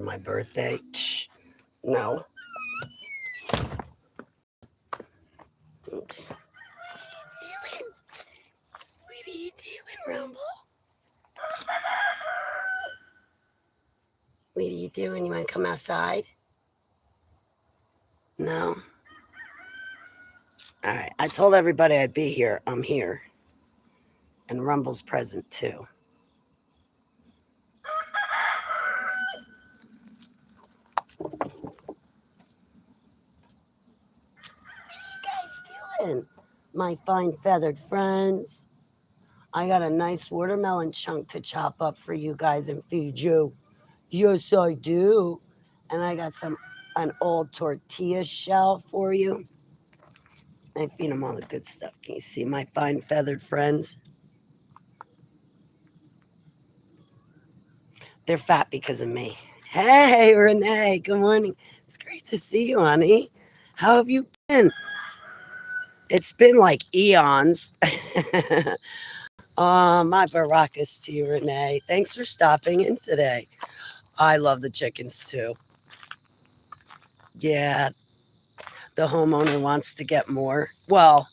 My birthday? No. Okay. What are you doing, Rumble? What are you doing? You want to come outside? No. All right. I told everybody I'd be here. I'm here. And Rumble's present too. Doing, my fine feathered friends? I got a nice watermelon chunk to chop up for you guys and feed you. Yes, I do. And I got an old tortilla shell for you. I feed them all the good stuff. Can you see my fine feathered friends? They're fat because of me. Hey, Renee. Good morning. It's great to see you, honey. How have you been? It's been like eons. Oh, my Baracus to you, Renee. Thanks for stopping in today. I love the chickens too. Yeah, the homeowner wants to get more. Well,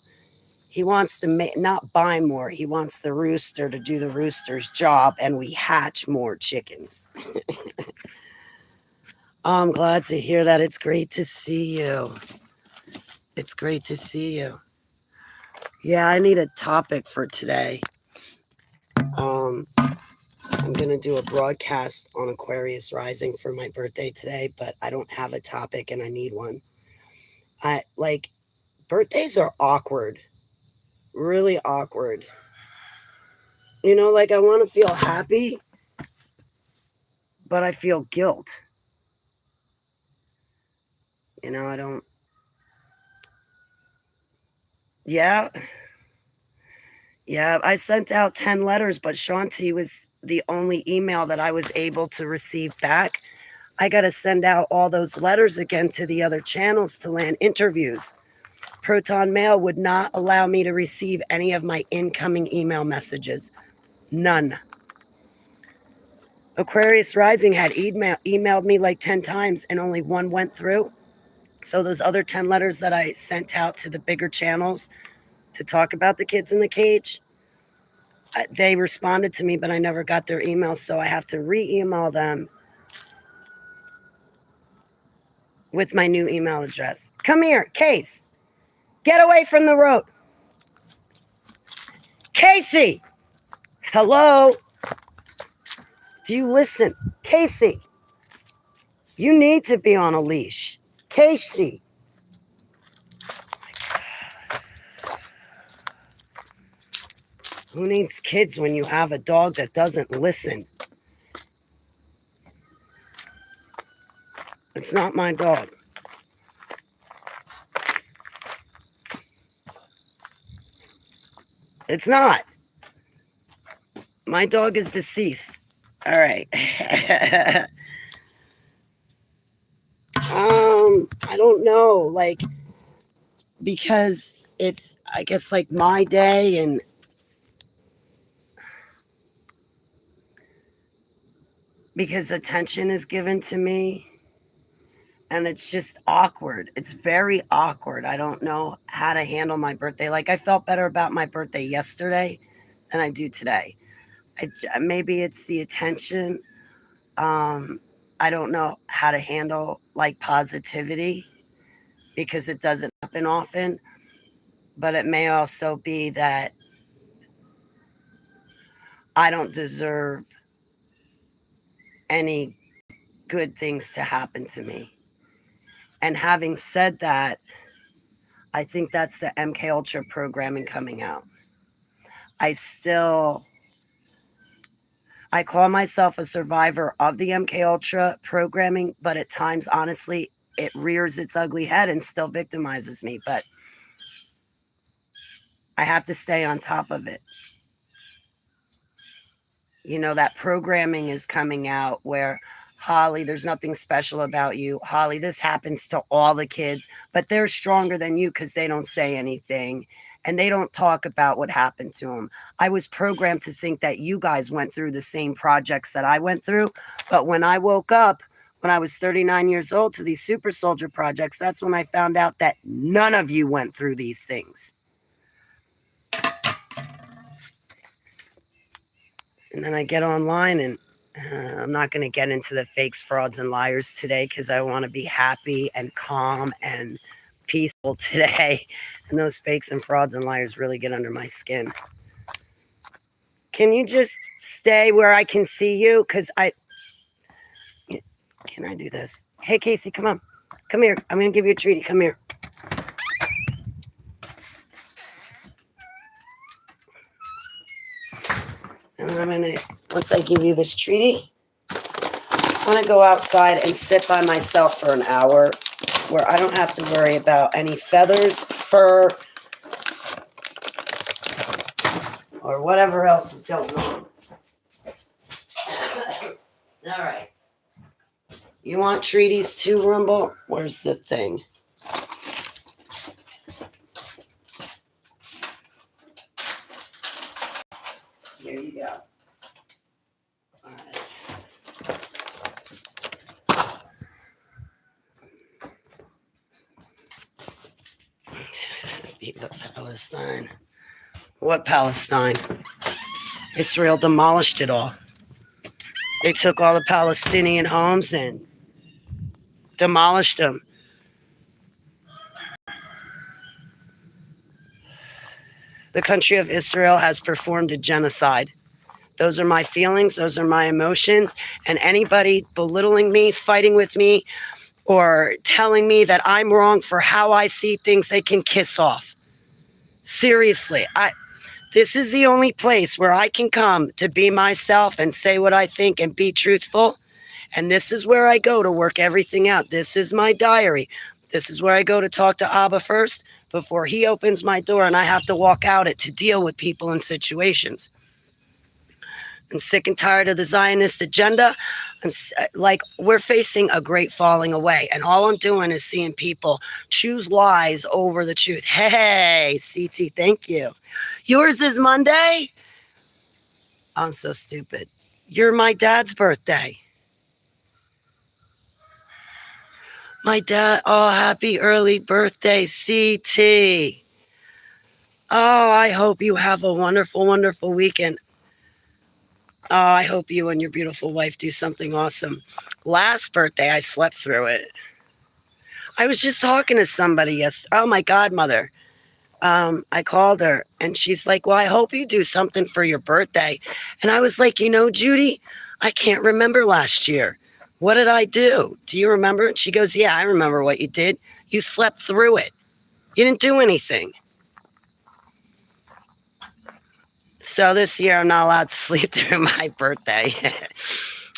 he wants to not buy more. He wants the rooster to do the rooster's job, and we hatch more chickens. I'm glad to hear that. It's great to see you. It's great to see you. Yeah, I need a topic for today. I'm going to do a broadcast on Aquarius rising for my birthday today, but I don't have a topic and I need one. Birthdays are awkward. Really awkward. You know, like I want to feel happy, but I feel guilt. You know, I don't. Yeah. Yeah, I sent out 10 letters, but Shanti was the only email that I was able to receive back. I got to send out all those letters again to the other channels to land interviews. Proton Mail would not allow me to receive any of my incoming email messages. None. Aquarius Rising had emailed me like 10 times and only one went through. So those other 10 letters that I sent out to the bigger channels to talk about the kids in the cage, they responded to me, but I never got their emails. So I have to re-email them with my new email address. Come here, Case. Get away from the road. Casey. Hello. Do you listen? Casey. You need to be on a leash. Casey. Who needs kids when you have a dog that doesn't listen? It's not my dog. It's not. My dog is deceased. All right. I don't know, like, because it's, I guess, like my day and because attention is given to me and it's just awkward. It's very awkward. I don't know how to handle my birthday. Like, I felt better about my birthday yesterday than I do today. Maybe it's the attention. I don't know how to handle like positivity because it doesn't happen often, but it may also be that I don't deserve any good things to happen to me. And having said that, I think that's the MK Ultra programming coming out. I call myself a survivor of the MK Ultra programming, but at times, honestly, it rears its ugly head and still victimizes me. But I have to stay on top of it. You know, that programming is coming out where, Holly, there's nothing special about you. Holly, this happens to all the kids, but they're stronger than you because they don't say anything and they don't talk about what happened to them. I was programmed to think that you guys went through the same projects that I went through, but when I woke up, when I was 39 years old to these super soldier projects. That's when I found out that none of you went through these things. And then I get online, and I'm not going to get into the fakes, frauds, and liars today because I want to be happy and calm and peaceful today. And those fakes and frauds and liars really get under my skin. Can you just stay where I can see you? Because can I do this? Hey, Casey, come on. Come here. I'm going to give you a treaty. Come here. And I'm going to, once I give you this treaty, I'm going to go outside and sit by myself for an hour where I don't have to worry about any feathers, fur, or whatever else is going on. All right. You want treaties too, Rumble? Where's the thing? Here you go. All right. Palestine. What Palestine? Israel demolished it all. They took all the Palestinian homes and demolished them. The country of Israel has performed a genocide. Those are my feelings. Those are my emotions. And anybody belittling me, fighting with me, or telling me that I'm wrong for how I see things, they can kiss off. Seriously, this is the only place where I can come to be myself and say what I think and be truthful. And this is where I go to work everything out. This is my diary. This is where I go to talk to Abba first before he opens my door and I have to walk out it to deal with people and situations. I'm sick and tired of the Zionist agenda. We're facing a great falling away. And all I'm doing is seeing people choose lies over the truth. Hey, CT, thank you. Yours is Monday? I'm so stupid. You're my dad's birthday. My dad, oh, happy early birthday, CT. Oh, I hope you have a wonderful, wonderful weekend. Oh, I hope you and your beautiful wife do something awesome. Last birthday, I slept through it. I was just talking to somebody yesterday. Oh, my godmother. I called her and she's like, well, I hope you do something for your birthday. And I was like, Judy, I can't remember last year. What did I do? Do you remember? And she goes, yeah, I remember what you did. You slept through it. You didn't do anything. So this year I'm not allowed to sleep through my birthday.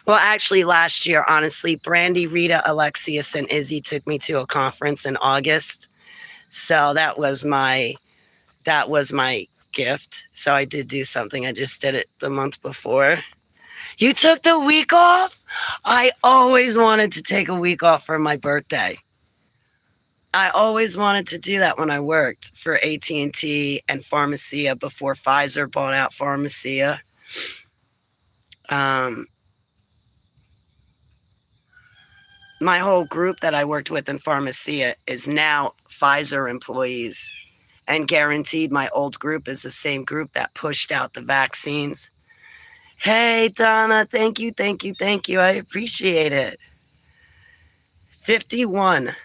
Well, actually last year, honestly, Brandy, Rita, Alexius, and Izzy took me to a conference in August. So that was my gift. So I did do something. I just did it the month before. You took the week off? I always wanted to take a week off for my birthday. I always wanted to do that when I worked for AT&T and Pharmacia before Pfizer bought out Pharmacia. My whole group that I worked with in Pharmacia is now Pfizer employees, and guaranteed my old group is the same group that pushed out the vaccines. Hey, Donna, thank you. I appreciate it. 51.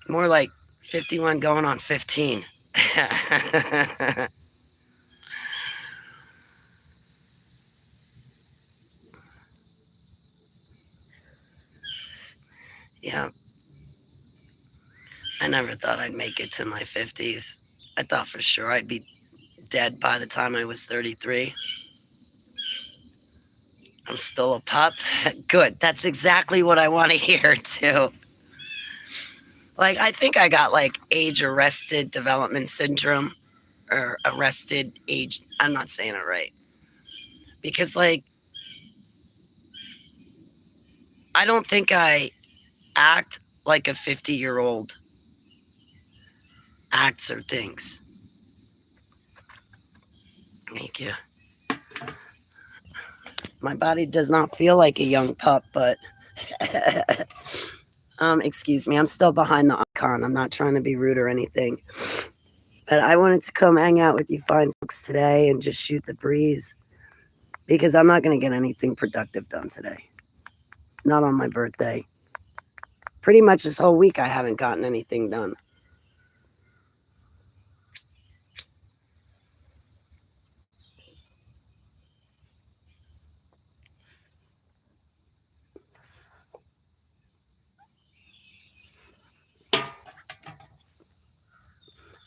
More like 51 going on 15. Yeah. I never thought I'd make it to my 50s. I thought for sure I'd be dead by the time I was 33. I'm still a pup. Good. That's exactly what I want to hear, too. I think I got age-arrested development syndrome or arrested age. I'm not saying it right. Because, I don't think I act like a 50-year-old acts or thinks. Thank you. My body does not feel like a young pup, but excuse me, I'm still behind the icon. I'm not trying to be rude or anything. But I wanted to come hang out with you fine folks today and just shoot the breeze because I'm not going to get anything productive done today. Not on my birthday. Pretty much this whole week I haven't gotten anything done.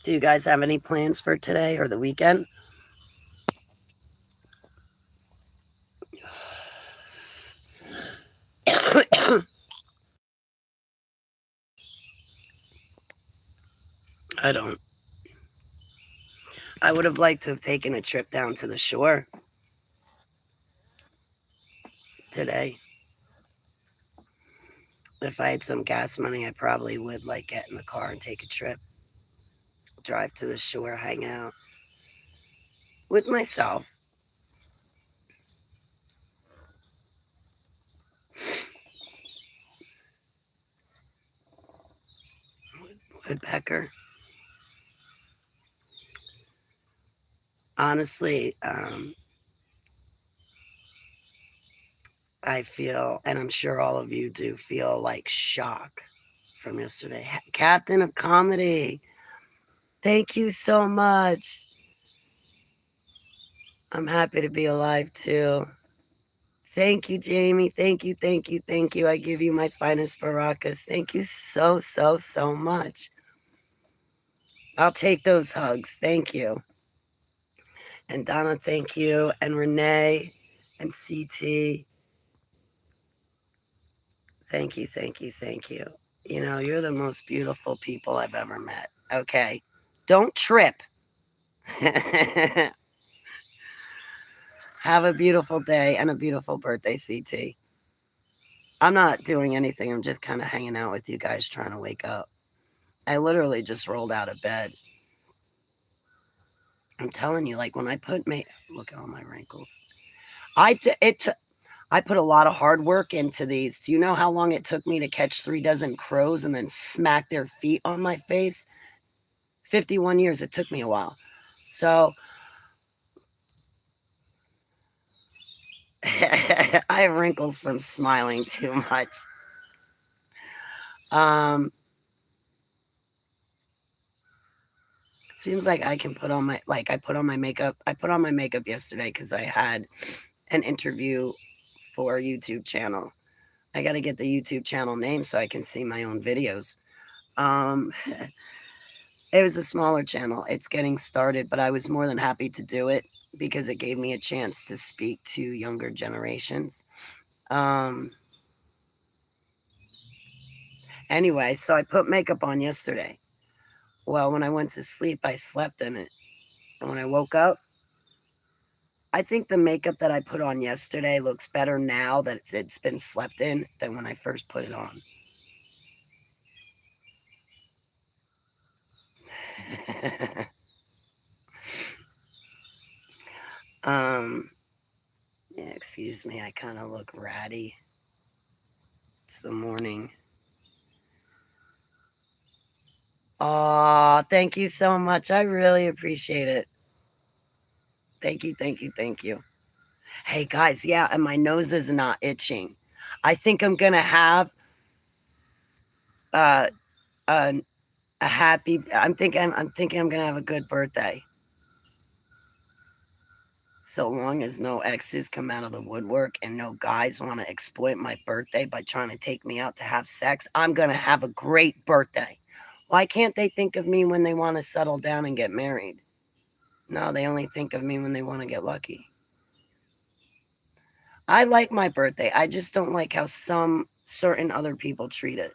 Do you guys have any plans for today or the weekend? I don't. I would have liked to have taken a trip down to the shore today. If I had some gas money, I probably would like get in the car and take a trip. Drive to the shore, hang out with myself. Woodpecker. Honestly, I feel, and I'm sure all of you do feel like shock from yesterday. Captain of Comedy, thank you so much. I'm happy to be alive too. Thank you, Jamie. Thank you, thank you, thank you. I give you my finest baracas. Thank you so, so, so much. I'll take those hugs. Thank you. And Donna, thank you. And Renee and CT. Thank you, thank you, thank you. You know, you're the most beautiful people I've ever met. Okay. Don't trip. Have a beautiful day and a beautiful birthday, CT. I'm not doing anything. I'm just kind of hanging out with you guys trying to wake up. I literally just rolled out of bed. I'm telling you, like when I put look at all my wrinkles. I put a lot of hard work into these. Do you know how long it took me to catch 3 dozen crows and then smack their feet on my face? 51 years. It took me a while. So I have wrinkles from smiling too much. Seems like I can put on my, I put on my makeup. I put on my makeup yesterday because I had an interview for a YouTube channel. I got to get the YouTube channel name so I can see my own videos. It was a smaller channel. It's getting started, but I was more than happy to do it because it gave me a chance to speak to younger generations. Anyway, so I put makeup on yesterday. Well, when I went to sleep, I slept in it. And when I woke up, I think the makeup that I put on yesterday looks better now that it's been slept in than when I first put it on. Yeah, excuse me, I kind of look ratty. It's the morning. Oh, thank you so much. I really appreciate it. Thank you, thank you, thank you. Hey guys, yeah, and my nose is not itching. I think I'm gonna have a happy. I'm thinking I'm gonna have a good birthday. So long as no exes come out of the woodwork and no guys want to exploit my birthday by trying to take me out to have sex, I'm gonna have a great birthday. Why can't they think of me when they want to settle down and get married? No, they only think of me when they want to get lucky. I like my birthday. I just don't like how some certain other people treat it.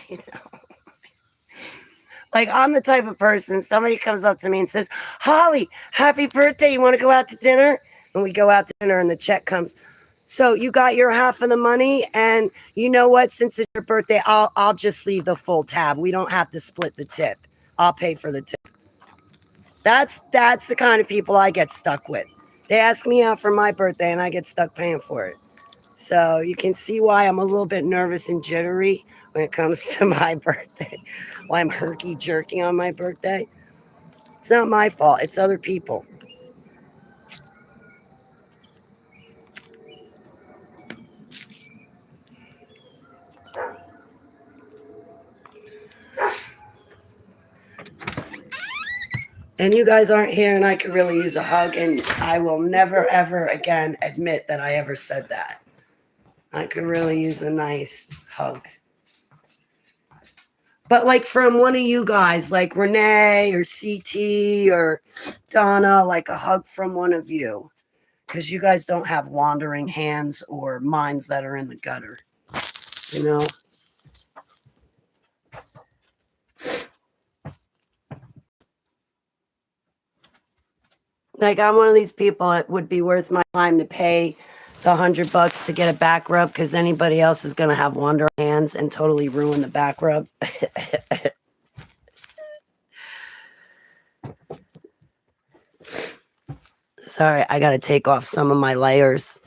You know? Like, I'm the type of person, somebody comes up to me and says, Holly, happy birthday. You want to go out to dinner? And we go out to dinner and the check comes. So you got your half of the money, and you know what? Since it's your birthday, I'll just leave the full tab. We don't have to split the tip. I'll pay for the tip. That's the kind of people I get stuck with. They ask me out for my birthday and I get stuck paying for it. So you can see why I'm a little bit nervous and jittery when it comes to my birthday. Why I'm herky-jerky on my birthday. It's not my fault. It's other people. And you guys aren't here and I could really use a hug. And I will never, ever again admit that I ever said that. I could really use a nice hug. But like from one of you guys, like Renee or CT or Donna, like a hug from one of you. Because you guys don't have wandering hands or minds that are in the gutter. You know? Like I'm one of these people, it would be worth my time to pay the $100 to get a back rub because anybody else is going to have wandering hands and totally ruin the back rub. Sorry, I got to take off some of my layers.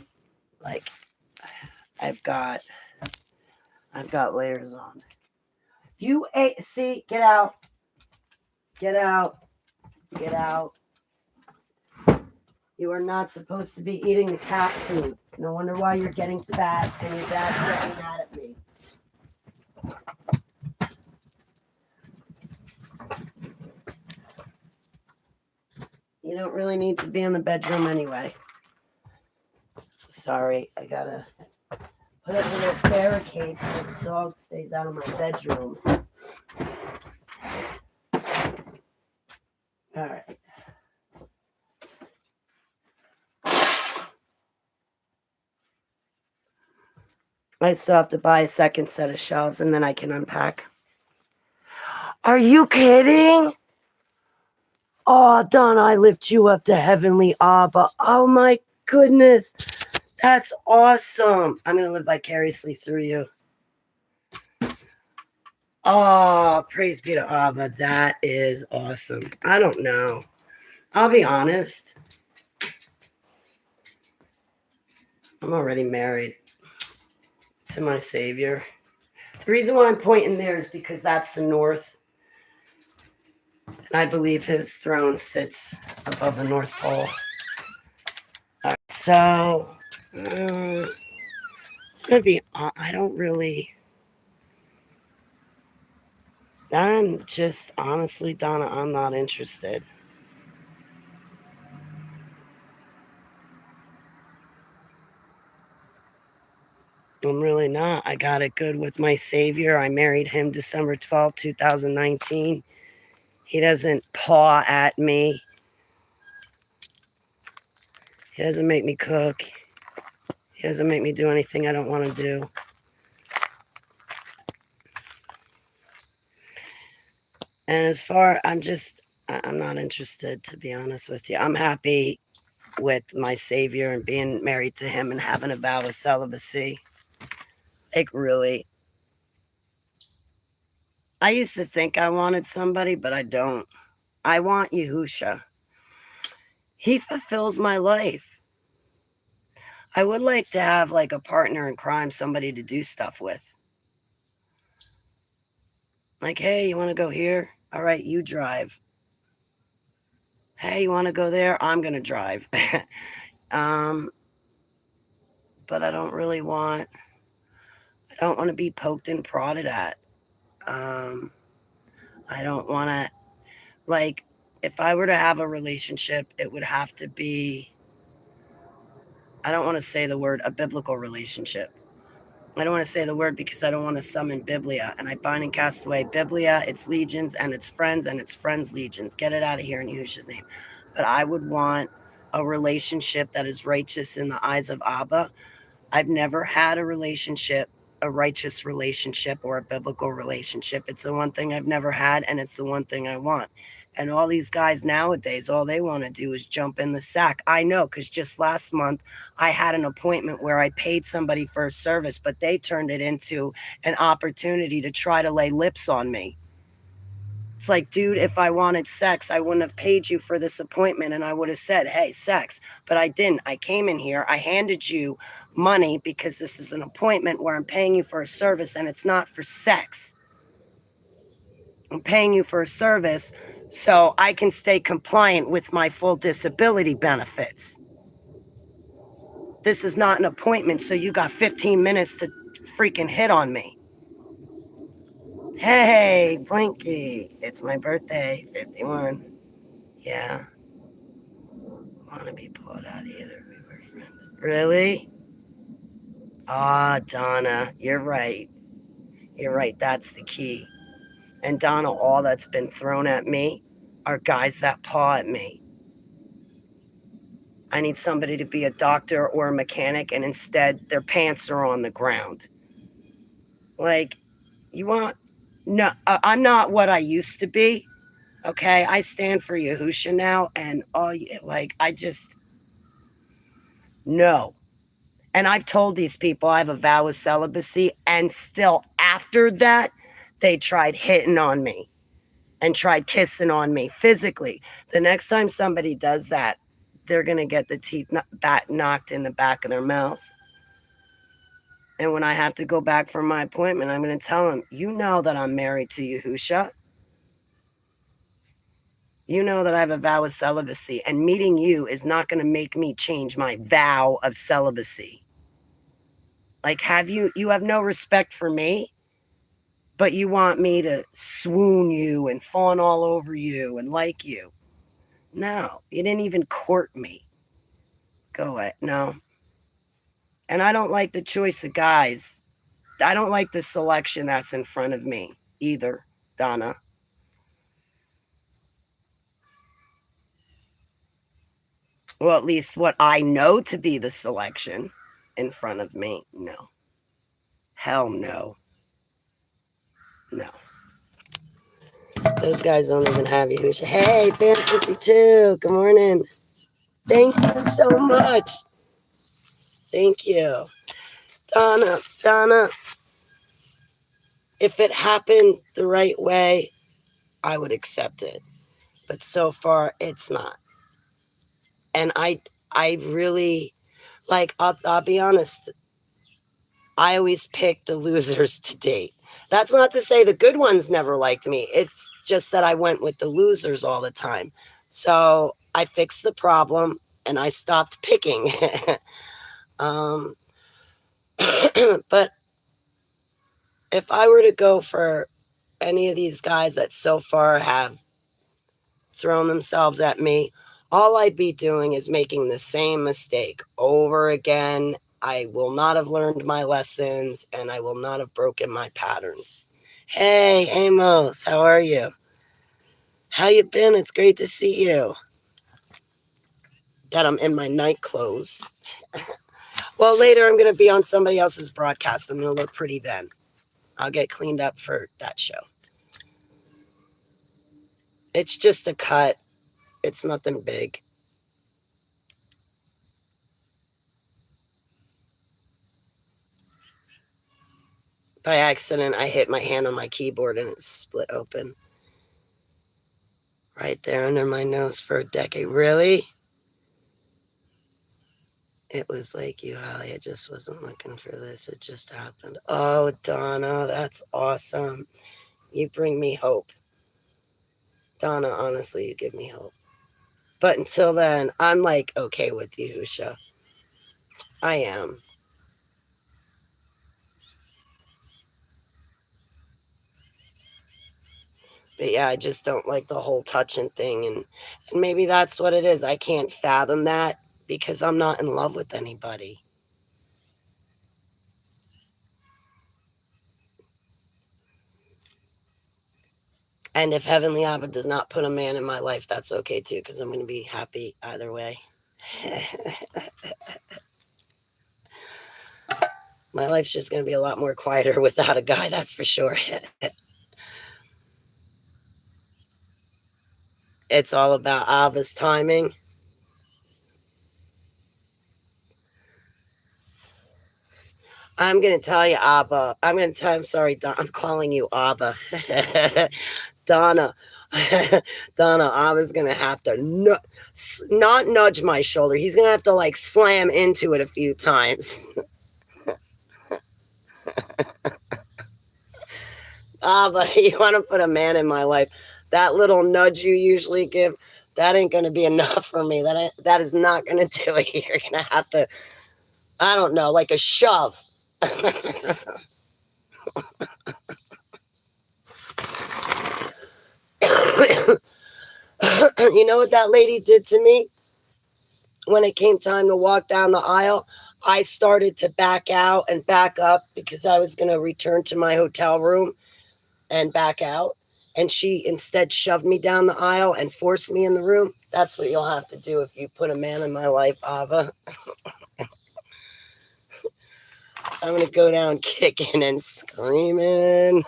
Like I've got layers on. You ate, see, get out. Get out. Get out. You are not supposed to be eating the cat food. No wonder why you're getting fat and your dad's getting mad at me. You don't really need to be in the bedroom anyway. Sorry, I gotta put up a little barricade so the dog stays out of my bedroom. All right. I still have to buy a second set of shelves and then I can unpack. Are you kidding? Oh, Donna, I lift you up to heavenly Abba. Oh my goodness. That's awesome. I'm going to live vicariously through you. Oh, praise be to Abba. That is awesome. I don't know. I'll be honest. I'm already married to my Savior. The reason why I'm pointing there is because that's the north. And I believe his throne sits above the North Pole. All right, so, I don't really, I'm just, honestly, Donna, I'm not interested. I'm really not. I got it good with my Savior. I married him December 12, 2019. He doesn't paw at me. He doesn't make me cook. He doesn't make me do anything I don't want to do. And as far, I'm not interested, to be honest with you. I'm happy with my Savior and being married to him and having a vow of celibacy. Like, really. I used to think I wanted somebody, but I don't. I want Yahusha. He fulfills my life. I would like to have like a partner in crime, somebody to do stuff with. Like, hey, you want to go here? All right, you drive. Hey, you want to go there? I'm going to drive. But I don't want to be poked and prodded at. I don't want to, like, if I were to have a relationship, it would have to be, I don't want to say the word, a biblical relationship. I don't want to say the word because I don't want to summon Biblia. And I bind and cast away Biblia, its legions, and its friends' legions. Get it out of here in Yahushua's name. But I would want a relationship that is righteous in the eyes of Abba. I've never had a relationship, a righteous relationship or a biblical relationship. It's the one thing I've never had, and it's the one thing I want. And all these guys nowadays, all they want to do is jump in the sack. I know, because just last month, I had an appointment where I paid somebody for a service, but they turned it into an opportunity to try to lay lips on me. It's like, dude, if I wanted sex, I wouldn't have paid you for this appointment and I would have said, hey, sex. But I didn't. I came in here. I handed you money because this is an appointment where I'm paying you for a service and it's not for sex. I'm paying you for a service so I can stay compliant with my full disability benefits. This is not an appointment, so you got 15 minutes to freaking hit on me. Hey, Blinky, it's my birthday, 51. Yeah. Want to be pulled out either. We were friends. Really? Ah, Donna, you're right. You're right. That's the key. And Donna, all that's been thrown at me are guys that paw at me. I need somebody to be a doctor or a mechanic, and instead their pants are on the ground. Like, you want... No, I'm not what I used to be. Okay, I stand for Yahusha now, and I just... No. And I've told these people I have a vow of celibacy, and still after that, they tried hitting on me and tried kissing on me physically. The next time somebody does that, they're going to get the teeth knocked in the back of their mouth. And when I have to go back for my appointment, I'm going to tell them, you know that I'm married to Yahusha. You know that I have a vow of celibacy, and meeting you is not going to make me change my vow of celibacy. Like, you have no respect for me, but you want me to swoon you and fawn all over you and like you. No, you didn't even court me. Go away. No. And I don't like the choice of guys. I don't like the selection that's in front of me either, Donna. Well, at least what I know to be the selection in front of me. No. Hell no. No. Those guys don't even have you. Hey, Bam52. Good morning. Thank you so much. Thank you. Donna, if it happened the right way, I would accept it. But so far, it's not. And I really, like, I'll be honest, I always pick the losers to date. That's not to say the good ones never liked me. It's just that I went with the losers all the time. So I fixed the problem and I stopped picking. But if I were to go for any of these guys that so far have thrown themselves at me, all I'd be doing is making the same mistake over again. I will not have learned my lessons, and I will not have broken my patterns. Hey, Amos, how are you? How you been? It's great to see you. That I'm in my night clothes. Well, later I'm going to be on somebody else's broadcast. I'm going to look pretty then. I'll get cleaned up for that show. It's just a cut. It's nothing big. By accident, I hit my hand on my keyboard and it split open. Right there under my nose for a decade. Really? It was like you, Holly. I just wasn't looking for this. It just happened. Oh, Donna, that's awesome. You bring me hope. Donna, honestly, you give me hope. But until then, I'm like okay with you, Husha. I am. But yeah, I just don't like the whole touching thing. And maybe that's what it is. I can't fathom that because I'm not in love with anybody. And if Heavenly Abba does not put a man in my life, that's okay too, because I'm going to be happy either way. My life's just going to be a lot more quieter without a guy, that's for sure. It's all about Abba's timing. I'm going to tell you, Abba. I'm sorry, Don, I'm calling you Abba. Donna, Donna, I was going to have to not nudge my shoulder. He's going to have to like slam into it a few times. But you want to put a man in my life. That little nudge you usually give, that ain't going to be enough for me. That is not going to do it. You're going to have to, I don't know, like a shove. You know what that lady did to me? When it came time to walk down the aisle, I started to back out and back up because I was going to return to my hotel room and back out. And she instead shoved me down the aisle and forced me in the room. That's what you'll have to do if you put a man in my life, Ava. I'm going to go down kicking and screaming.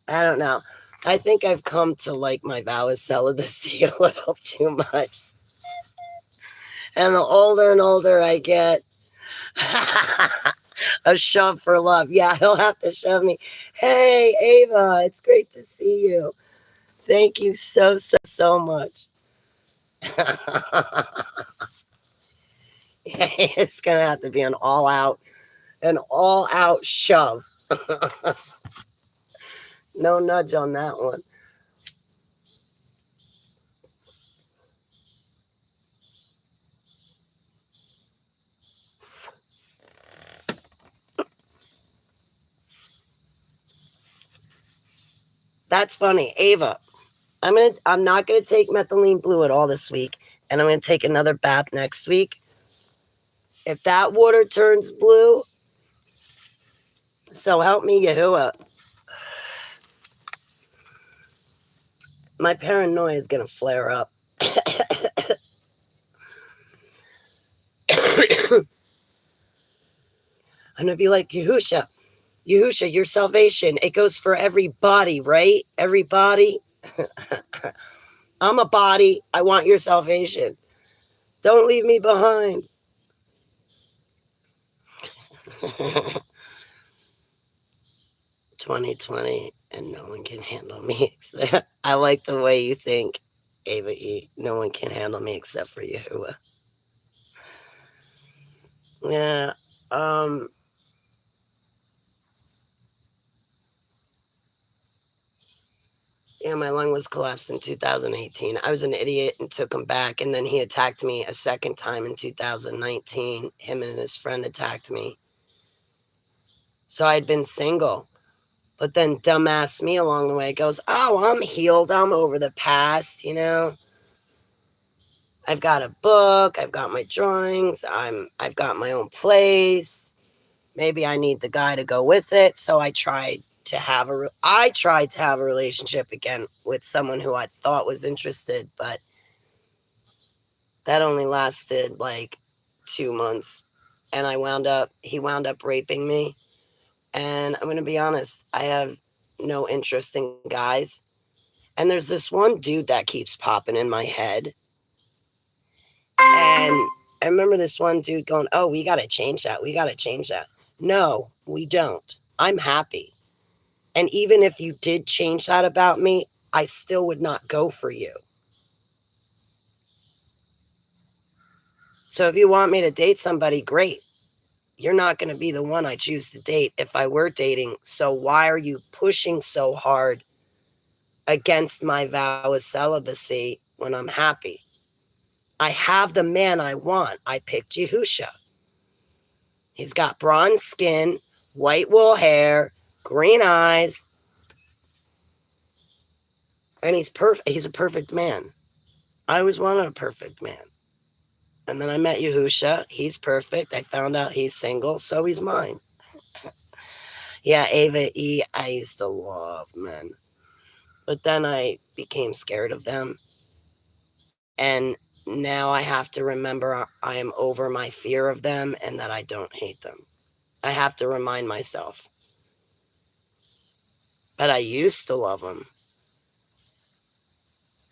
I don't know. I think I've come to like my vow of celibacy a little too much. And the older and older I get, a shove for love. Yeah, he'll have to shove me. Hey, Ava, it's great to see you. Thank you so, so, so much. It's going to have to be an all-out shove. No nudge on that one. That's funny. Ava, I'm not gonna take methylene blue at all this week, and I'm gonna take another bath next week. If that water turns blue, so help me Yahuwah. My paranoia is gonna flare up. I'm gonna be like, Yahusha, your salvation, it goes for everybody, right? Everybody. I'm a body. I want your salvation. Don't leave me behind. 2020, and no one can handle me. I like the way you think, Ava E. No one can handle me except for Yahuwah. Yeah. Yeah, my lung was collapsed in 2018. I was an idiot and took him back, and then he attacked me a second time in 2019. Him and his friend attacked me. So I'd been single. But then dumbass me along the way goes, oh, I'm healed. I'm over the past, you know. I've got a book. I've got my drawings. I've got my own place. Maybe I need the guy to go with it. So I tried to have a relationship again with someone who I thought was interested, but that only lasted like 2 months. And he wound up raping me. And I'm going to be honest, I have no interest in guys. And there's this one dude that keeps popping in my head. And I remember this one dude going, oh, we got to change that. We got to change that. No, we don't. I'm happy. And even if you did change that about me, I still would not go for you. So if you want me to date somebody, great. You're not going to be the one I choose to date if I were dating. So why are you pushing so hard against my vow of celibacy when I'm happy? I have the man I want. I picked Yahusha. He's got bronze skin, white wool hair, green eyes, and he's perfect. He's a perfect man. I always wanted a perfect man. And then I met Yahusha. He's perfect. I found out he's single, so he's mine. Yeah, Ava E, I used to love men. But then I became scared of them. And now I have to remember I am over my fear of them and that I don't hate them. I have to remind myself. But I used to love them.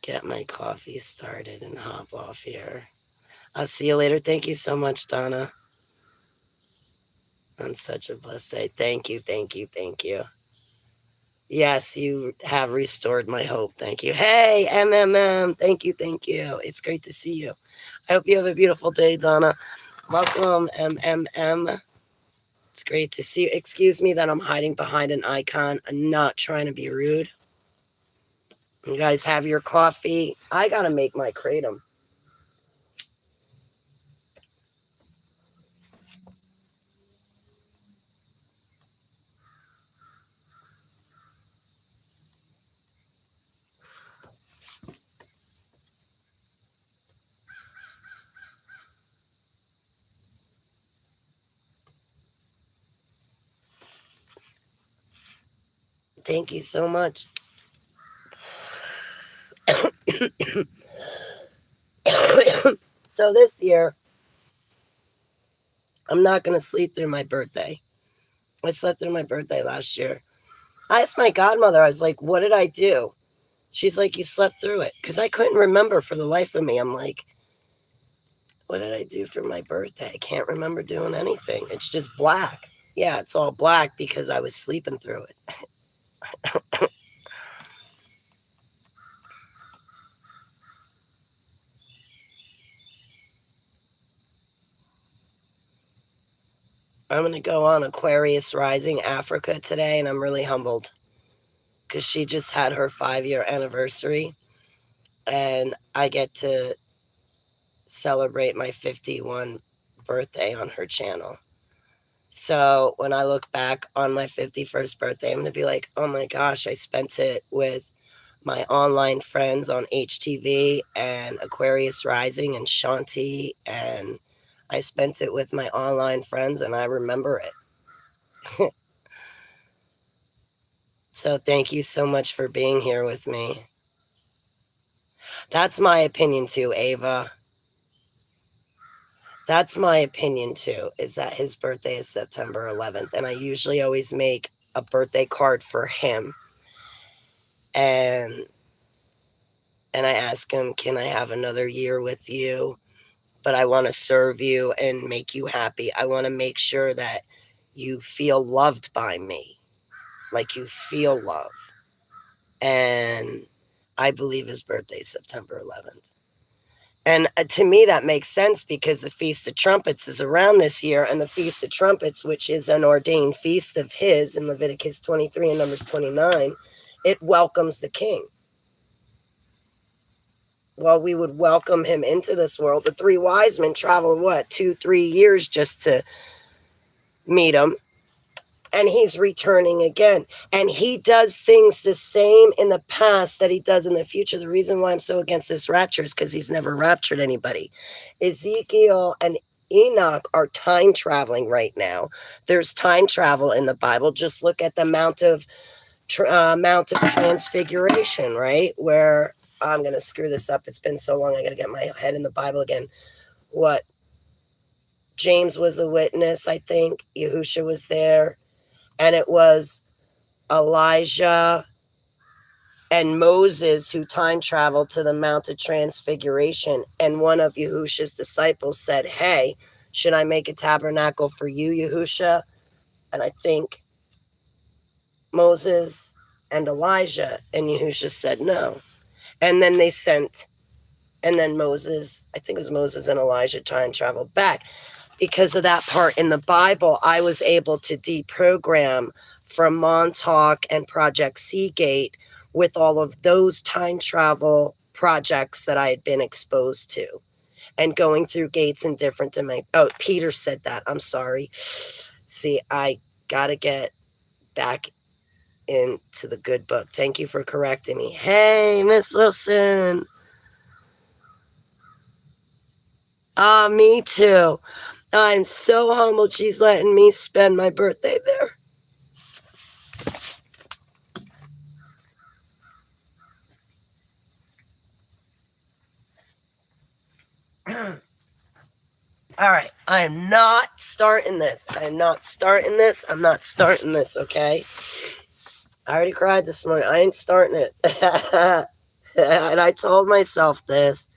Get my coffee started and hop off here. I'll see you later. Thank you so much, Donna. On such a blessed day. Thank you, thank you, thank you. Yes, you have restored my hope. Thank you. Hey, MMM. Thank you, thank you. It's great to see you. I hope you have a beautiful day, Donna. Welcome, MMM. It's great to see you. Excuse me that I'm hiding behind an icon. I'm not trying to be rude. You guys have your coffee. I got to make my kratom. Thank you so much. So this year, I'm not going to sleep through my birthday. I slept through my birthday last year. I asked my godmother, I was like, what did I do? She's like, you slept through it. Because I couldn't remember for the life of me. I'm like, what did I do for my birthday? I can't remember doing anything. It's just black. Yeah, it's all black because I was sleeping through it. I'm going to go on Aquarius Rising Africa today, and I'm really humbled because she just had her 5-year anniversary, and I get to celebrate my 51 birthday on her channel. So when I look back on my 51st birthday, I'm going to be like, oh my gosh, I spent it with my online friends on HTV and Aquarius Rising and Shanti, and I spent it with my online friends, and I remember it. So thank you so much for being here with me. That's my opinion too, Ava. That's my opinion too, is that his birthday is September 11th. And I usually always make a birthday card for him. And I ask him, can I have another year with you? But I want to serve you and make you happy. I want to make sure that you feel loved by me. Like you feel love. And I believe his birthday is September 11th. And to me, that makes sense because the Feast of Trumpets is around this year, and the Feast of Trumpets, which is an ordained feast of his in Leviticus 23 and Numbers 29, it welcomes the king. Well, we would welcome him into this world. The 3 wise men traveled, 2-3 years just to meet him. And he's returning again. And he does things the same in the past that he does in the future. The reason why I'm so against this rapture is because he's never raptured anybody. Ezekiel and Enoch are time traveling right now. There's time travel in the Bible. Just look at the Mount of Transfiguration, right? Where I'm going to screw this up. It's been so long. I got to get my head in the Bible again. James was a witness, I think. Yahusha was there. And it was Elijah and Moses who time traveled to the Mount of Transfiguration. And one of Yahusha's disciples said, hey, should I make a tabernacle for you, Yahusha? And I think Moses and Elijah, and Yahusha said no. And then they sent, and then Moses, I think it was Moses and Elijah time traveled back. Because of that part in the Bible, I was able to deprogram from Montauk and Project Seagate with all of those time travel projects that I had been exposed to. And going through gates in different dimensions. Oh, Peter said that. I'm sorry. See, I got to get back into the good book. Thank you for correcting me. Hey, Miss Wilson. Me too. I'm so humbled she's letting me spend my birthday there. All right. I am not starting this. I'm not starting this, okay? I already cried this morning. I ain't starting it. And I told myself this.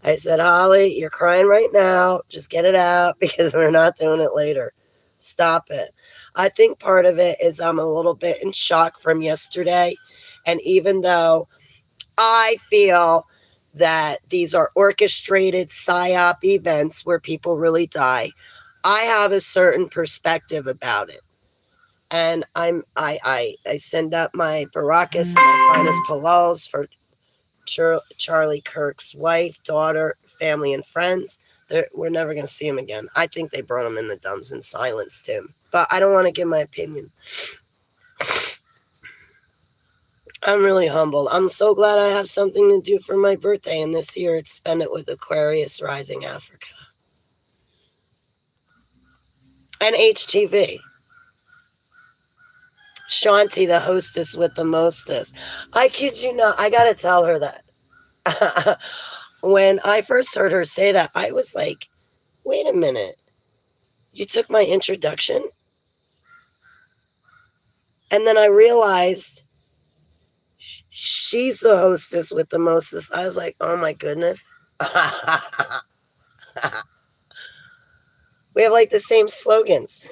I said, Holly, you're crying right now. Just get it out because we're not doing it later. Stop it. I think part of it is I'm a little bit in shock from yesterday. And even though I feel that these are orchestrated psyop events where people really die, I have a certain perspective about it. And I send up my Barakas and my finest Palals for Charlie Kirk's wife, daughter, family, and friends. We're never going to see him again. I think they brought him in the dumps and silenced him. But I don't want to give my opinion. I'm really humbled. I'm so glad I have something to do for my birthday. And this year it's spend it with Aquarius Rising Africa. And HTV. Shanti, the hostess with the mostest. I kid you not. I got to tell her that. When I first heard her say that, I was like, wait a minute. You took my introduction? And then I realized she's the hostess with the mostest. I was like, oh my goodness. We have like the same slogans.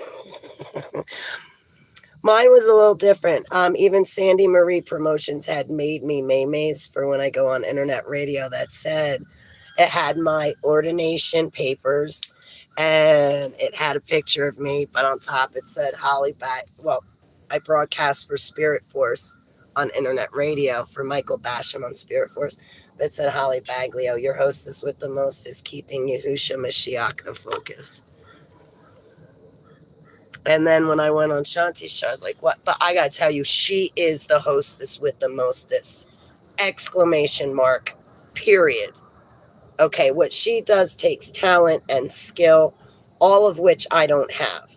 Mine was a little different. Even Sandy Marie Promotions had made me maymays for when I go on internet radio that said it had my ordination papers and it had a picture of me, but on top it said Holly Back. Well, I broadcast for Spirit Force on internet radio for Michael Basham on Spirit Force. It said Holly Baglio, your hostess with the most is keeping Yahusha Mashiach the focus. And then when I went on Shanti's show, I was like, what? But I got to tell you, she is the hostess with the mostest. Exclamation mark. Period. Okay, what she does takes talent and skill, all of which I don't have.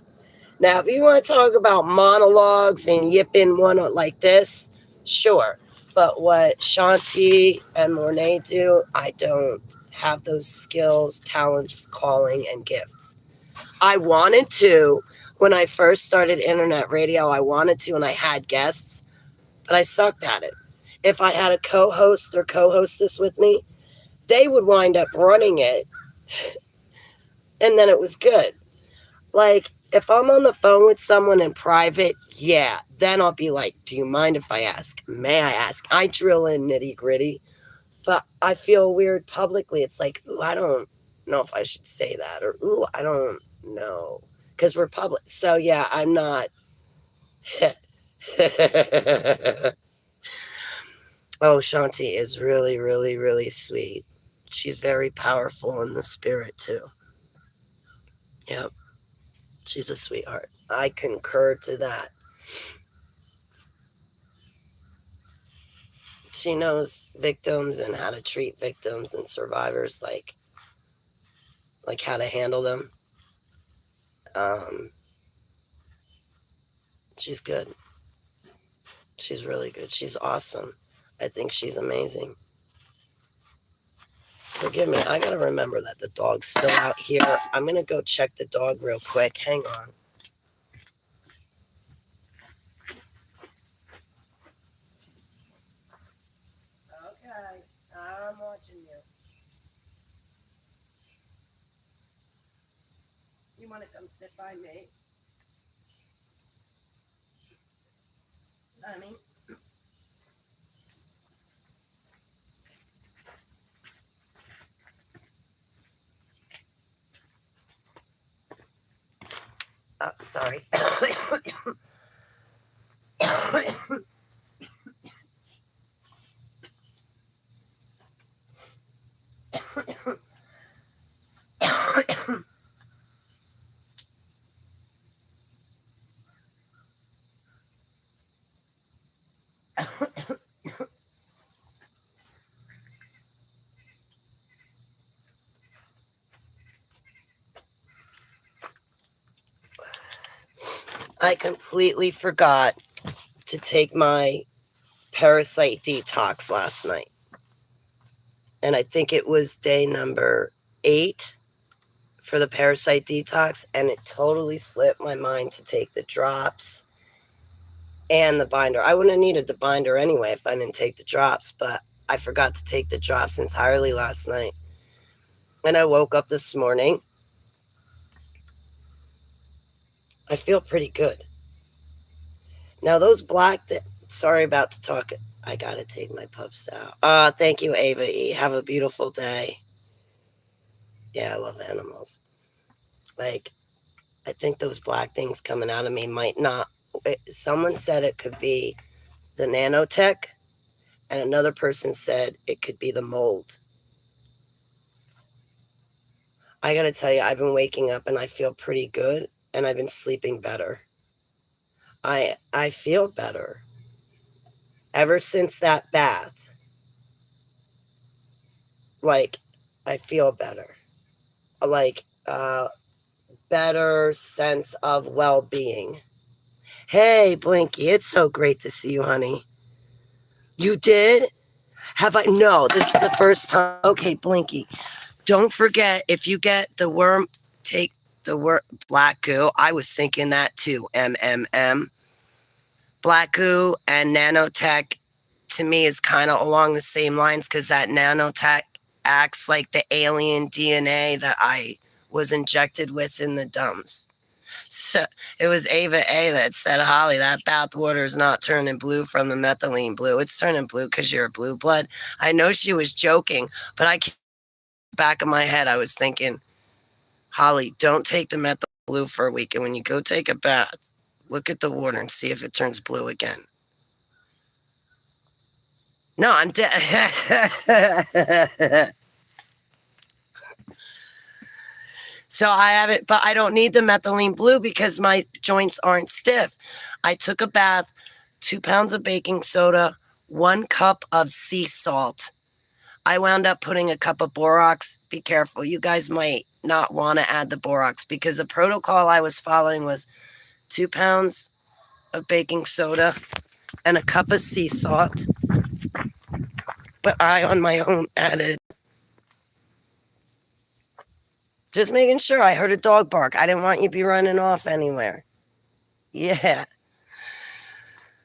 Now, if you want to talk about monologues and yipping one like this, sure. But what Shanti and Mornay do, I don't have those skills, talents, calling, and gifts. I wanted to. When I first started internet radio, I wanted to, and I had guests, but I sucked at it. If I had a co-host or co-hostess with me, they would wind up running it, and then it was good. Like, if I'm on the phone with someone in private, yeah, then I'll be like, do you mind if I ask? May I ask? I drill in nitty-gritty, but I feel weird publicly. It's like, ooh, I don't know if I should say that, or ooh, I don't know. Because we're public. So, yeah, I'm not. Oh, Shanti is really, really, really sweet. She's very powerful in the spirit, too. Yep. She's a sweetheart. I concur to that. She knows victims and how to treat victims and survivors, like how to handle them. She's good. She's really good. She's awesome. I think she's amazing. Forgive me. I got to remember that the dog's still out here. I'm going to go check the dog real quick. Hang on. Okay. I'm watching you. You want to come sit by me? Honey? Oh, sorry. I completely forgot to take my parasite detox last night. And I think it was day number 8 for the parasite detox. And it totally slipped my mind to take the drops and the binder. I wouldn't have needed the binder anyway if I didn't take the drops. But I forgot to take the drops entirely last night. And I woke up this morning. I feel pretty good. Now those sorry about to talk. I gotta take my pups out. Thank you, Ava E. Have a beautiful day. Yeah, I love animals. Like, I think those black things coming out of me might not. Someone said it could be the nanotech, and another person said it could be the mold. I gotta tell you, I've been waking up and I feel pretty good, and I've been sleeping better. I feel better. Ever since that bath, like, I feel better. Like, better sense of well-being. Hey, Blinky, it's so great to see you, honey. You did? Have I? No, this is the first time. Okay, Blinky, don't forget, if you get the worm, take the black goo. I was thinking that too, MMM. Black goo and nanotech, to me, is kind of along the same lines, because that nanotech acts like the alien DNA that I was injected with in the dumps. So it was Ava A that said, Holly, that bath water is not turning blue from the methylene blue. It's turning blue because you're a blue blood. I know she was joking, but back of my head, I was thinking, Holly, don't take the methylene blue for a week. And when you go take a bath, look at the water and see if it turns blue again. No, I'm dead. So I have it, but I don't need the methylene blue because my joints aren't stiff. I took a bath, 2 pounds of baking soda, 1 cup of sea salt. I wound up putting a cup of borax. Be careful. You guys might not want to add the borax, because the protocol I was following was 2 pounds of baking soda and a cup of sea salt. But I, on my own, added. Just making sure. I heard a dog bark. I didn't want you to be running off anywhere. Yeah.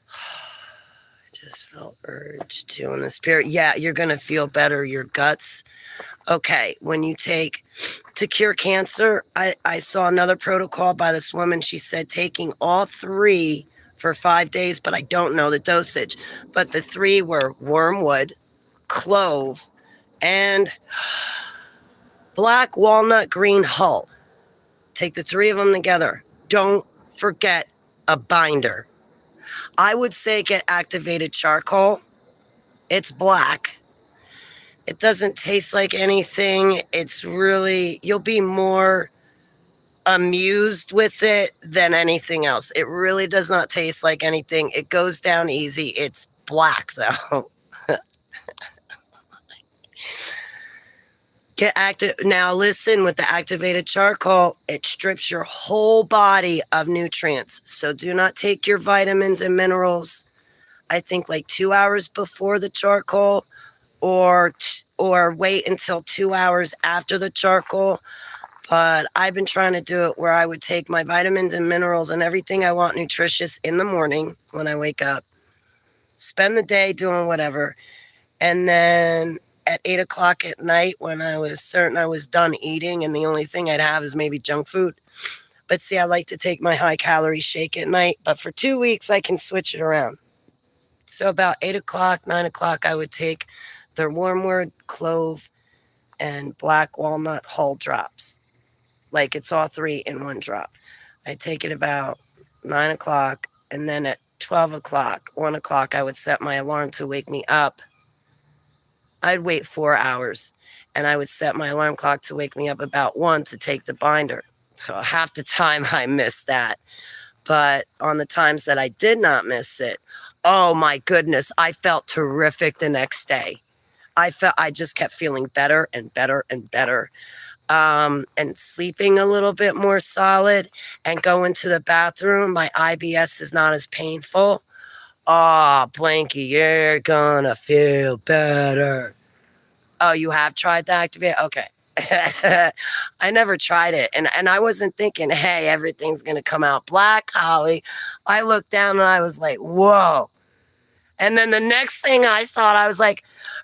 I just felt urged to in the spirit. Yeah, you're going to feel better. Your guts. Okay, when you take to cure cancer, I saw another protocol by this woman. She said taking all 3 for 5 days, but I don't know the dosage. But the 3 were wormwood, clove, and black walnut green hull. Take the 3 of them together. Don't forget a binder. I would say get activated charcoal. It's black. It doesn't taste like anything. It's really, you'll be more amused with it than anything else. It really does not taste like anything. It goes down easy. It's black though. Get active. Now listen, with the activated charcoal, it strips your whole body of nutrients. So do not take your vitamins and minerals, I think, like 2 hours before the charcoal, or wait until 2 hours after the charcoal. But I've been trying to do it where I would take my vitamins and minerals and everything I want nutritious in the morning when I wake up, spend the day doing whatever, and then at 8 o'clock at night, when I was certain I was done eating and the only thing I'd have is maybe junk food. But see, I like to take my high calorie shake at night, but for 2 weeks I can switch it around. So about 8 o'clock, 9 o'clock, I would take the wormwood, clove, and black walnut hull drops. Like it's all 3 in 1 drop. I take it about 9 o'clock, and then at 12 o'clock, 1 o'clock, I would set my alarm to wake me up. I'd wait 4 hours, and I would set my alarm clock to wake me up about 1 to take the binder. So half the time I missed that. But on the times that I did not miss it, oh my goodness, I felt terrific the next day. I just kept feeling better and better and better. And sleeping a little bit more solid, and going to the bathroom, my IBS is not as painful. Oh, Blanky, you're gonna feel better. Oh, you have tried to activate? Okay. I never tried it. And I wasn't thinking, hey, everything's gonna come out black, Holly. I looked down and I was like, whoa. And then the next thing I thought, I was like,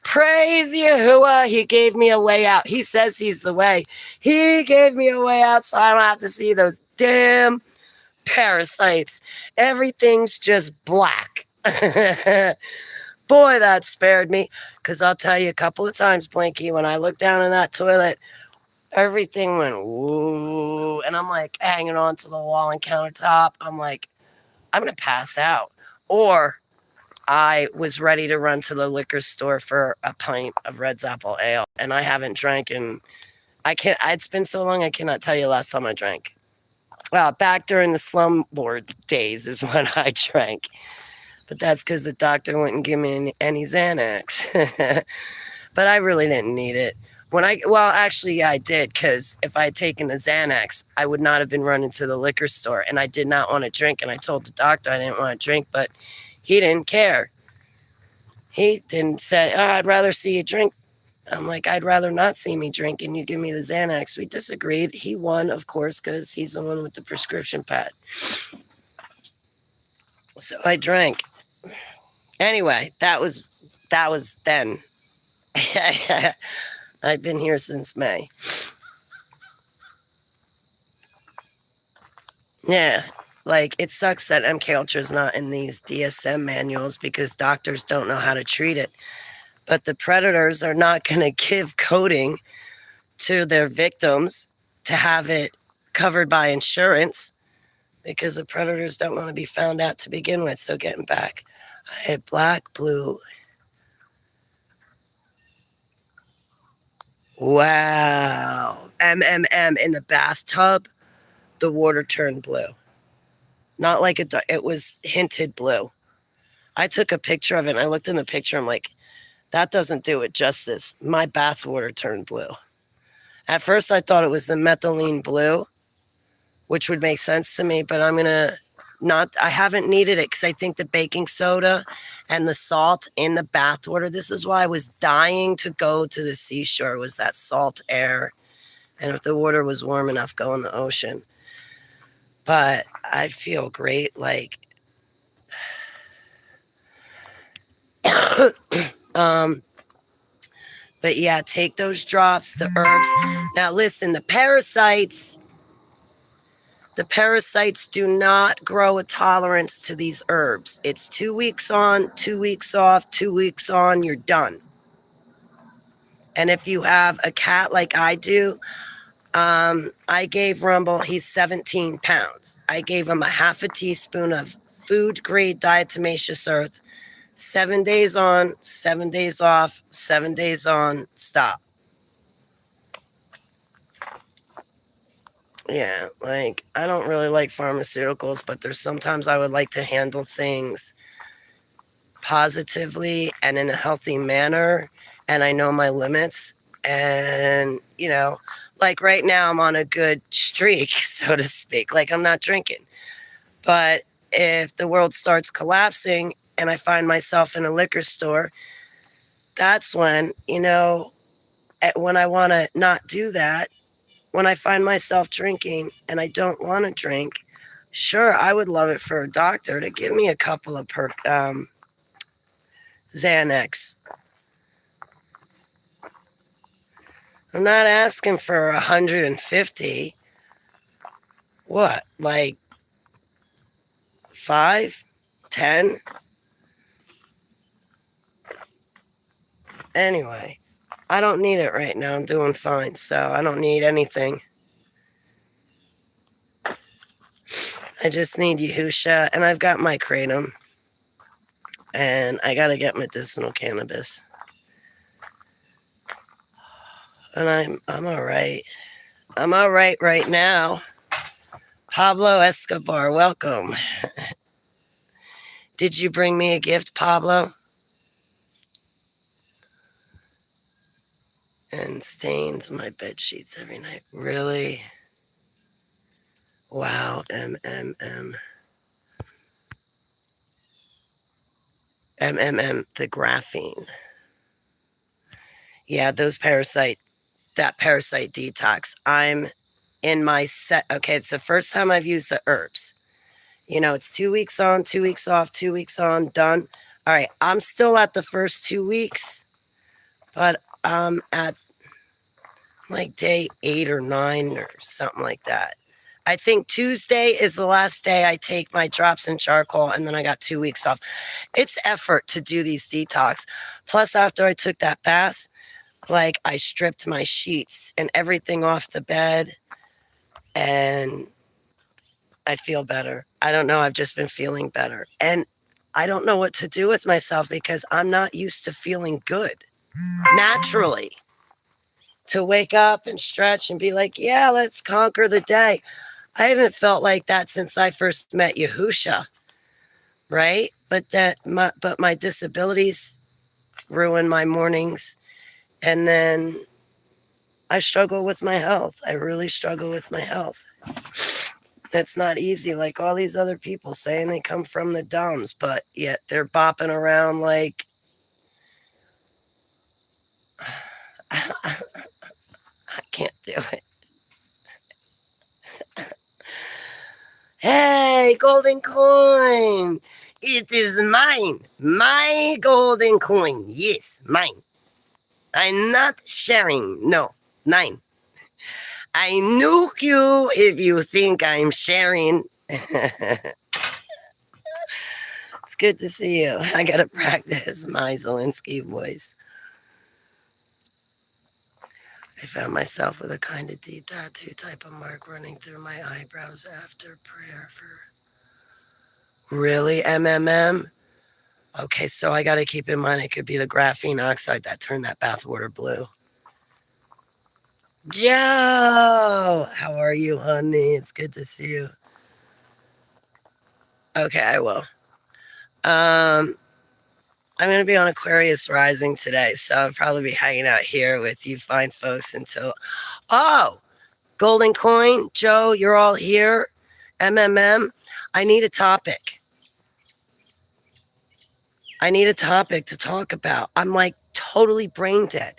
Praise Yahuwah. He gave me a way out. He says he's the way. He gave me a way out so I don't have to see those damn parasites. Everything's just black. Boy, that spared me. Because I'll tell you a couple of times, Blinky, when I looked down in that toilet, everything went woo. And I'm like hanging on to the wall and countertop. I'm like, I'm going to pass out. Or I was ready to run to the liquor store for a pint of Red's Apple Ale. And I haven't drank in, it's been so long, I cannot tell you the last time I drank. Well, back during the slumlord days is when I drank. But that's because the doctor wouldn't give me any Xanax. But I really didn't need it. Actually, yeah, I did, because if I had taken the Xanax, I would not have been running to the liquor store, and I did not want to drink, and I told the doctor I didn't want to drink, but he didn't care. He didn't say, oh, I'd rather see you drink. I'm like, I'd rather not see me drink, and you give me the Xanax. We disagreed. He won, of course, because he's the one with the prescription pad. So I drank. Anyway, that was then. I've been here since May. Yeah, like it sucks that MK Ultra is not in these DSM manuals because doctors don't know how to treat it. But the predators are not going to give coding to their victims to have it covered by insurance because the predators don't want to be found out to begin with. So getting back, I had black, blue. Wow. In the bathtub, the water turned blue. Not like it was hinted blue. I took a picture of it and I looked in the picture. I'm like, that doesn't do it justice. My bath water turned blue. At first, I thought it was the methylene blue, which would make sense to me, but I haven't needed it because I think the baking soda and the salt in the bath water, this is why I was dying to go to the seashore, was that salt air. And if the water was warm enough, go in the ocean. But I feel great, like, but yeah, take those drops, the herbs. Now listen, the parasites do not grow a tolerance to these herbs. It's 2 weeks on, 2 weeks off, 2 weeks on, you're done. And if you have a cat like I do, I gave Rumble, he's 17 pounds. I gave him a half a teaspoon of food grade diatomaceous earth, 7 days on, 7 days off, 7 days on, stop. Yeah, like, I don't really like pharmaceuticals, but there's sometimes I would like to handle things positively and in a healthy manner, and I know my limits, and, like right now I'm on a good streak, so to speak, like I'm not drinking. But if the world starts collapsing and I find myself in a liquor store, that's when, when I want to not do that, when I find myself drinking and I don't want to drink, sure, I would love it for a doctor to give me a couple of Xanax. I'm not asking for 150. What, like 5, 10? Anyway, I don't need it right now. I'm doing fine, so I don't need anything. I just need Yahusha, and I've got my kratom, and I gotta get medicinal cannabis. And I'm all right. I'm all right now. Pablo Escobar, welcome. Did you bring me a gift, Pablo? And stains my bed sheets every night. Really? Wow. MMM, the graphene. Yeah, that parasite detox. I'm in my set. Okay, it's the first time I've used the herbs. It's 2 weeks on, 2 weeks off, 2 weeks on, done. All right, I'm still at the first 2 weeks. But at like day 8 or 9 or something like that. I think Tuesday is the last day I take my drops and charcoal, and then I got 2 weeks off. It's effort to do these detox. Plus, after I took that bath, like I stripped my sheets and everything off the bed, and I feel better. I don't know. I've just been feeling better. And I don't know what to do with myself because I'm not used to feeling good naturally. To wake up and stretch and be like, yeah, let's conquer the day. I haven't felt like that since I first met Yahusha, right? But my disabilities ruin my mornings, and then I struggle with my health. I really struggle with my health. It's not easy, like all these other people saying they come from the dumps, but yet they're bopping around like I can't do it. Hey, golden coin. It is mine. My golden coin. Yes, mine. I'm not sharing. No, mine. I nuke you if you think I'm sharing. It's good to see you. I gotta practice my Zelensky voice. I found myself with a kind of deep tattoo type of mark running through my eyebrows after prayer for... Really, MMM? Okay, so I got to keep in mind it could be the graphene oxide that turned that bathwater blue. Joe! How are you, honey? It's good to see you. Okay, I will. I'm going to be on Aquarius Rising today, so I'll probably be hanging out here with you fine folks until... Oh! Golden Coin, Joe, you're all here. MMM, I need a topic. I need a topic to talk about. I'm like totally brain dead.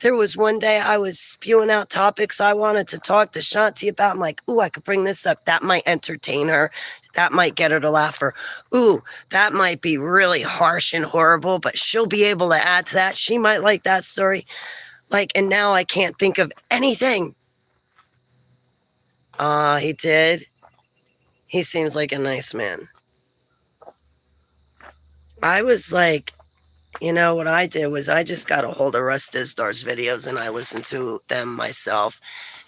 There was one day I was spewing out topics I wanted to talk to Shanti about. I'm like, ooh, I could bring this up. That might entertain her. That might get her to laugh. Or, ooh, that might be really harsh and horrible, but she'll be able to add to that. She might like that story. Like, and now I can't think of anything. He did. He seems like a nice man. I was like, you know, what I did was I just got a hold of Russ Disdar's videos and I listened to them myself.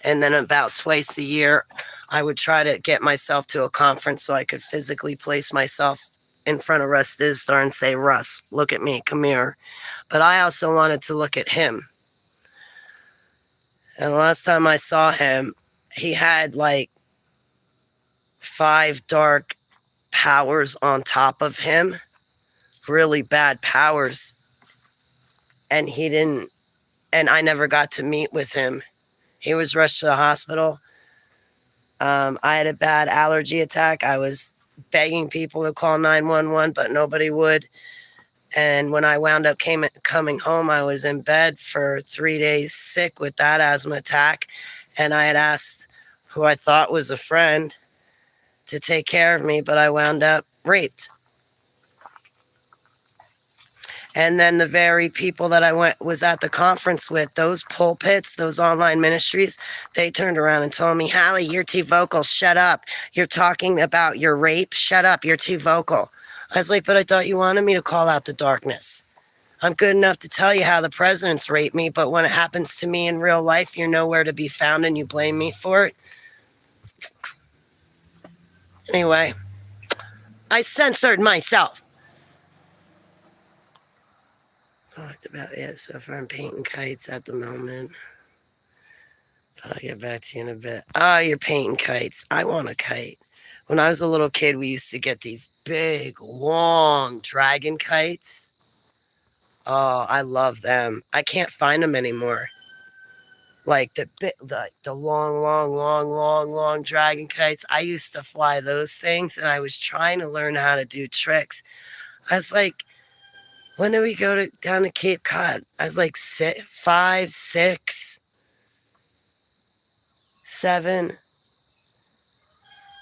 And then about twice a year, I would try to get myself to a conference so I could physically place myself in front of Russ Disdar and say, Russ, look at me, come here. But I also wanted to look at him. And the last time I saw him, he had like 5 dark powers on top of him. Really bad powers. And he didn't, and I never got to meet with him. He was rushed to the hospital. I had a bad allergy attack. I was begging people to call 911, but nobody would. And when I wound up coming home, I was in bed for 3 days sick with that asthma attack. And I had asked who I thought was a friend to take care of me, but I wound up raped. And then the very people that I was at the conference with, those pulpits, those online ministries, they turned around and told me, Hallie, you're too vocal. Shut up. You're talking about your rape. Shut up. You're too vocal. I was like, but I thought you wanted me to call out the darkness. I'm good enough to tell you how the presidents rape me, but when it happens to me in real life, you're nowhere to be found and you blame me for it. Anyway, I censored myself. Talked about, yeah, so far I'm painting kites at the moment. I'll get back to you in a bit. Oh, you're painting kites. I want a kite. When I was a little kid, we used to get these big, long dragon kites. Oh, I love them. I can't find them anymore. Like the long dragon kites. I used to fly those things, and I was trying to learn how to do tricks. I was like, when do we go down to Cape Cod? I was like 5, 6, 7.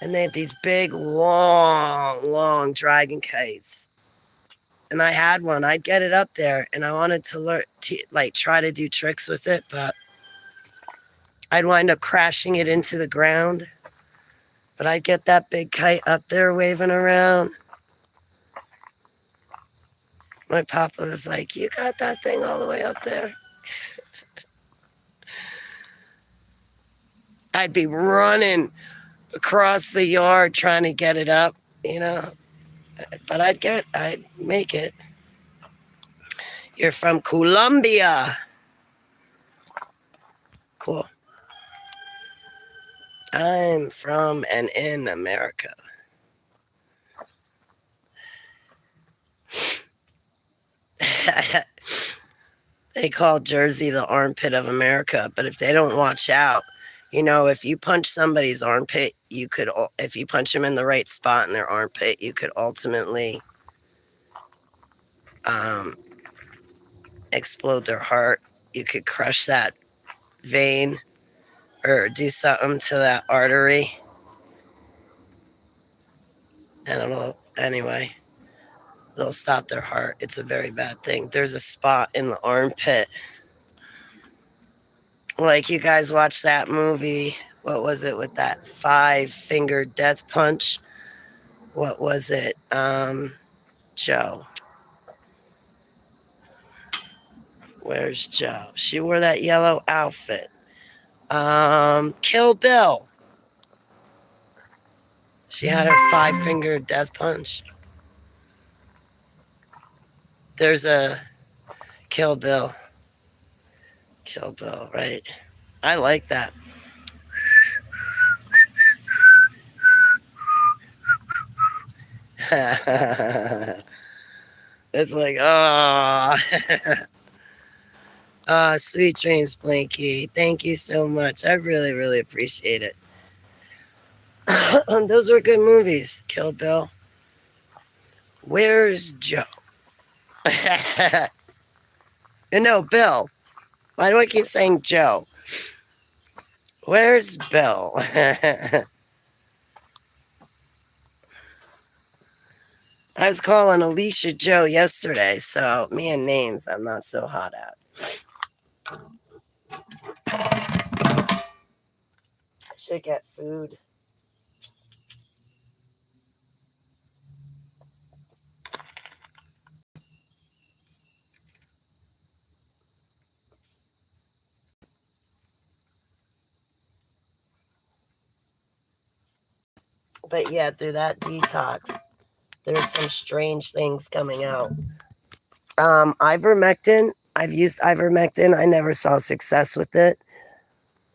And they had these big, long dragon kites. and I had one. I'd get it up there, and I wanted to learn, like, try to do tricks with it, but I'd wind up crashing it into the ground. But I'd get that big kite up there waving around. My papa was like, "You got that thing all the way up there?" I'd be running across the yard trying to get it up, you know. But I'd make it. You're from Colombia. Cool. I'm from and in America. They call Jersey the armpit of America, but if they don't watch out, you know, if you punch somebody's armpit, if you punch them in the right spot in their armpit, you could ultimately explode their heart. You could crush that vein or do something to that artery. And it'll stop their heart. It's a very bad thing. There's a spot in the armpit. Like, you guys watched that movie. What was it with that 5-finger death punch? What was it? Joe. Where's Joe? She wore that yellow outfit. Kill Bill. She had her 5-finger death punch. There's a Kill Bill. Kill Bill, right? I like that. It's like, oh. Sweet dreams, Blinky. Thank you so much. I really, really appreciate it. Those were good movies. Kill Bill. Where's Joe? No, Bill. Why do I keep saying Joe? Where's Bill? I was calling Alicia Joe yesterday, so me and names I'm not so hot at. I should get food. But yeah, through that detox, there's some strange things coming out. Ivermectin. I've used ivermectin. I never saw success with it.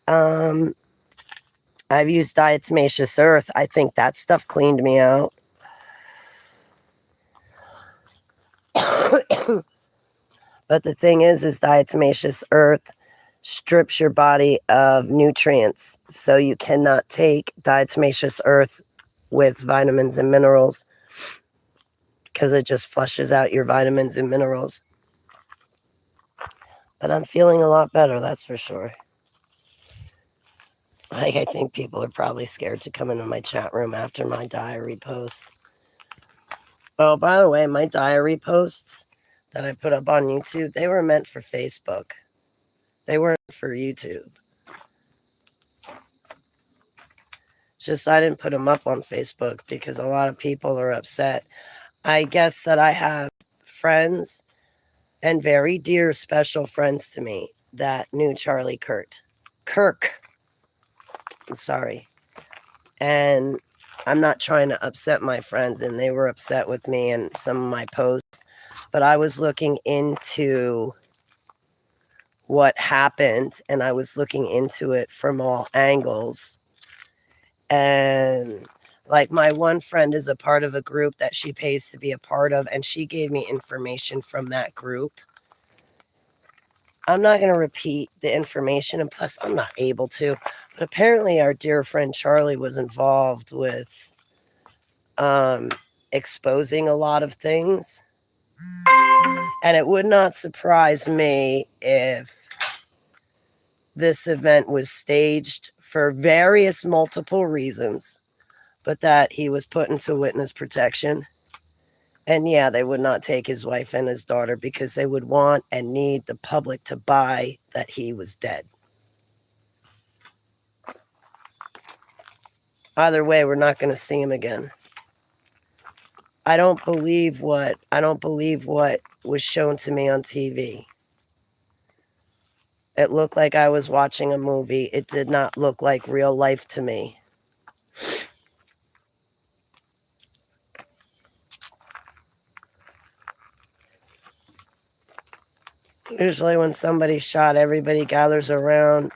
I've used diatomaceous earth. I think that stuff cleaned me out. But the thing is diatomaceous earth strips your body of nutrients. So you cannot take diatomaceous earth with vitamins and minerals because it just flushes out your vitamins and minerals. But I'm feeling a lot better, that's for sure. Like, I think people are probably scared to come into my chat room after my diary post. Oh, by the way, my diary posts that I put up on YouTube, they were meant for Facebook. They weren't for YouTube. Just I didn't put them up on Facebook because a lot of people are upset. I guess that I have friends and very dear special friends to me that knew Charlie Kirk. I'm sorry. And I'm not trying to upset my friends, and they were upset with me and some of my posts. But I was looking into what happened, and I was looking into it from all angles. And like, my one friend is a part of a group that she pays to be a part of, and she gave me information from that group. I'm not going to repeat the information, and plus I'm not able to. But apparently our dear friend Charlie was involved with exposing a lot of things. And it would not surprise me if this event was staged for various multiple reasons, but that he was put into witness protection And yeah, they would not take his wife and his daughter because they would want and need the public to buy that he was dead. Either way, we're not going to see him again. I don't believe what was shown to me on TV. It looked like I was watching a movie. It did not look like real life to me. Usually when somebody's shot, everybody gathers around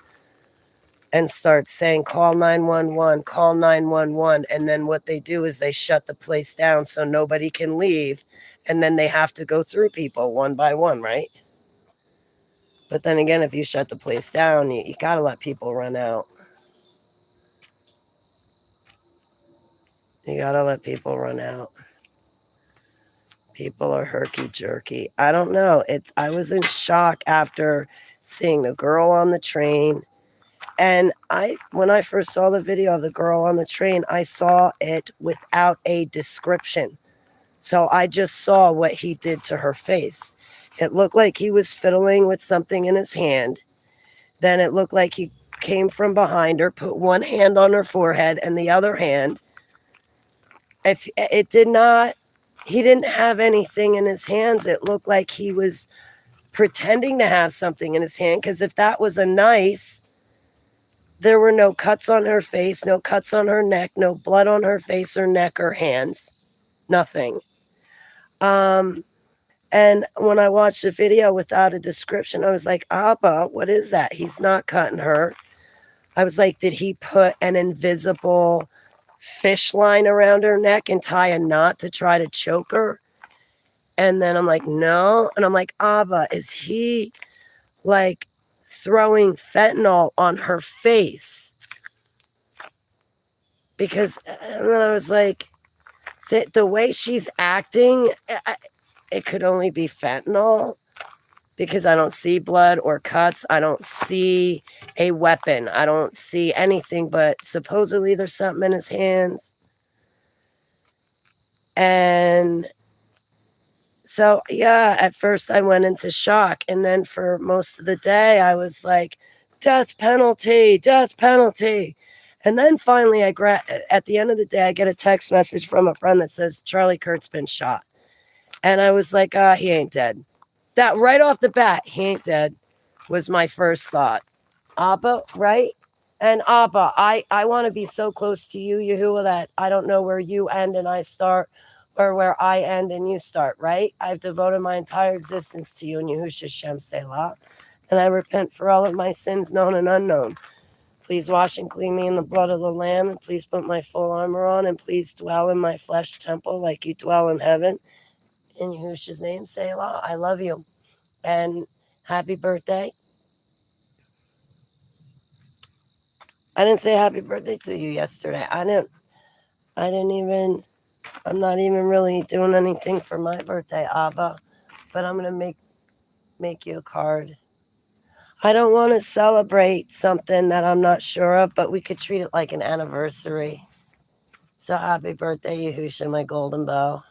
and starts saying, call 911, call 911. And then what they do is they shut the place down so nobody can leave. And then they have to go through people one by one, right? But then again, if you shut the place down, you got to let people run out. You got to let people run out. People are herky-jerky. I don't know. I was in shock after seeing the girl on the train. And when I first saw the video of the girl on the train, I saw it without a description. So I just saw what he did to her face. It looked like he was fiddling with something in his hand. Then it looked like he came from behind her, put one hand on her forehead and the other hand. He didn't have anything in his hands. It looked like he was pretending to have something in his hand, because if that was a knife, there were no cuts on her face, no cuts on her neck, no blood on her face or neck or hands, nothing. And when I watched the video without a description, I was like, Abba, what is that? He's not cutting her. I was like, did he put an invisible fish line around her neck and tie a knot to try to choke her? And then I'm like, no. And I'm like, Abba, is he like throwing fentanyl on her face? Because, and then I was like, the way she's acting, it could only be fentanyl, because I don't see blood or cuts. I don't see a weapon. I don't see anything, but supposedly there's something in his hands. And so, yeah, at first I went into shock. And then for most of the day, I was like, death penalty, death penalty. And then finally, at the end of the day, I get a text message from a friend that says, Charlie Kirk's been shot. And I was like, he ain't dead. That right off the bat, he ain't dead, was my first thought. Abba, right? And Abba, I want to be so close to you, Yahuwah, that I don't know where you end and I start, or where I end and you start, right? I've devoted my entire existence to you in Yahushua Shem Selah, and I repent for all of my sins, known and unknown. Please wash and clean me in the blood of the Lamb, and please put my full armor on, and please dwell in my flesh temple like you dwell in heaven. In Yahushua's name, Selah, I love you. And happy birthday. I didn't say happy birthday to you yesterday. I'm not even really doing anything for my birthday, Abba. But I'm going to make you a card. I don't want to celebrate something that I'm not sure of, but we could treat it like an anniversary. So happy birthday, Yahushua, my golden bow.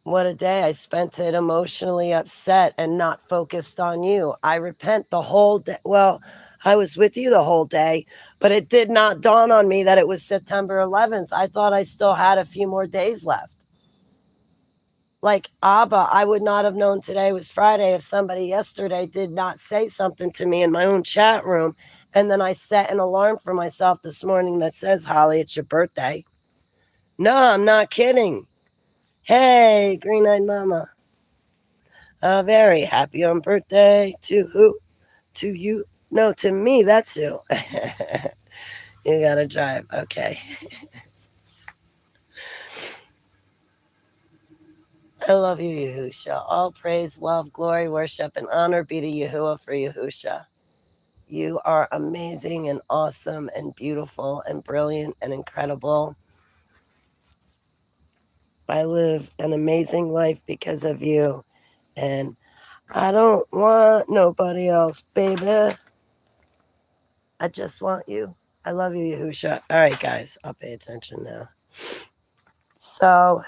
What a day. I spent it emotionally upset and not focused on you. I repent the whole day. Well, I was with you the whole day, but it did not dawn on me that it was September 11th. I thought I still had a few more days left. Like, Abba, I would not have known today was Friday if somebody yesterday did not say something to me in my own chat room. And then I set an alarm for myself this morning that says, Holly, it's your birthday. No, I'm not kidding. Hey, green-eyed mama. A very happy on birthday to who? To you? No, to me, that's you. You gotta drive. Okay. I love you, Yahushua. All praise, love, glory, worship, and honor be to Yahuwah for Yahushua. You are amazing and awesome and beautiful and brilliant and incredible. I live an amazing life because of you. And I don't want nobody else, baby. I just want you. I love you, Yahushua. All right, guys. I'll pay attention now. So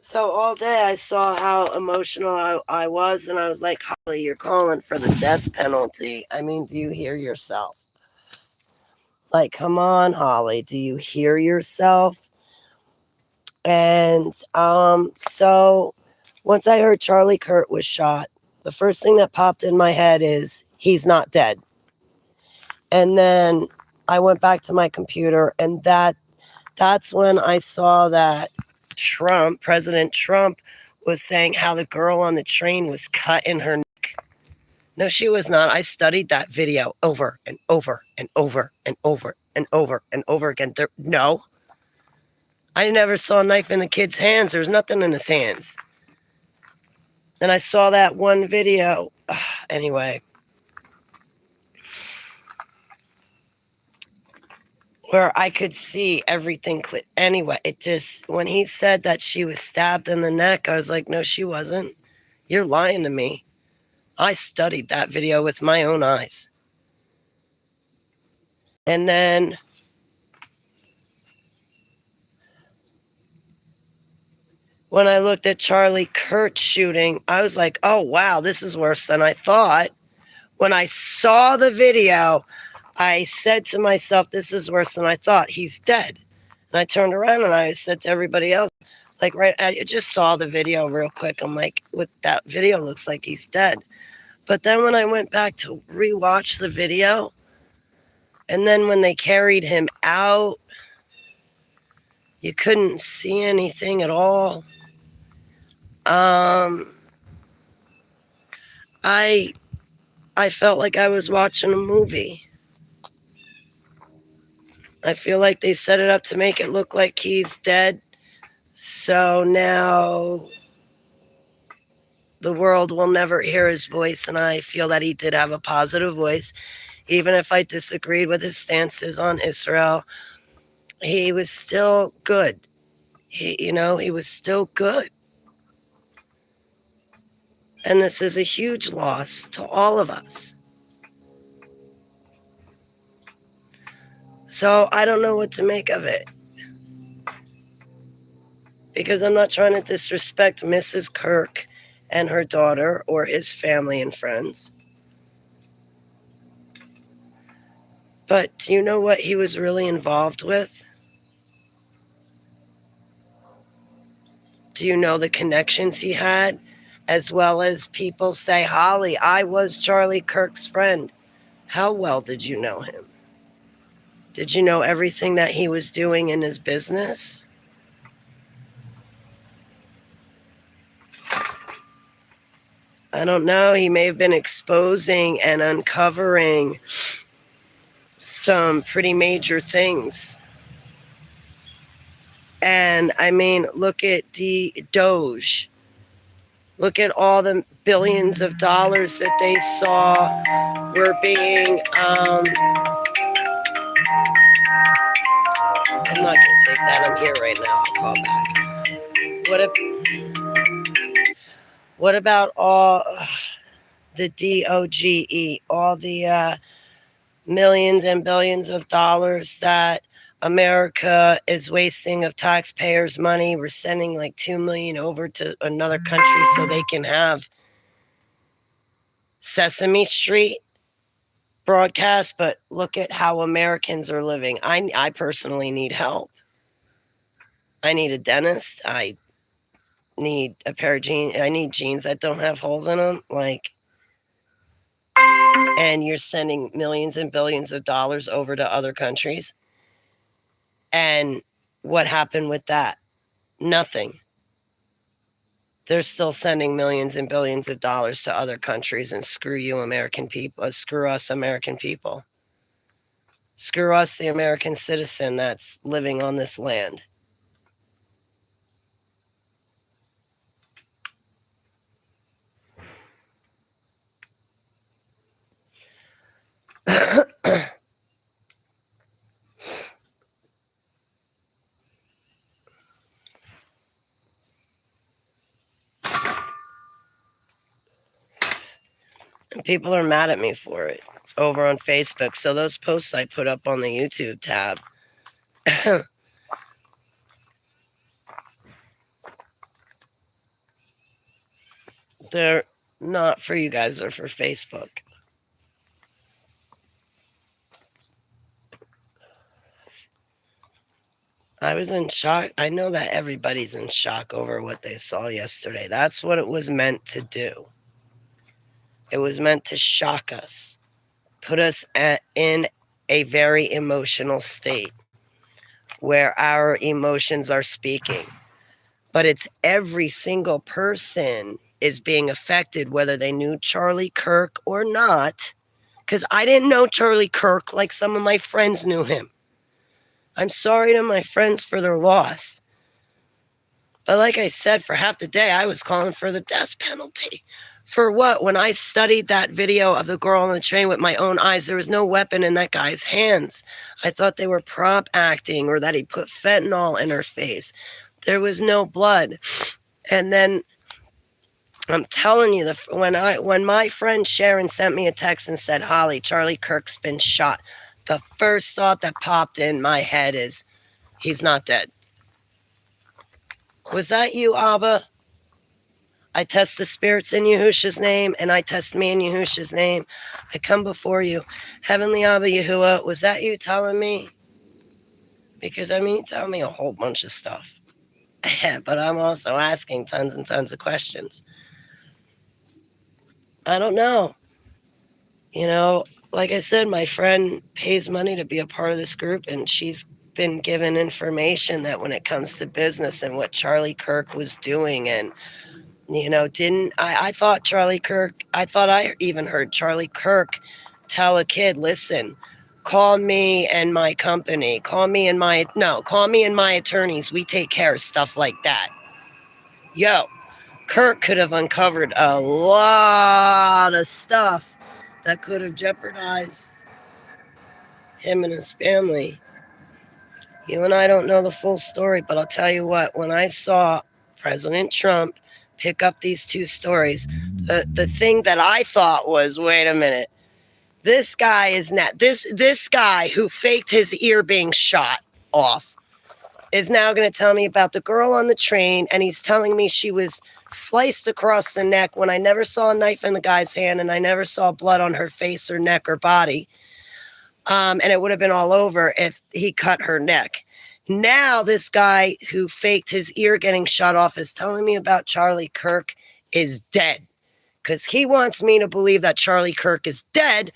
So all day I saw how emotional I was, and I was like, Holly, you're calling for the death penalty. I mean, do you hear yourself? Like, come on, Holly, do you hear yourself? And so once I heard Charlie Kirk was shot, the first thing that popped in my head is he's not dead. And then I went back to my computer, and that's when I saw that President Trump, was saying how the girl on the train was cut in her neck. No, she was not. I studied that video over and over and over and over and over and over again. No, I never saw a knife in the kid's hands. There's nothing in his hands. Then I saw that one video. Anyway, where I could see everything. Anyway, it just, when he said that she was stabbed in the neck, I was like, no, she wasn't. You're lying to me. I studied that video with my own eyes. And then when I looked at Charlie Kirk's shooting, I was like, oh, wow, this is worse than I thought. When I saw the video, I said to myself, this is worse than I thought. He's dead. And I turned around and I said to everybody else, like, I just saw the video real quick. I'm like, with that video, looks like he's dead. But then when I went back to rewatch the video, and then when they carried him out, you couldn't see anything at all. I felt like I was watching a movie. I feel like they set it up to make it look like he's dead. So now the world will never hear his voice, and I feel that he did have a positive voice. Even if I disagreed with his stances on Israel, he was still good. He was still good. And this is a huge loss to all of us. So I don't know what to make of it. Because I'm not trying to disrespect Mrs. Kirk and her daughter or his family and friends. But do you know what he was really involved with? Do you know the connections he had? As well as people say, Holly, I was Charlie Kirk's friend. How well did you know him? Did you know everything that he was doing in his business? I don't know. He may have been exposing and uncovering some pretty major things. And I mean, look at the Doge. Look at all the billions of dollars that they saw were being. I'm not going to take that. I'm here right now. I'll call back. What about all the DOGE, all the millions and billions of dollars that America is wasting of taxpayers' money? We're sending like $2 million over to another country so they can have Sesame Street broadcast. But look at how Americans are living. I personally need help. I need a dentist. I need a pair of jeans. I need jeans that don't have holes in them. And you're sending millions and billions of dollars over to other countries. And what happened with that? Nothing. They're still sending millions and billions of dollars to other countries, and screw you, American people. Screw us, American people. Screw us, the American citizen that's living on this land. People are mad at me for it over on Facebook. So those posts I put up on the YouTube tab, they're not for you guys, they're for Facebook. I was in shock. I know that everybody's in shock over what they saw yesterday. That's what it was meant to do. It was meant to shock us, put us in a very emotional state where our emotions are speaking. But it's every single person is being affected, whether they knew Charlie Kirk or not. Because I didn't know Charlie Kirk like some of my friends knew him. I'm sorry to my friends for their loss. But like I said, for half the day, I was calling for the death penalty. For what? When I studied that video of the girl on the train with my own eyes, there was no weapon in that guy's hands. I thought they were prop acting or that he put fentanyl in her face. There was no blood. And then I'm telling you, when my friend Sharon sent me a text and said, Holly, Charlie Kirk's been shot, the first thought that popped in my head is, he's not dead. Was that you, Abba? I test the spirits in Yahushua's name, and I test me in Yahushua's name. I come before you. Heavenly Abba Yahuwah, was that you telling me? Because, you tell me a whole bunch of stuff. But I'm also asking tons and tons of questions. I don't know. Like I said, my friend pays money to be a part of this group, and she's been given information that when it comes to business and what Charlie Kirk was doing, and I thought I even heard Charlie Kirk tell a kid, listen, call me and my company, call me and my attorneys, we take care of stuff like that. Yo, Kirk could have uncovered a lot of stuff that could have jeopardized him and his family. You and I don't know the full story, but I'll tell you what, when I saw President Trump pick up these two stories, the thing that I thought was, wait a minute, this guy is not, this guy who faked his ear being shot off is now going to tell me about the girl on the train, and he's telling me she was sliced across the neck when I never saw a knife in the guy's hand, and I never saw blood on her face or neck or body. And it would have been all over if he cut her neck. Now this guy who faked his ear getting shot off is telling me about Charlie Kirk is dead. Because he wants me to believe that Charlie Kirk is dead.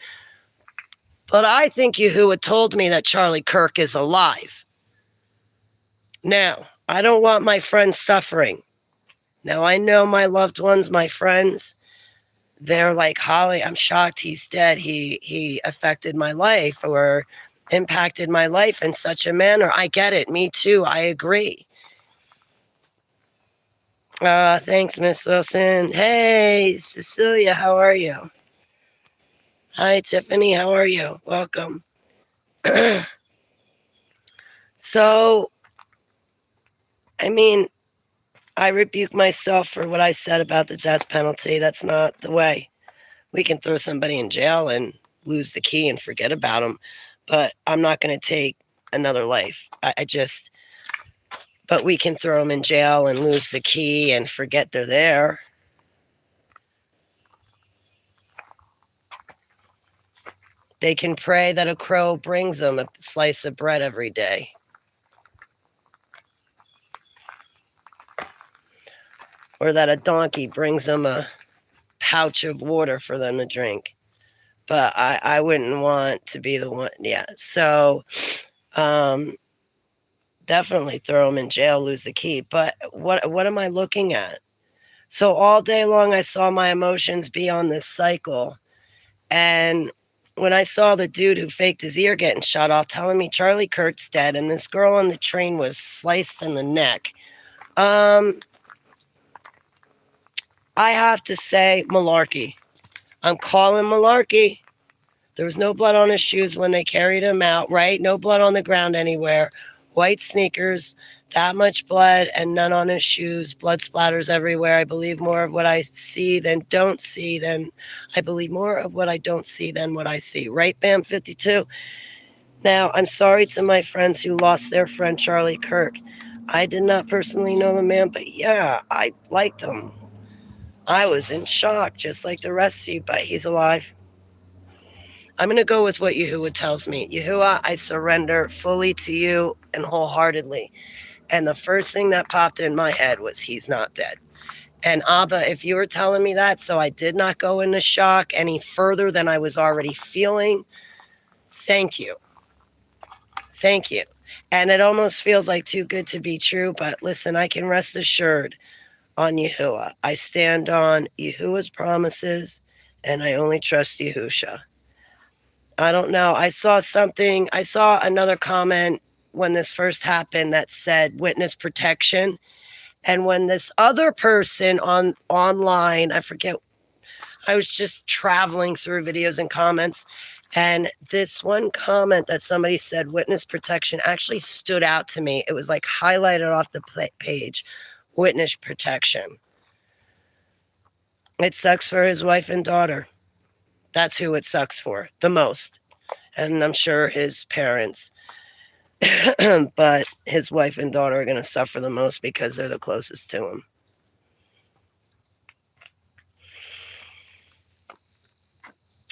But I think Yahuwah told me that Charlie Kirk is alive. Now, I don't want my friends suffering. Now, I know my loved ones, my friends, they're like, Holly, I'm shocked he's dead. He affected my life or impacted my life in such a manner. I get it. Me too. I agree. Thanks, Miss Wilson. Hey, Cecilia, how are you? Hi, Tiffany, how are you? Welcome. So, I rebuke myself for what I said about the death penalty. That's not the way. We can throw somebody in jail and lose the key and forget about them, but I'm not going to take another life. But we can throw them in jail and lose the key and forget they're there. They can pray that a crow brings them a slice of bread every day. Or that a donkey brings them a pouch of water for them to drink. But I wouldn't want to be the one. Yeah. So definitely throw them in jail, lose the key. But what am I looking at? So all day long, I saw my emotions be on this cycle. And when I saw the dude who faked his ear getting shot off telling me Charlie Kirk's dead and this girl on the train was sliced in the neck, I have to say malarkey. I'm calling malarkey. There was no blood on his shoes when they carried him out, right? No blood on the ground anywhere. white sneakers, that much blood, and none on his shoes. Blood splatters everywhere. I believe more of what I see than don't see. I believe more of what I don't see than what I see. Right, Bam 52? Now, I'm sorry to my friends who lost their friend Charlie Kirk. I did not personally know the man, but yeah, I liked him. I was in shock, just like the rest of you, but he's alive. I'm going to go with what Yahuwah tells me. Yahuwah, I surrender fully to you and wholeheartedly. And the first thing that popped in my head was he's not dead. And Abba, if you were telling me that, so I did not go into shock any further than I was already feeling, thank you. Thank you. And it almost feels like too good to be true, but listen, I can rest assured on Yahuwah. I stand on Yahuwah's promises, and I only trust Yahusha. I don't know. I saw another comment when this first happened that said witness protection. And when this other person online, I forget, I was just traveling through videos and comments, and this one comment that somebody said witness protection actually stood out to me. It was like highlighted off the page, witness protection. It sucks for his wife and daughter. That's who it sucks for the most. And I'm sure his parents. But his wife and daughter are going to suffer the most because they're the closest to him.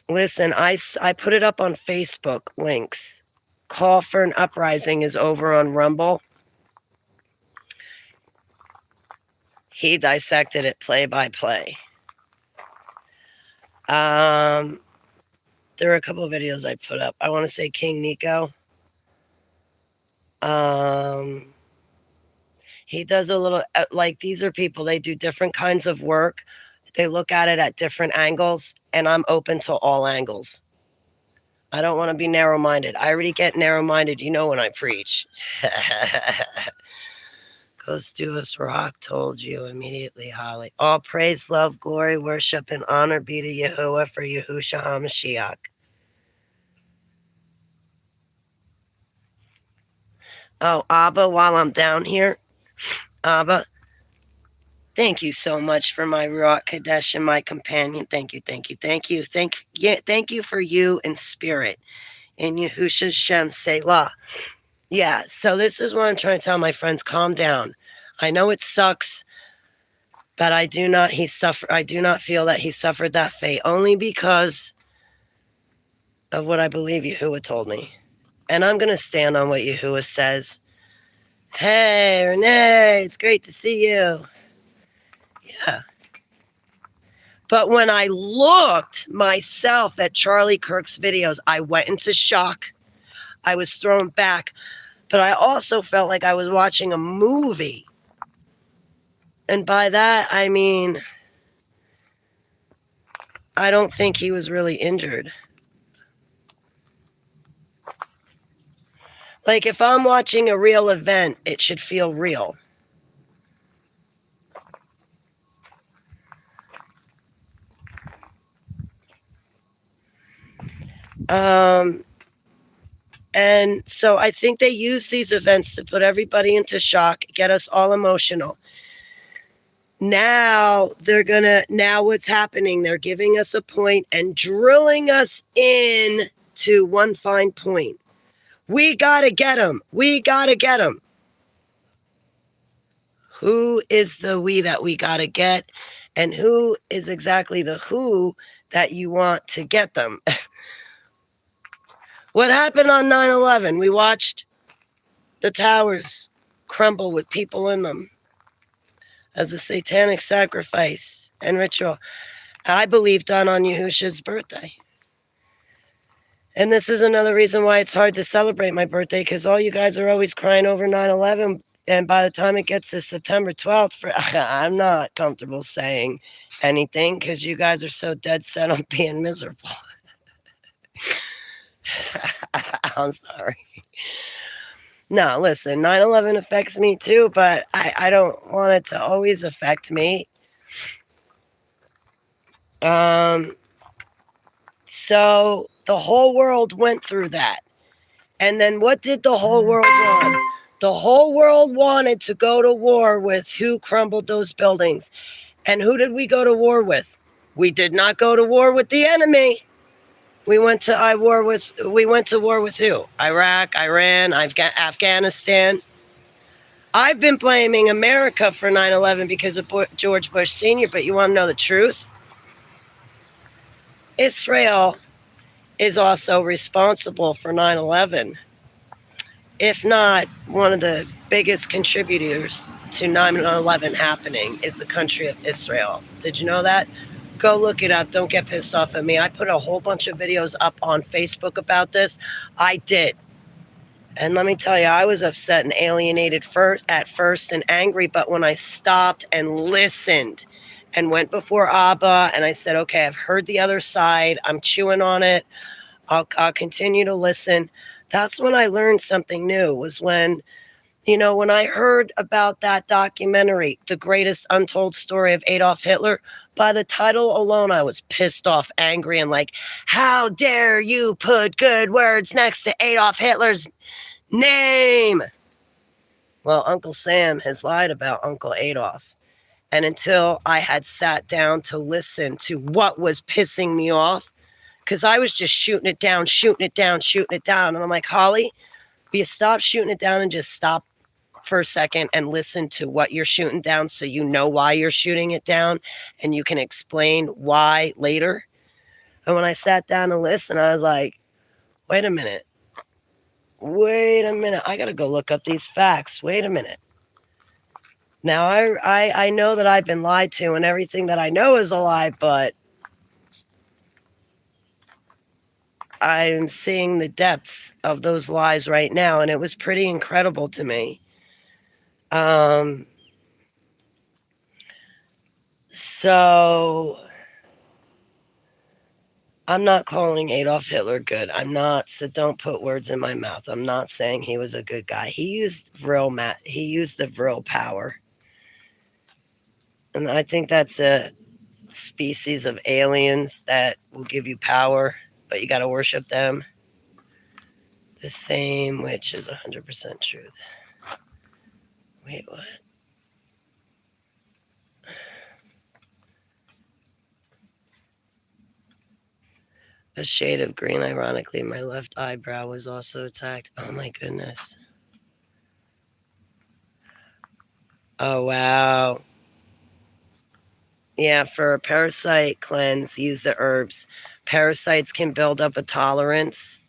Listen, I put it up on Facebook links. Call for an uprising is over on Rumble. He dissected it play by play. There are a couple of videos I put up. I want to say King Nico. He does a little, like, these are people, they do different kinds of work. They look at it at different angles, and I'm open to all angles. I don't want to be narrow-minded. I already get narrow-minded, when I preach. Ghost Duos Rock told you immediately, Holly. All praise, love, glory, worship, and honor be to Yahuwah for Yahushua HaMashiach. Oh, Abba, while I'm down here, Abba, thank you so much for my Ruach Kadesh and my companion. Thank you, thank you, thank you. Thank you for you in spirit. In Yahusha's Shem Selah. Yeah, so this is what I'm trying to tell my friends. Calm down. I know it sucks, but I do not feel that he suffered that fate only because of what I believe Yahuwah told me. And I'm going to stand on what Yahuwah says. Hey, Renee, it's great to see you. Yeah. But when I looked myself at Charlie Kirk's videos, I went into shock. I was thrown back. But I also felt like I was watching a movie. And by that, I mean, I don't think he was really injured. Like, if I'm watching a real event, it should feel real. And so I think they use these events to put everybody into shock, get us all emotional. Now what's happening? They're giving us a point and drilling us in to one fine point. We got to get them. We got to get them. Who is the we that we got to get? And who is exactly the who that you want to get them? What happened on 9/11? We watched the towers crumble with people in them as a satanic sacrifice and ritual. I believe done on Yahusha's birthday. And this is another reason why it's hard to celebrate my birthday, because all you guys are always crying over 9/11. And by the time it gets to September 12th, I'm not comfortable saying anything because you guys are so dead set on being miserable. I'm sorry. No, listen, 9/11 affects me too, but I don't want it to always affect me. So the whole world went through that. And then what did the whole world want? The whole world wanted to go to war with who crumbled those buildings. And who did we go to war with? We did not go to war with the enemy. We went to war with who? Iraq, Iran, Afghanistan. I've been blaming America for 9/11 because of George Bush Sr., but you want to know the truth? Israel is also responsible for 9/11. If not, one of the biggest contributors to 9/11 happening is the country of Israel. Did you know that? Go look it up. Don't get pissed off at me. I put a whole bunch of videos up on Facebook about this. I did. And let me tell you, I was upset and alienated at first and angry, but when I stopped and listened and went before Abba and I said, okay, I've heard the other side. I'm chewing on it. I'll continue to listen. That's when I learned something new, was when I heard about that documentary, The Greatest Untold Story of Adolf Hitler. By the title alone, I was pissed off, angry, and like, how dare you put good words next to Adolf Hitler's name? Well, Uncle Sam has lied about Uncle Adolf. And until I had sat down to listen to what was pissing me off, because I was just shooting it down. And I'm like, Holly, will you stop shooting it down and just stop for a second and listen to what you're shooting down so you know why you're shooting it down and you can explain why later? And when I sat down and listened, I was like, wait a minute. I got to go look up these facts. Wait a minute. Now, I know that I've been lied to and everything that I know is a lie, but I'm seeing the depths of those lies right now, and it was pretty incredible to me. So I'm not calling Adolf Hitler good. I'm not, so don't put words in my mouth. I'm not saying he was a good guy. He used the vril power. And I think that's a species of aliens that will give you power, but you got to worship them. The same, which is 100% truth. Wait, what? A shade of green. Ironically, my left eyebrow was also attacked. Oh my goodness. Oh, wow. Yeah, for a parasite cleanse, use the herbs. Parasites can build up a tolerance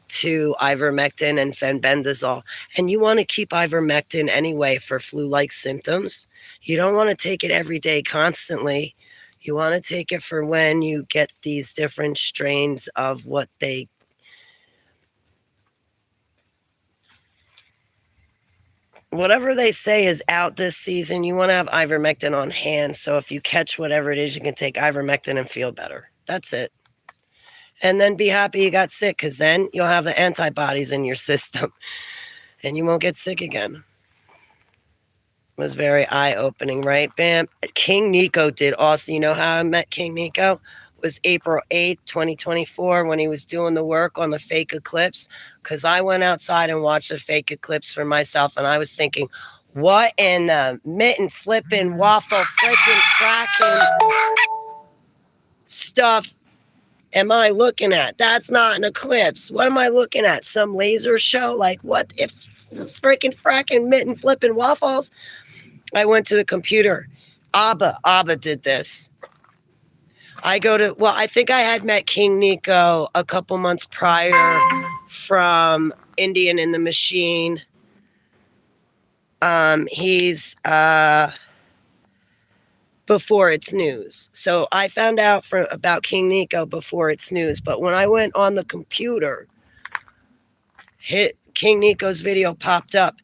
to ivermectin and fenbendazole. And you want to keep ivermectin anyway for flu-like symptoms. You don't want to take it every day constantly. You want to take it for when you get these different strains of whatever they say is out this season. You want to have ivermectin on hand. So if you catch whatever it is, you can take ivermectin and feel better. That's it. And then be happy you got sick, because then you'll have the antibodies in your system and you won't get sick again. It was very eye-opening, right, Bam? King Nico did also. You know how I met King Nico? It was April 8th, 2024, when he was doing the work on the fake eclipse, because I went outside and watched the fake eclipse for myself, and I was thinking, what in the mitten flipping waffle freaking fracking stuff am I looking at? That's not an eclipse. What am I looking at? Some laser show? Like, what if freaking fracking mitten flipping waffles? I went to the computer. Abba did this. I think I had met King Nico a couple months prior from Indian in the Machine. He's before it's news. So I found out about King Nico before it's news. But when I went on the computer, King Nico's video popped up.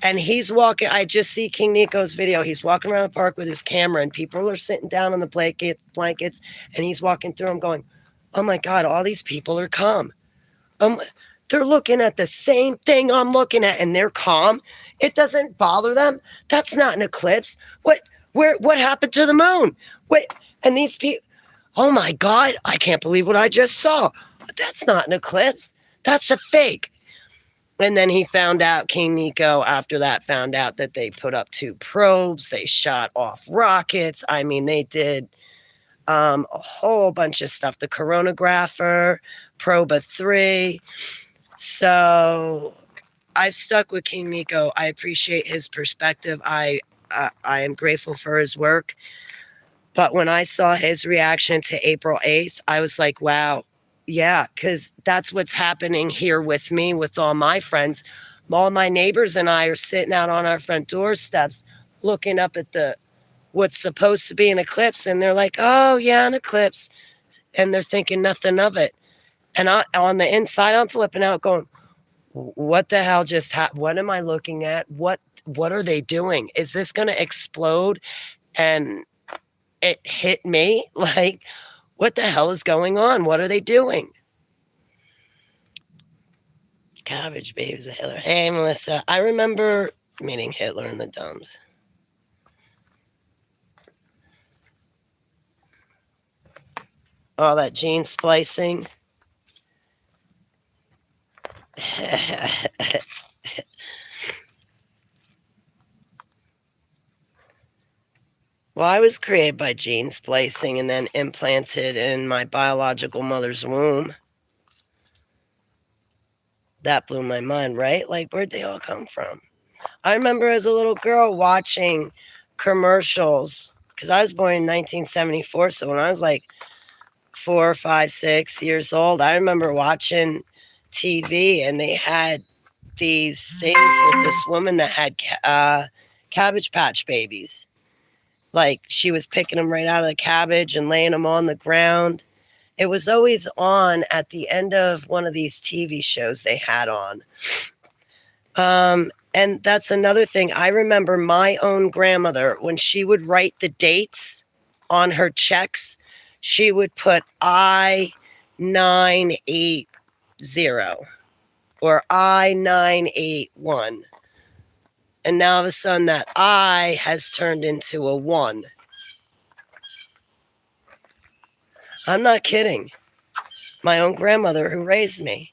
And he's walking, I just see King Nico's video. He's walking around the park with his camera, and people are sitting down on the blankets, and he's walking through them going, oh my God, all these people are calm. They're looking at the same thing I'm looking at, and they're calm. It doesn't bother them. That's not an eclipse. What happened to the moon? And these people, oh my God, I can't believe what I just saw. That's not an eclipse. That's a fake. And then he found out, King Nico, after that, found out that they put up 2 probes. They shot off rockets. I mean, they did a whole bunch of stuff. The coronagrapher, Proba 3. So I've stuck with King Nico. I appreciate his perspective. I am grateful for his work. But when I saw his reaction to April 8th, I was like, wow, yeah, because that's what's happening here with me, with all my friends. All my neighbors and I are sitting out on our front doorsteps looking up at what's supposed to be an eclipse. And they're like, oh, yeah, an eclipse. And they're thinking nothing of it. And on the inside, I'm flipping out going, what the hell just happened? What am I looking at? What are they doing? Is this going to explode? And it hit me like, what the hell is going on? What are they doing? Cabbage Babe's a Hitler. Hey, Melissa. I remember meeting Hitler in the Domes. All that gene splicing. Well, I was created by gene splicing and then implanted in my biological mother's womb. That blew my mind, right? Like, where'd they all come from? I remember as a little girl watching commercials, because I was born in 1974. So when I was like 4, 5, 6 years old, I remember watching TV and they had these things with this woman that had Cabbage Patch babies. Like, she was picking them right out of the cabbage and laying them on the ground. It was always on at the end of one of these TV shows they had on. And that's another thing. I remember my own grandmother, when she would write the dates on her checks, she would put I-980 or I-981. And now all of a sudden that I has turned into a 1. I'm not kidding. My own grandmother who raised me.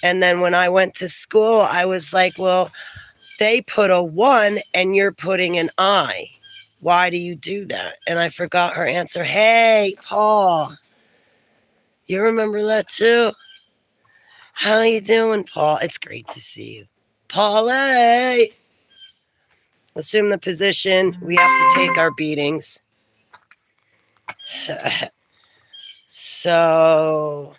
And then when I went to school, I was like, well, they put a 1 and you're putting an I. Why do you do that? And I forgot her answer. Hey, Paul. You remember that too? How you doing, Paul? It's great to see you. Paul, hey. Assume the position. We have to take our beatings. So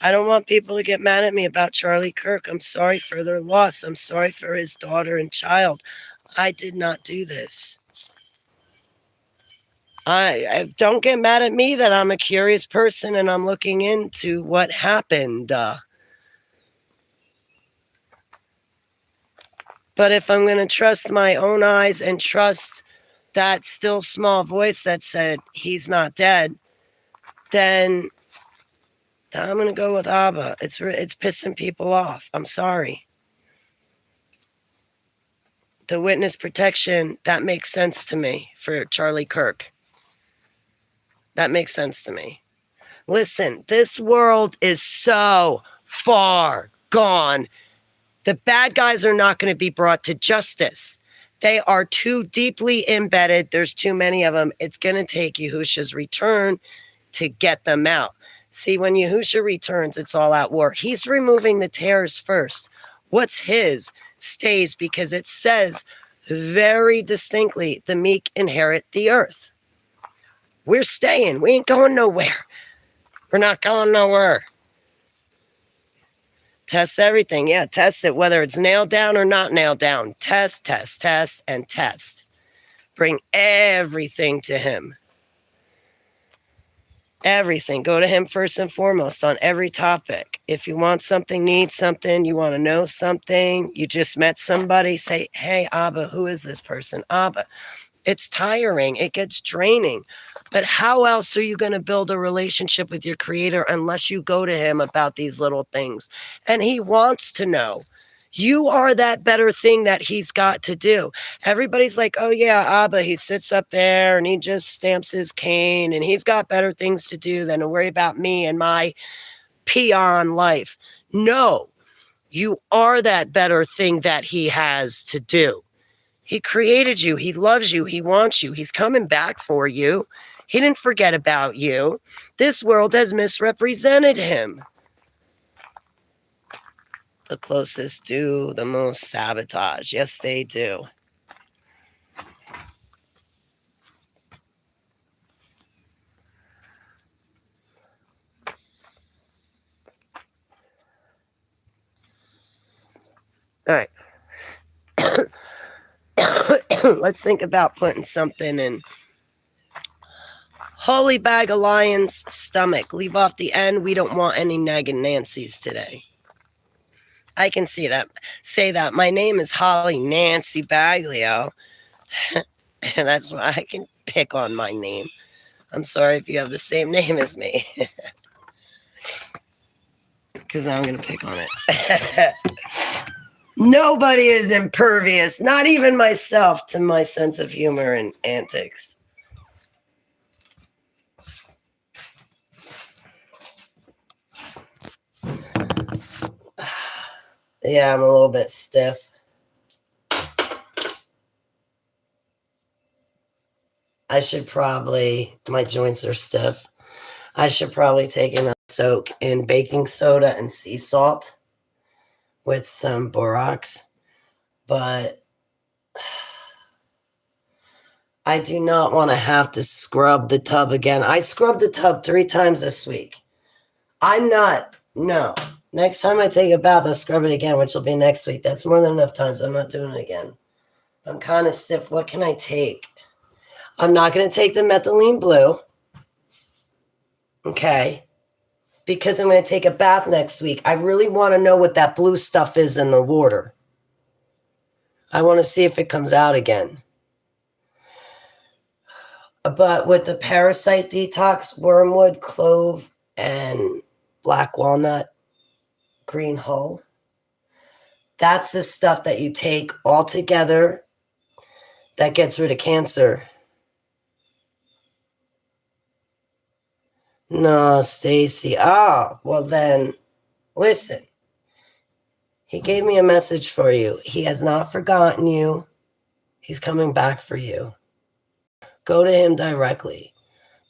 I don't want people to get mad at me about Charlie Kirk. I'm sorry for their loss. I'm sorry for his daughter and child. I did not do this. I don't get mad at me that I'm a curious person and I'm looking into what happened. But if I'm going to trust my own eyes and trust that still small voice that said he's not dead, then I'm going to go with Abba. It's pissing people off. I'm sorry. The witness protection, that makes sense to me for Charlie Kirk. That makes sense to me. Listen, this world is so far gone. The bad guys are not going to be brought to justice. They are too deeply embedded. There's too many of them. It's going to take Yahusha's return to get them out. See, when Yahusha returns, it's all out war. He's removing the tares first. What's his stays, because it says very distinctly, the meek inherit the earth. We're staying. We ain't going nowhere. We're not going nowhere. Test everything. Yeah, test it, whether it's nailed down or not nailed down. Test, test, test, and test. Bring everything to him. Everything. Go to him first and foremost on every topic. If you want something, need something, you want to know something, you just met somebody, say, hey, Abba, who is this person? Abba. It's tiring. It gets draining. But how else are you going to build a relationship with your creator unless you go to him about these little things? And he wants to know. You are that better thing that he's got to do. Everybody's like, oh yeah, Abba, he sits up there and he just stamps his cane and he's got better things to do than to worry about me and my peon life. No, You are that better thing that he has to do. He created you. He loves you. He wants you. He's coming back for you. He didn't forget about you. This world has misrepresented him. The closest do the most sabotage. Yes, they do. All right. Let's think about putting something in Holy Bag of Lions stomach. Leave off the N. We don't want any neg and Nancy's today. I can see that. Say that. My name is Holly Nancy Baglio. And that's why I can pick on my name. I'm sorry if you have the same name as me. Because I'm going to pick on it. Nobody is impervious, not even myself, to my sense of humor and antics. Yeah, I'm a little bit stiff. I should probably, my joints are stiff. I should probably take a soak in baking soda and sea salt with some borax. But I do not want to have to scrub the tub again. I scrubbed the tub 3 times this week. No. Next time I take a bath, I'll scrub it again, which will be next week. That's more than enough times. I'm not doing it again. I'm kind of stiff. What can I take? I'm not going to take the methylene blue. Okay. Because I'm going to take a bath next week. I really want to know what that blue stuff is in the water. I want to see if it comes out again. But with the parasite detox, wormwood, clove, and black walnut, green hull, that's the stuff that you take all together that gets rid of cancer. No, Stacy. Oh, well then, listen. He gave me a message for you. He has not forgotten you. He's coming back for you. Go to him directly.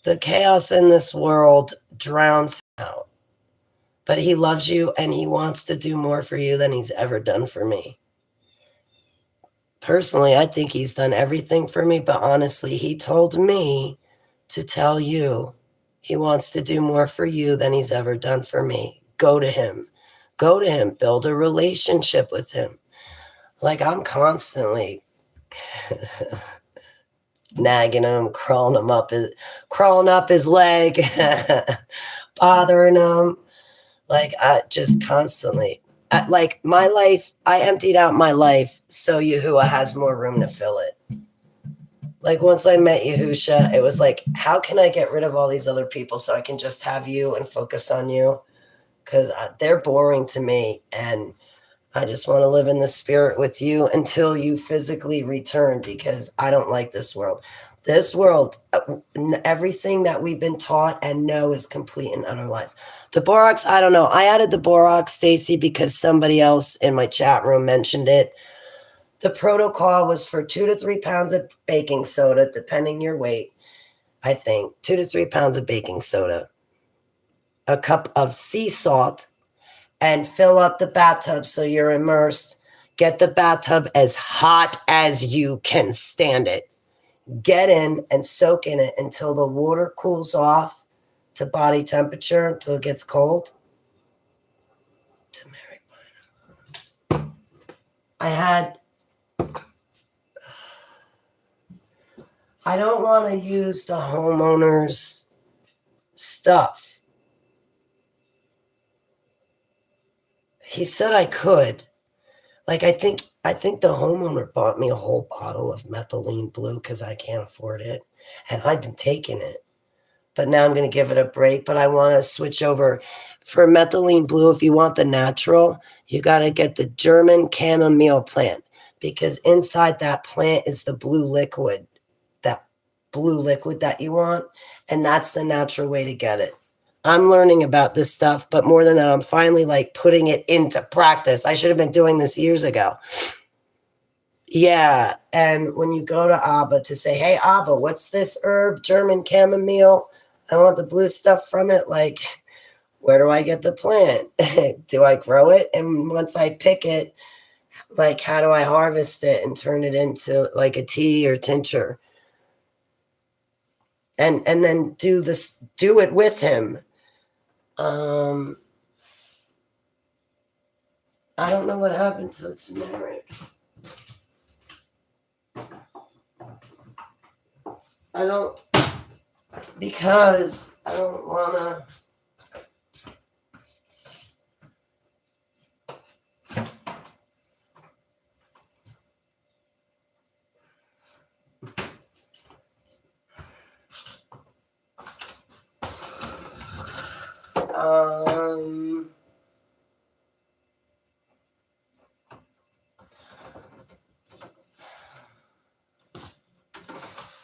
The chaos in this world drowns him out. But he loves you and he wants to do more for you than he's ever done for me. Personally, I think he's done everything for me, but honestly, he told me to tell you he wants to do more for you than he's ever done for me. Go to him. Go to him. Build a relationship with him. Like, I'm constantly nagging him, crawling up his leg, bothering him. Like, I just constantly, like, my life, I emptied out my life so Yahuwah has more room to fill it. Like, once I met Yahusha, it was like, how can I get rid of all these other people so I can just have you and focus on you? Because they're boring to me, and I just want to live in the spirit with you until you physically return, because I don't like this world. This world, everything that we've been taught and know is complete and utter lies. The borax, I don't know. I added the borax, Stacy, because somebody else in my chat room mentioned it. The protocol was for 2 to 3 pounds of baking soda, depending your weight, I think. 2 to 3 pounds of baking soda, a cup of sea salt, and fill up the bathtub so you're immersed. Get the bathtub as hot as you can stand it. Get in and soak in it until the water cools off to body temperature, until it gets cold. Turmeric. I don't want to use the homeowner's stuff. He said I could. Like, I think the homeowner bought me a whole bottle of methylene blue because I can't afford it. And I've been taking it. But now I'm going to give it a break. But I want to switch over. For methylene blue, if you want the natural, you got to get the German chamomile plant. Because inside that plant is the blue liquid that you want. And that's the natural way to get it. I'm learning about this stuff, but more than that, I'm finally like putting it into practice. I should have been doing this years ago. Yeah. And when you go to Abba to say, hey, Abba, what's this herb? German chamomile. I want the blue stuff from it. Like, where do I get the plant? Do I grow it? And once I pick it, like, how do I harvest it and turn it into like a tea or tincture? And then do it with him. I don't know what happened to the turmeric. Because I don't want to.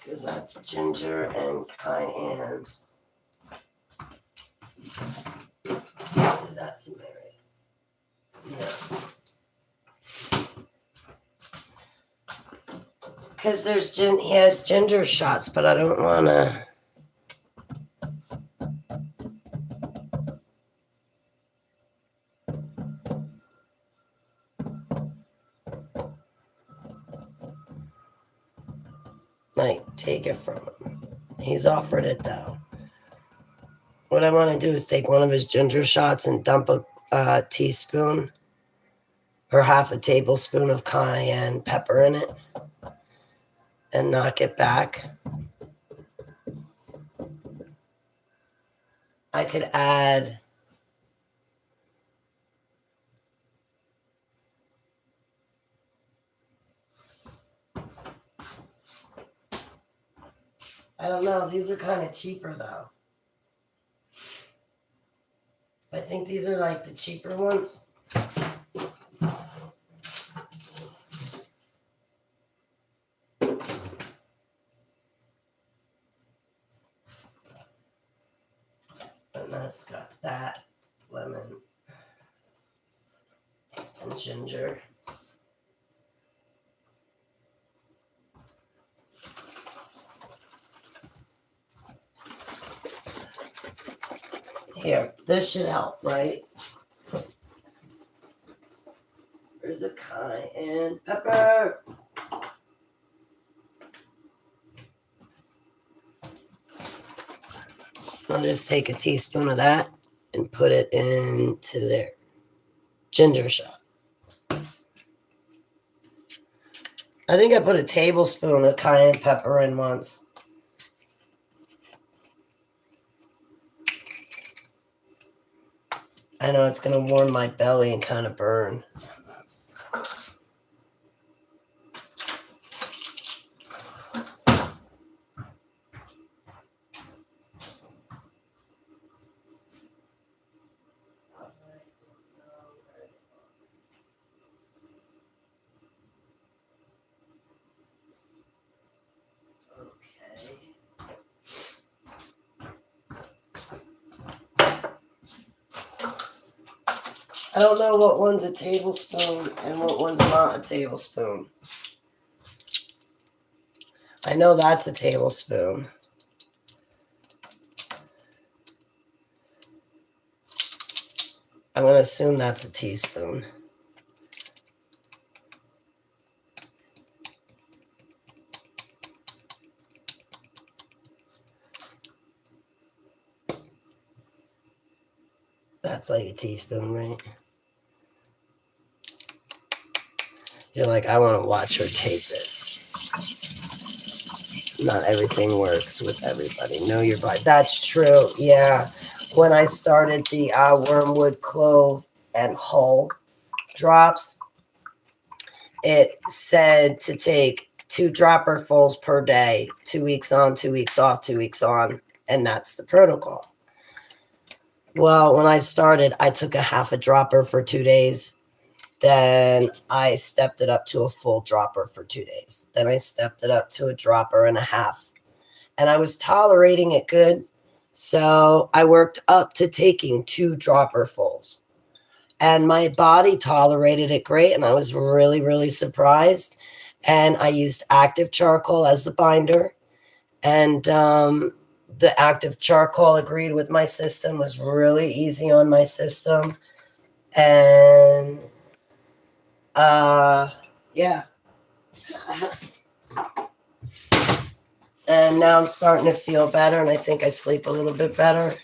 Because that's ginger and cayenne. Is that turmeric? Yeah. Because he has ginger shots, but I don't want to. Like, take it from him. He's offered it though. What I want to do is take one of his ginger shots and dump a teaspoon or half a tablespoon of cayenne pepper in it and knock it back. I could add I don't know. These are kind of cheaper though. I think these are like the cheaper ones. And that's got that lemon and ginger. Here, this should help, right? There's a cayenne pepper. I'll just take a teaspoon of that and put it into their ginger shot. I think I put a tablespoon of cayenne pepper in once. I know it's going to warm my belly and kind of burn. I don't know what one's a tablespoon and what one's not a tablespoon. I know that's a tablespoon. I'm going to assume that's a teaspoon. That's like a teaspoon, right? You're like, I want to watch her tape this. Not everything works with everybody. Know your body. That's true. Yeah. When I started the wormwood, clove, and hull drops, it said to take 2 dropperfuls per day, 2 weeks on, 2 weeks off, 2 weeks on. And that's the protocol. Well, when I started, I took a half a dropper for 2 days. Then I stepped it up to a full dropper for 2 days. Then I stepped it up to a dropper and a half. And I was tolerating it good. So I worked up to taking 2 dropperfuls. And my body tolerated it great. And I was really, really surprised. And I used active charcoal as the binder. And the active charcoal agreed with my system, was really easy on my system. And yeah. And now I'm starting to feel better, and I think I sleep a little bit better.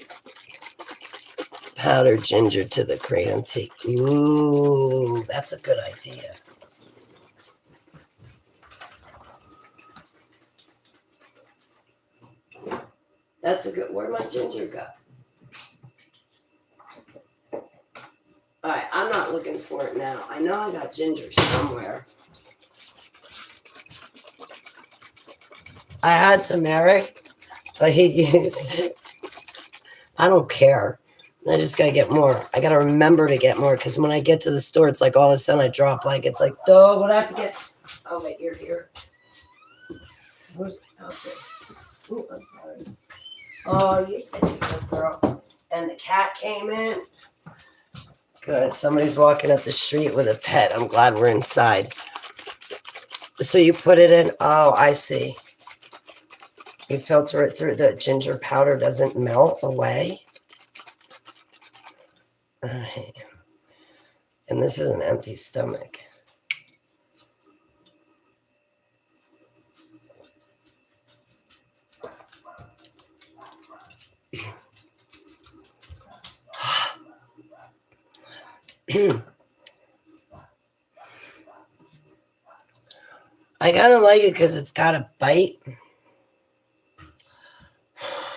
Powdered ginger to the kratom tea. Ooh, that's a good idea. That's a good. Where'd my ginger go? All right, I'm not looking for it now. I know I got ginger somewhere. I had turmeric, but he used it. I don't care. I just gotta get more. I gotta remember to get more, because when I get to the store, it's like all of a sudden I drop, like, it's like, duh, what I have to get? Oh, wait, you're here. Who's out there? Oh, I'm sorry. Oh, you're such a good girl. And the cat came in. Good. Somebody's walking up the street with a pet. I'm glad we're inside. So you put it in. Oh, I see. You filter it through. The ginger powder doesn't melt away. All right. And this is an empty stomach. I kind of like it because it's got a bite.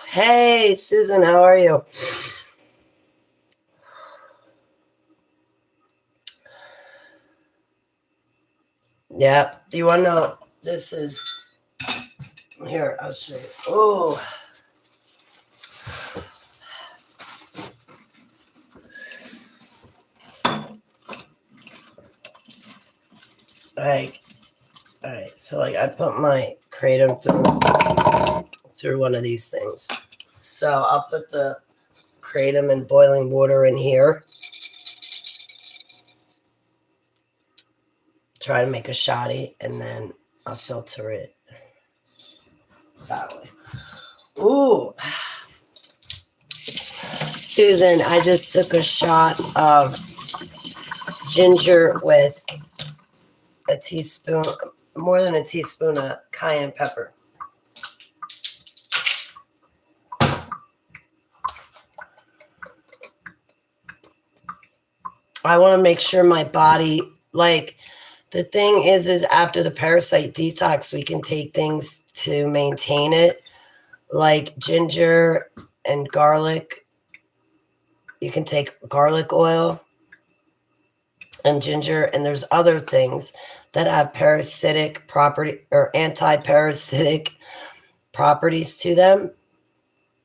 Hey, Susan, how are you? Yeah. Do you want to know? This is... Here, I'll show you. Oh. All right, so like I put my kratom through one of these things. So I'll put the kratom and boiling water in here. Try to make a shoddy, and then I'll filter it that way. Ooh. Susan, I just took a shot of ginger with a teaspoon, more than a teaspoon of cayenne pepper. I want to make sure my body, like, the thing is after the parasite detox, we can take things to maintain it, like ginger and garlic. You can take garlic oil and ginger, and there's other things that have parasitic property or anti-parasitic properties to them.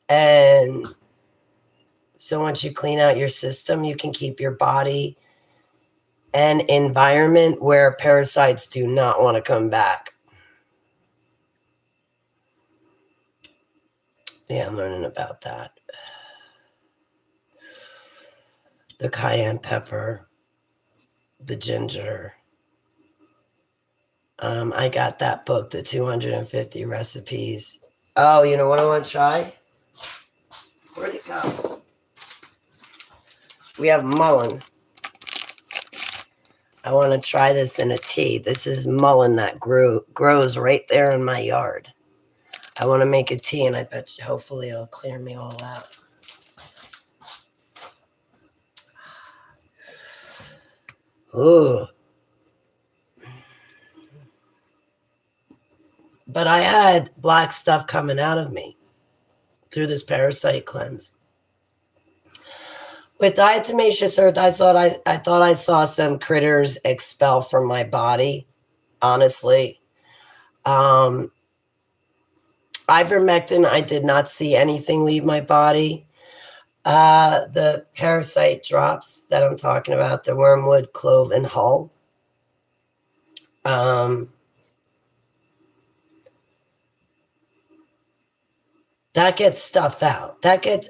And so once you clean out your system, you can keep your body an environment where parasites do not want to come back. Yeah, I'm learning about that. The cayenne pepper, the ginger. I got that book, the 250 recipes. Oh, you know what I want to try? Where'd it go? We have mullein. I want to try this in a tea. This is mullein that grows right there in my yard. I want to make a tea, and I bet you, hopefully it'll clear me all out. Ooh. But I had black stuff coming out of me through this parasite cleanse. With diatomaceous earth, I thought I saw some critters expel from my body, honestly. Ivermectin, I did not see anything leave my body. The parasite drops that I'm talking about, the wormwood, clove, and hull. That gets stuff out. That gets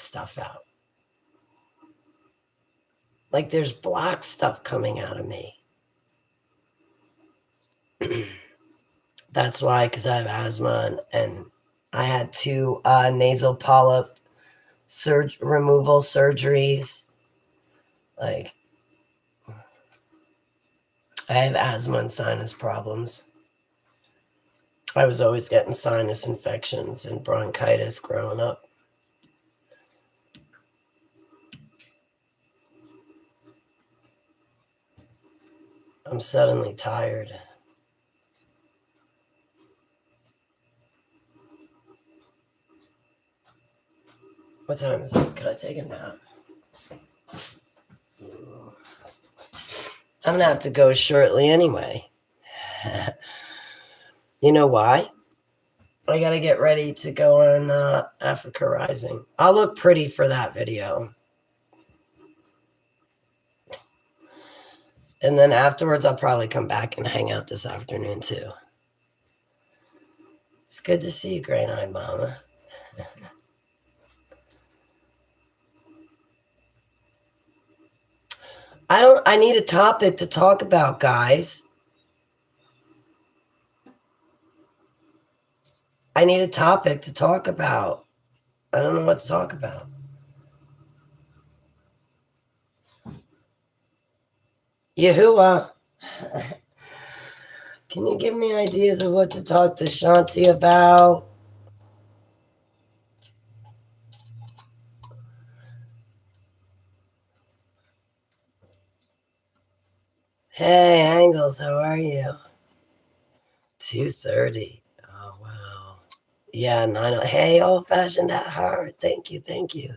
stuff out. Like there's black stuff coming out of me. That's why, because I have asthma and I had 2 nasal polyp removal surgeries. Like, I have asthma and sinus problems. I was always getting sinus infections and bronchitis growing up. I'm suddenly tired. What time is it? Could I take a nap? I'm going to have to go shortly anyway. You know why? I got to get ready to go on Africa Rising. I'll look pretty for that video. And then afterwards, I'll probably come back and hang out this afternoon too. It's good to see you, Green-Eyed Mama. I need a topic to talk about, guys. I need a topic to talk about. I don't know what to talk about. Yahuwah. Can you give me ideas of what to talk to Shanti about? Hey, Angles, how are you? 2:30. Oh, wow. Yeah, 9. Hey, old-fashioned at heart. Thank you, thank you.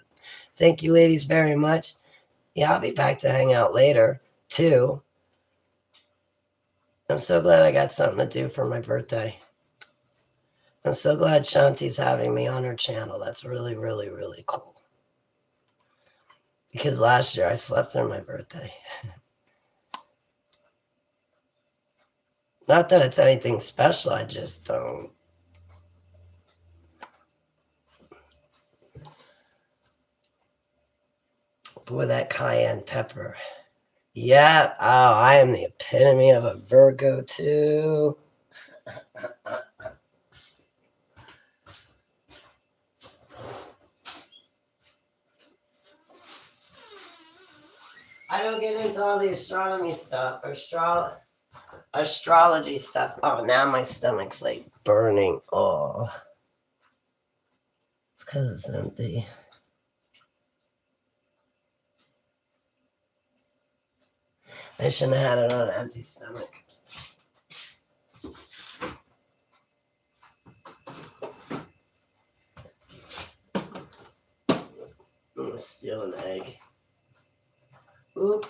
Thank you, ladies, very much. Yeah, I'll be back to hang out later, too. I'm so glad I got something to do for my birthday. I'm so glad Shanti's having me on her channel. That's really, really, really cool. Because last year I slept through my birthday. Not that it's anything special, I just don't. Boy, that cayenne pepper. Yeah, oh, I am the epitome of a Virgo too. I don't get into all the astronomy stuff or astrology stuff. Oh, now my stomach's like burning. Oh, it's because it's empty. I shouldn't have had it on an empty stomach. I'm gonna steal an egg. Oop.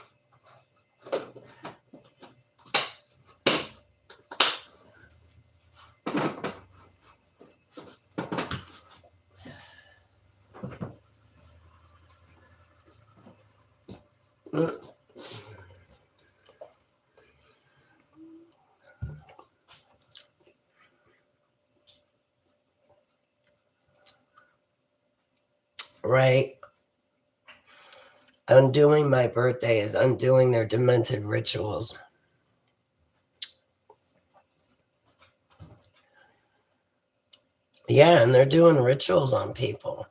Right. Undoing my birthday is undoing their demented rituals. Yeah, and they're doing rituals on people.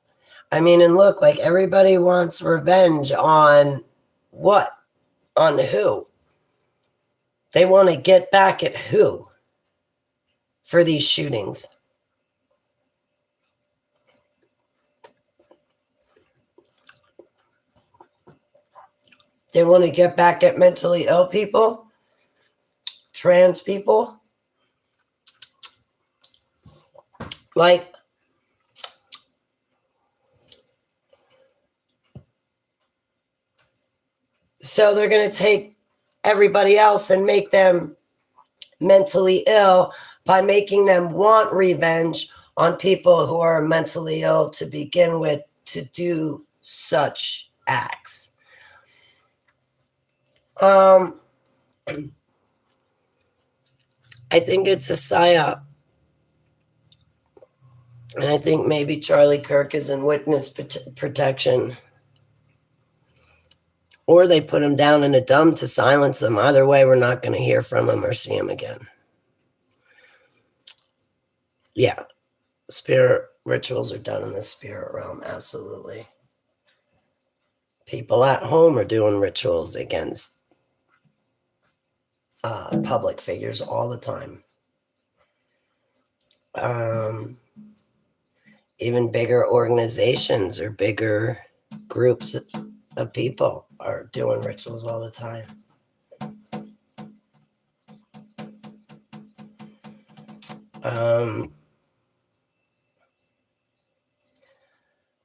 I mean, and look, like everybody wants revenge on what? On who? They want to get back at who for these shootings? They want to get back at mentally ill people, trans people. Like, so they're going to take everybody else and make them mentally ill by making them want revenge on people who are mentally ill to begin with to do such acts. I think it's a psyop. And I think maybe Charlie Kirk is in witness protection. Or they put him down in a dump to silence him. Either way, we're not going to hear from him or see him again. Yeah. Spirit rituals are done in the spirit realm. Absolutely. People at home are doing rituals against public figures all the time. Even bigger organizations or bigger groups of people are doing rituals all the time.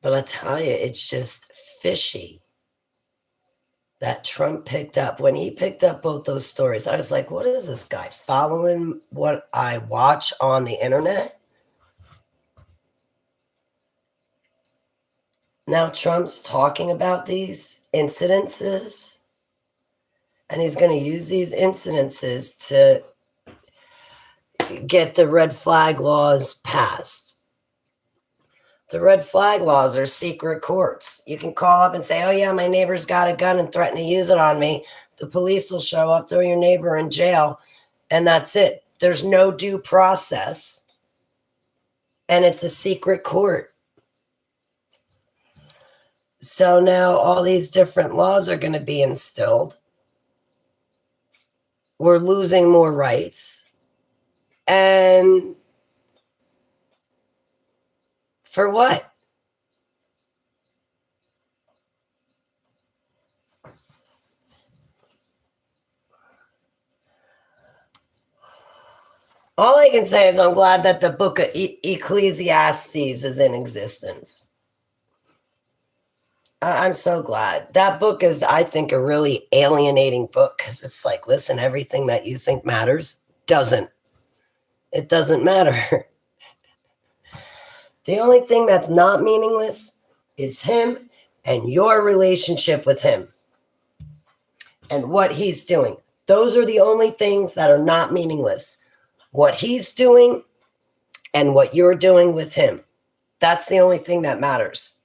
But I tell you, it's just fishy that Trump picked up. When he picked up both those stories, I was like, what is this guy following what I watch on the internet? Now Trump's talking about these incidences, and he's going to use these incidences to get the red flag laws passed. The red flag laws are secret courts. You can call up and say, oh yeah, my neighbor's got a gun and threaten to use it on me. The police will show up, throw your neighbor in jail, and that's it. There's no due process, and it's a secret court. So now all these different laws are going to be instilled. We're losing more rights. And for what? All I can say is I'm glad that the book of Ecclesiastes is in existence. I'm so glad. That book is, I think, a really alienating book because it's like, listen, everything that you think matters doesn't. It doesn't matter. The only thing that's not meaningless is him and your relationship with him and what he's doing. Those are the only things that are not meaningless. What he's doing and what you're doing with him. That's the only thing that matters.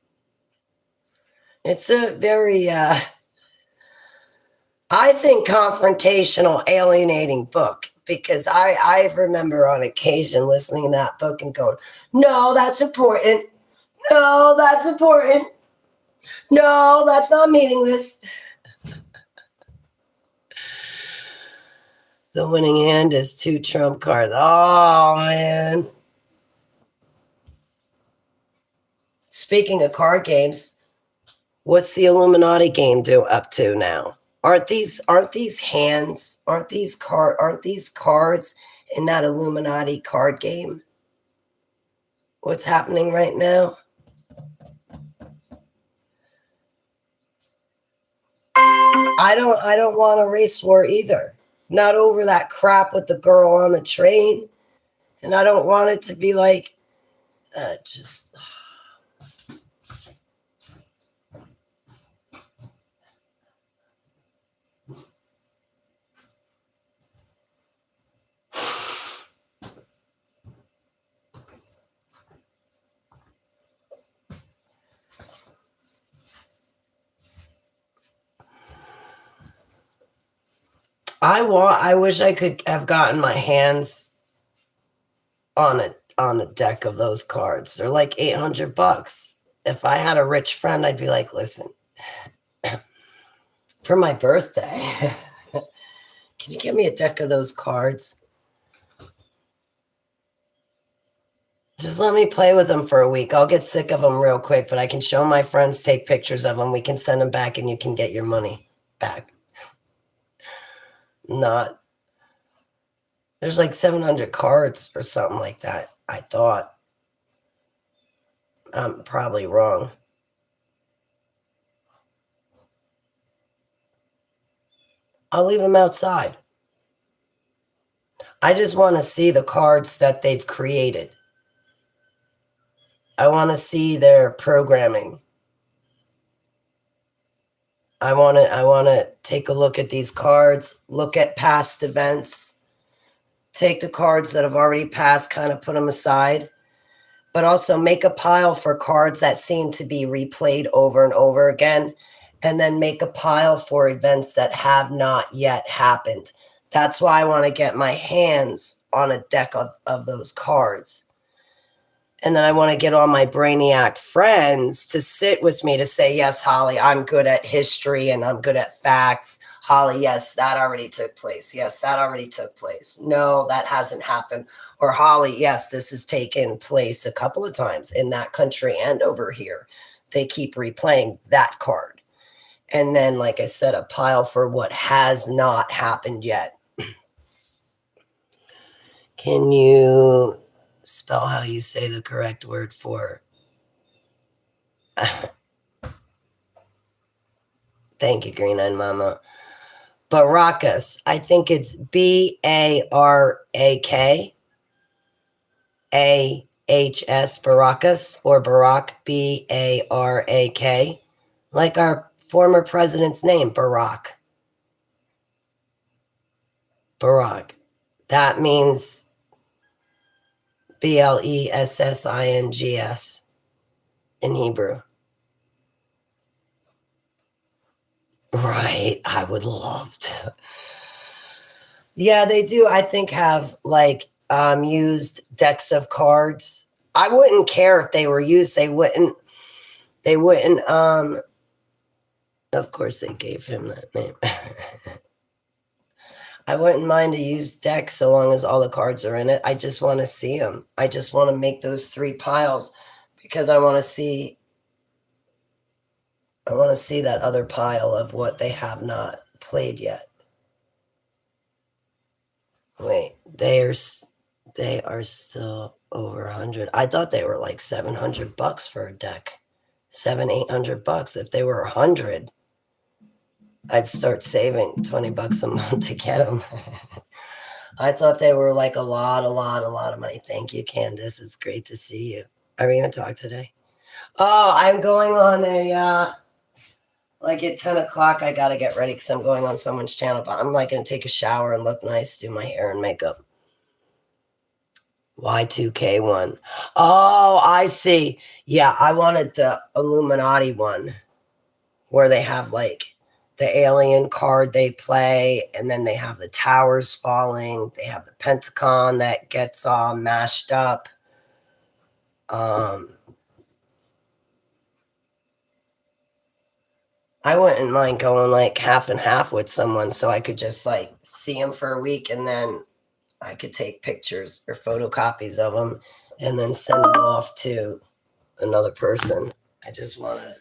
It's a very, I think, confrontational, alienating book because I remember on occasion listening to that book and going, no, that's important. No, that's important. No, that's not meaningless. The winning hand is 2 trump cards. Oh, man. Speaking of card games, what's the Illuminati game up to now? Aren't these hands? Aren't these cards in that Illuminati card game? What's happening right now? I don't want a race war either. Not over that crap with the girl on the train. And I don't want it to be like just I wish I could have gotten my hands on a deck of those cards. They're like $800. If I had a rich friend, I'd be like, listen, for my birthday, can you give me a deck of those cards? Just let me play with them for a week. I'll get sick of them real quick, but I can show my friends, take pictures of them. We can send them back and you can get your money back. Not. There's like 700 cards or something like that, I thought. I'm probably wrong. I'll leave them outside. I just want to see the cards that they've created. I want to see their programming. I want to take a look at these cards, look at past events, take the cards that have already passed, kind of put them aside, but also make a pile for cards that seem to be replayed over and over again, and then make a pile for events that have not yet happened. That's why I want to get my hands on a deck of those cards. And then I want to get all my brainiac friends to sit with me to say, yes, Holly, I'm good at history and I'm good at facts. Holly, yes, that already took place. Yes, that already took place. No, that hasn't happened. Or Holly, yes, this has taken place a couple of times in that country and over here. They keep replaying that card. And then, like I said, a pile for what has not happened yet. Can you spell how you say the correct word for? Thank you, Green Eyed Mama. Baracus. I think it's BARAK. AHS, Baracus, or Barack, BARAK. Like our former president's name, Barack. Barack. That means BLESSINGS in Hebrew. Right. I would love to. Yeah, they do, I think, have like used decks of cards. I wouldn't care if they were used. They wouldn't, of course they gave him that name. I wouldn't mind a used deck so long as all the cards are in it. I just want to see them. I just want to make those 3 piles because I want to see that other pile of what they have not played yet. Wait, they are still over 100. I thought they were like $700 for a deck. $800. If they were 100, I'd start saving $20 a month to get them. I thought they were like a lot of money. Thank you, Candace. It's great to see you. Are we going to talk today? Oh, I'm going on a, like at 10 o'clock, I got to get ready because I'm going on someone's channel, but I'm like going to take a shower and look nice, do my hair and makeup. Y2K one. Oh, I see. Yeah, I wanted the Illuminati one where they have like the alien card they play, and then they have the towers falling. They have the Pentagon that gets all mashed up. I wouldn't mind going like half and half with someone so I could just like see them for a week and then I could take pictures or photocopies of them and then send them off to another person. I just want to,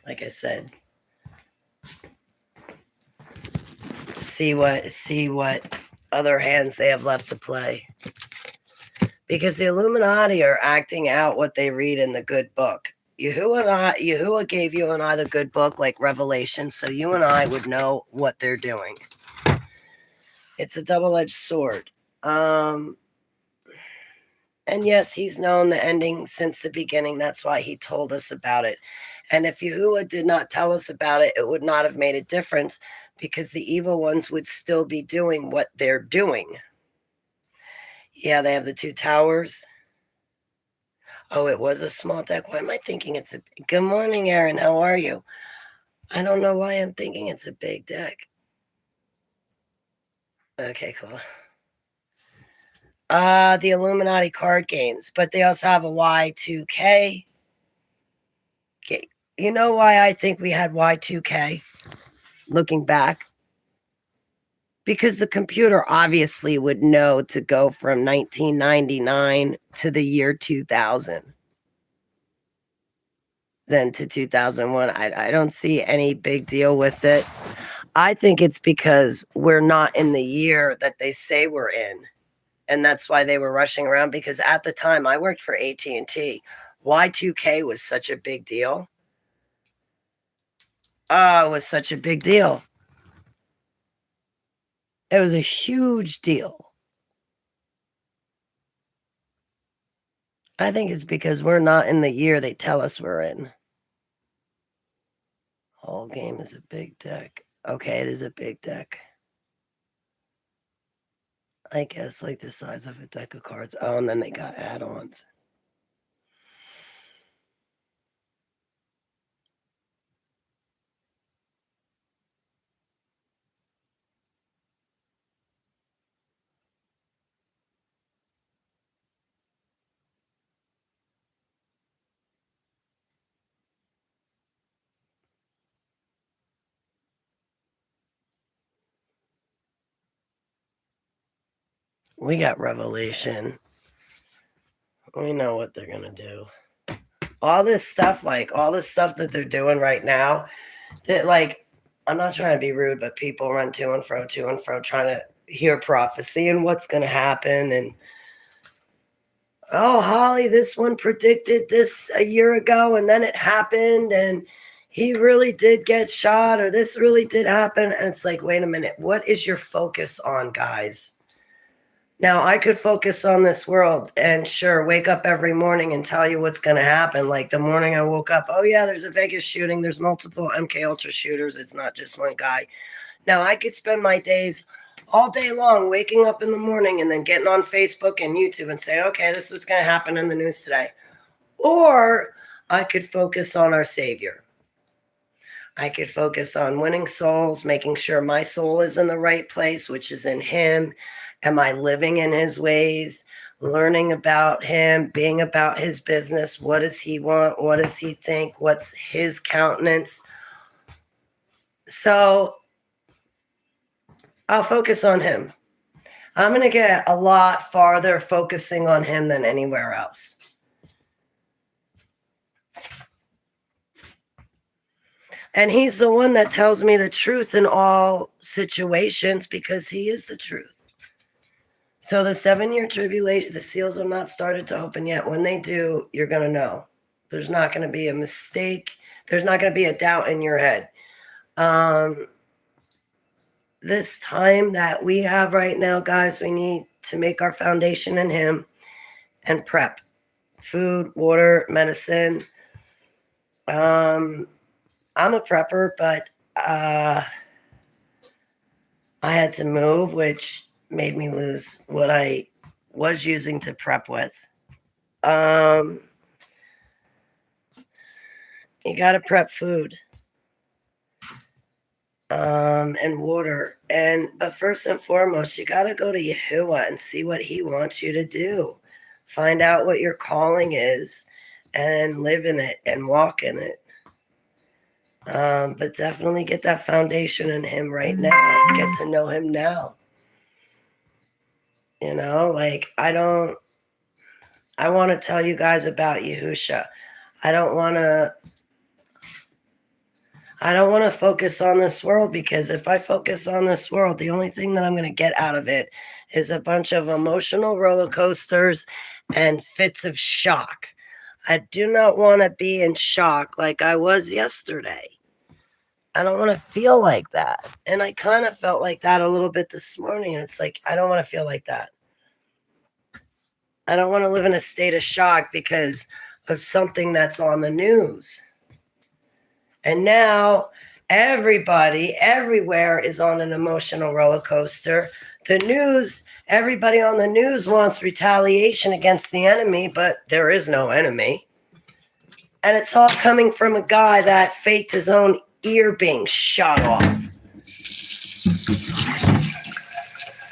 like I said, see what other hands they have left to play. Because the Illuminati are acting out what they read in the good book. Yahuwah gave you and I the good book, like Revelation, so you and I would know what they're doing. It's a double-edged sword. And yes, he's known the ending since the beginning. That's why he told us about it. And if Yahuwah did not tell us about it, it would not have made a difference because the evil ones would still be doing what they're doing. Yeah, they have the 2 towers. Oh, it was a small deck. Why am I thinking it's a... Good morning, Aaron. How are you? I don't know why I'm thinking it's a big deck. Okay, cool. The Illuminati card games, but they also have a Y2K. Okay. You know why I think we had Y2K? Looking back. Because the computer obviously would know to go from 1999 to the year 2000. Then to 2001. I don't see any big deal with it. I think it's because we're not in the year that they say we're in. And that's why they were rushing around, because at the time I worked for AT&T. Y2K was such a big deal. Oh, it was such a big deal. It was a huge deal. I think it's because we're not in the year they tell us we're in. Whole game is a big deck. Okay, it is a big deck. I guess like the size of a deck of cards. Oh, and then they got add-ons. We got Revelation. We know what they're going to do. All this stuff that they're doing right now, that, like, I'm not trying to be rude, but people run to and fro, trying to hear prophecy and what's going to happen. And, oh, Holly, this one predicted this a year ago, and then it happened, and he really did get shot, or this really did happen. And it's like, wait a minute, what is your focus on, guys? Now, I could focus on this world and sure, wake up every morning and tell you what's going to happen. Like the morning I woke up, oh yeah, there's a Vegas shooting. There's multiple MK Ultra shooters. It's not just one guy. Now, I could spend my days all day long waking up in the morning and then getting on Facebook and YouTube and say, okay, this is what's going to happen in the news today. Or I could focus on our Savior. I could focus on winning souls, making sure my soul is in the right place, which is in Him. Am I living in His ways, learning about Him, being about His business? What does He want? What does He think? What's His countenance? So I'll focus on Him. I'm going to get a lot farther focusing on Him than anywhere else. And He's the one that tells me the truth in all situations because He is the truth. So the 7-year tribulation, the seals have not started to open yet. When they do, you're going to know. There's not going to be a mistake. There's not going to be a doubt in your head. This time that we have right now, guys, we need to make our foundation in Him and prep. Food, water, medicine. I'm a prepper, but I had to move, which made me lose what I was using to prep with. You got to prep food and water. But first and foremost, you got to go to Yahuwah and see what He wants you to do. Find out what your calling is and live in it and walk in it. But definitely get that foundation in Him right now. Get to know Him now. You know, like I want to tell you guys about Yahusha. I don't want to focus on this world because if I focus on this world, the only thing that I'm going to get out of it is a bunch of emotional roller coasters and fits of shock. I do not want to be in shock like I was yesterday. I don't want to feel like that. And I kind of felt like that a little bit this morning. And it's like, I don't want to feel like that. I don't want to live in a state of shock because of something that's on the news. And now everybody, everywhere is on an emotional roller coaster. The news, everybody on the news wants retaliation against the enemy, but there is no enemy. And it's all coming from a guy that faked his own ear being shot off.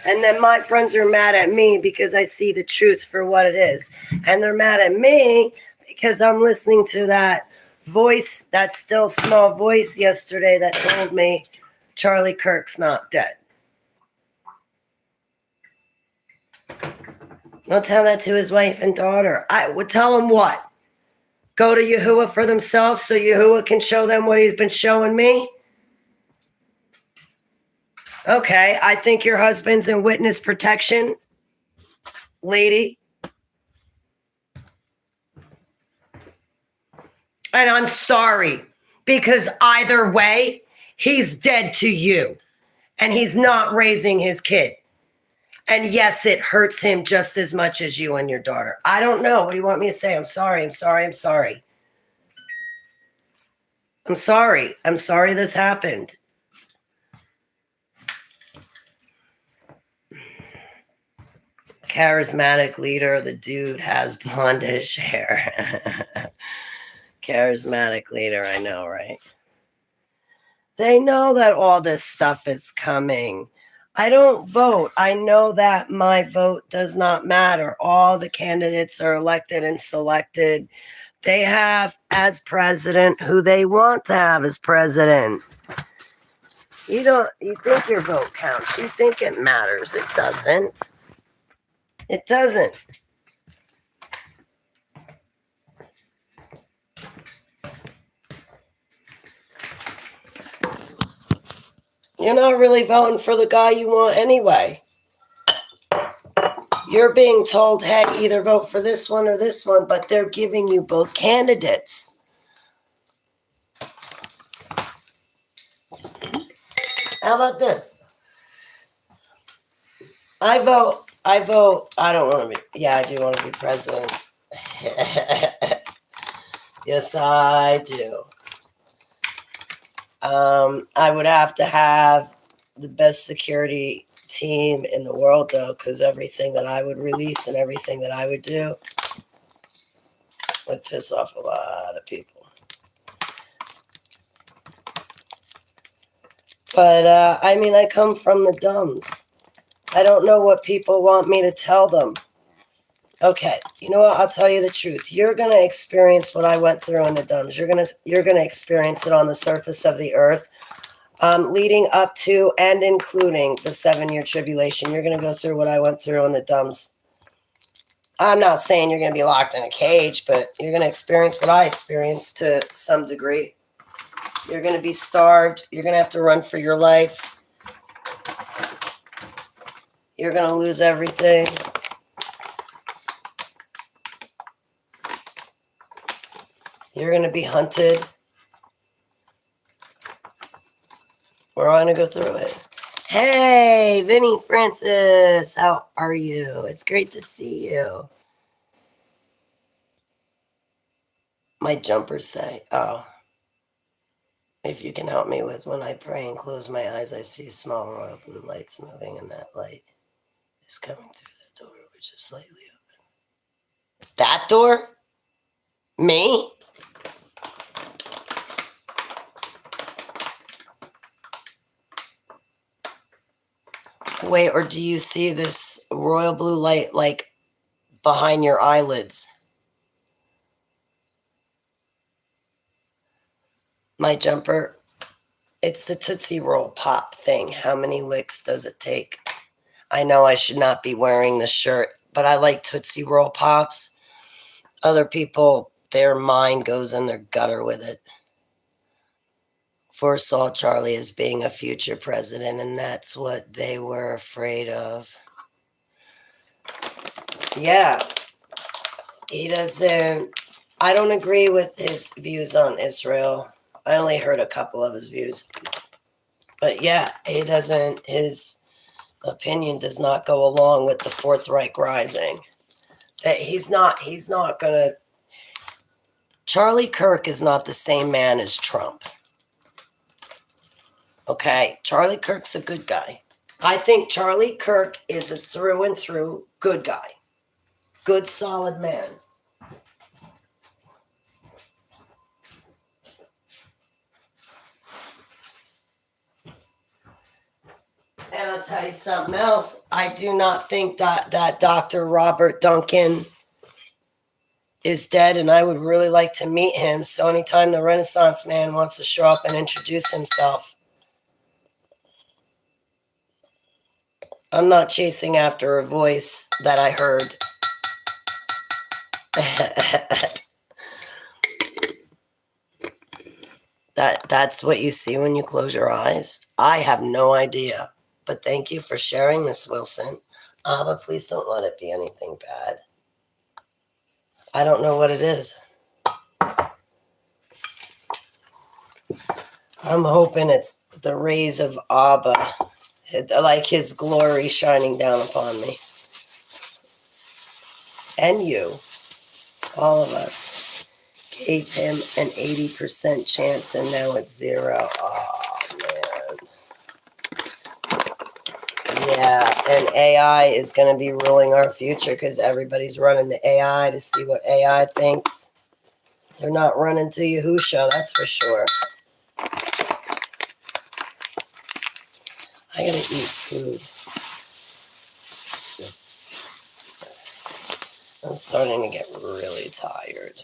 And then my friends are mad at me because I see the truth for what it is. And they're mad at me because I'm listening to that voice, that still small voice yesterday that told me Charlie Kirk's not dead. I'll tell that to his wife and daughter. I would tell him what? Go to Yahuwah for themselves so Yahuwah can show them what He's been showing me? Okay, I think your husband's in witness protection, lady. And I'm sorry, because either way, he's dead to you. And he's not raising his kid. And yes, it hurts him just as much as you and your daughter. I don't know. What do you want me to say? I'm sorry. I'm sorry. I'm sorry. I'm sorry. I'm sorry this happened. Charismatic leader. The dude has blondish hair. Charismatic leader. I know, right? They know that all this stuff is coming. I don't vote. I know that my vote does not matter. All the candidates are elected and selected. They have as president who they want to have as president. You think your vote counts. You think it matters. It doesn't. It doesn't. You're not really voting for the guy you want anyway. You're being told, hey, either vote for this one or this one, but they're giving you both candidates. How about this? I vote. I don't want to be. Yeah, I do want to be president. Yes, I do. I would have to have the best security team in the world, though, because everything that I would release and everything that I would do would piss off a lot of people. But, I mean, I come from the dumbs. I don't know what people want me to tell them. Okay, you know what? I'll tell you the truth. You're going to experience what I went through in the dumbs. You're going to experience it on the surface of the earth, leading up to and including the 7-year tribulation. You're going to go through what I went through in the dumbs. I'm not saying you're going to be locked in a cage, but you're going to experience what I experienced to some degree. You're going to be starved. You're going to have to run for your life. You're going to lose everything. You're going to be hunted. We're all going to go through it. Hey, Vinny Francis, how are you? It's great to see you. My jumpers say, oh, if you can help me with when I pray and close my eyes, I see small royal blue lights moving, and that light is coming through the door, which is slightly open. That door? Me? Wait, or do you see this royal blue light like behind your eyelids? My jumper, it's the Tootsie Roll Pop thing. How many licks does it take? I know I should not be wearing this shirt, but I like Tootsie Roll Pops. Other people, their mind goes in their gutter with it. Foresaw Charlie as being a future president, and that's what they were afraid of. Yeah. He doesn't... I don't agree with his views on Israel. I only heard a couple of his views. But yeah, he doesn't... His opinion does not go along with the Fourth Reich Rising. He's not gonna... Charlie Kirk is not the same man as Trump. Okay? Charlie Kirk's a good guy. I think Charlie Kirk is a through and through good guy. Good, solid man. And I'll tell you something else. I do not think that Dr. Robert Duncan is dead, and I would really like to meet him. So anytime the Renaissance man wants to show up and introduce himself, I'm not chasing after a voice that I heard. That's what you see when you close your eyes. I have no idea. But thank you for sharing, Miss Wilson. But please don't let it be anything bad. I don't know what it is. I'm hoping it's the rays of Abba, like his glory shining down upon me. And you, all of us, gave him an 80% chance, and now it's 0. Oh, man. Yeah, and AI is going to be ruling our future because everybody's running to AI to see what AI thinks. They're not running to Yahusha, that's for sure. I gotta eat food. I'm starting to get really tired.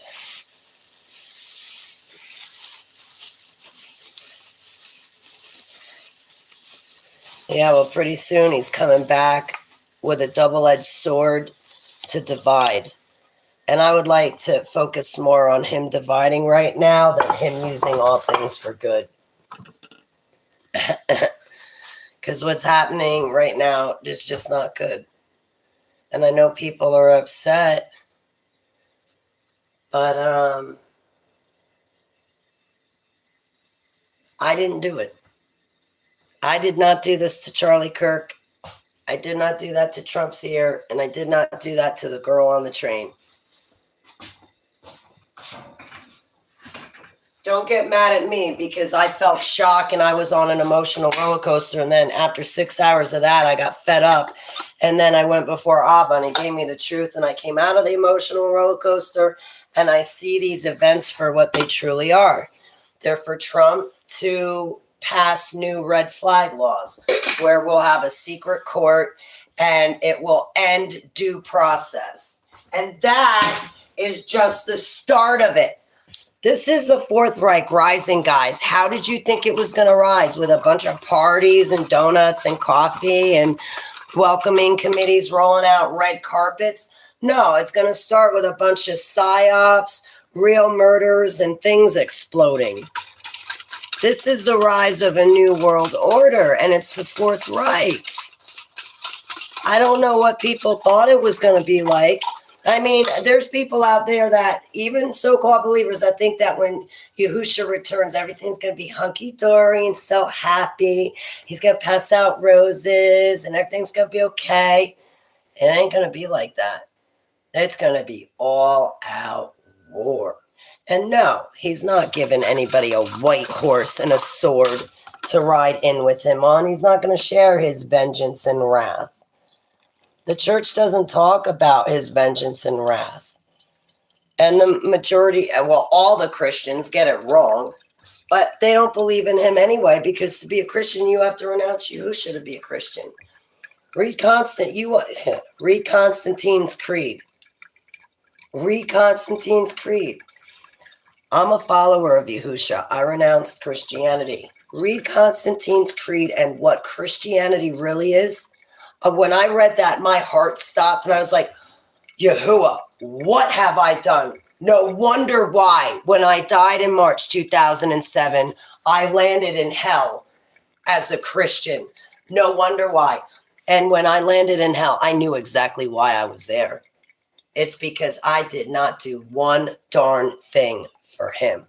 Yeah, well, pretty soon he's coming back with a double-edged sword to divide. And I would like to focus more on him dividing right now than him using all things for good. Because what's happening right now is just not good. And I know people are upset. But I didn't do it. I did not do this to Charlie Kirk. I did not do that to Trump's ear. And I did not do that to the girl on the train. Don't get mad at me because I felt shock and I was on an emotional roller coaster. And then after 6 hours of that, I got fed up. And then I went before Abba and he gave me the truth. And I came out of the emotional roller coaster and I see these events for what they truly are. They're for Trump to pass new red flag laws where we'll have a secret court and it will end due process. And that is just the start of it. This is the Fourth Reich rising, guys. How did you think it was going to rise? With a bunch of parties and donuts and coffee and welcoming committees rolling out red carpets? No, it's going to start with a bunch of psyops, real murders, and things exploding. This is the rise of a new world order, and it's the Fourth Reich. I don't know what people thought it was going to be like. I mean, there's people out there that, even so-called believers, that think that when Yahusha returns, everything's going to be hunky-dory and so happy. He's going to pass out roses and everything's going to be okay. It ain't going to be like that. It's going to be all-out war. And no, he's not giving anybody a white horse and a sword to ride in with him on. He's not going to share his vengeance and wrath. The church doesn't talk about his vengeance and wrath. And the majority, well, all the Christians get it wrong, but they don't believe in him anyway, because to be a Christian, you have to renounce Yahusha to be a Christian. Read Constantine's Creed. Read Constantine's Creed. I'm a follower of Yahusha. I renounced Christianity. Read Constantine's Creed and what Christianity really is. When I read that, my heart stopped and I was like, Yahuwah, what have I done? No wonder why, when I died in March 2007, I landed in hell as a Christian. No wonder why. And when I landed in hell, I knew exactly why I was there. It's because I did not do one darn thing for him.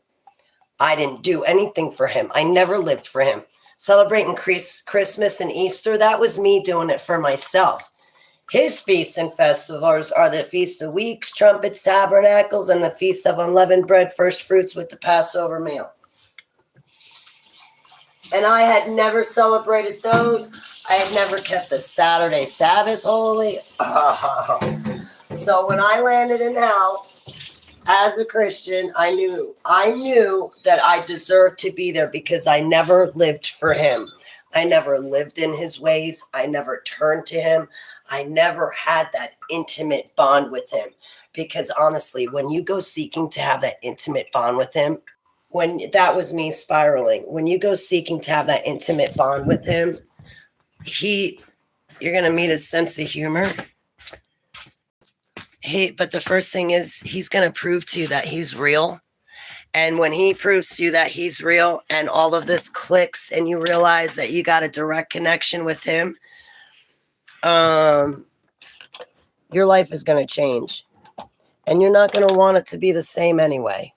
I didn't do anything for him. I never lived for him. Celebrating Christmas and Easter, that was me doing it for myself. His feasts and festivals are the Feast of Weeks, Trumpets, Tabernacles, and the Feast of Unleavened Bread, First Fruits with the Passover meal. And I had never celebrated those. I had never kept the Saturday Sabbath holy. So when I landed in hell, as a Christian, I knew that I deserved to be there because I never lived for him. I never lived in his ways. I never turned to him. I never had that intimate bond with him. Because honestly, when you go seeking to have that intimate bond with him, that was me spiraling. When you go seeking to have that intimate bond with him, you're going to meet his sense of humor. But the first thing is he's going to prove to you that he's real. And when he proves to you that he's real and all of this clicks and you realize that you got a direct connection with him, your life is going to change. And you're not going to want it to be the same anyway.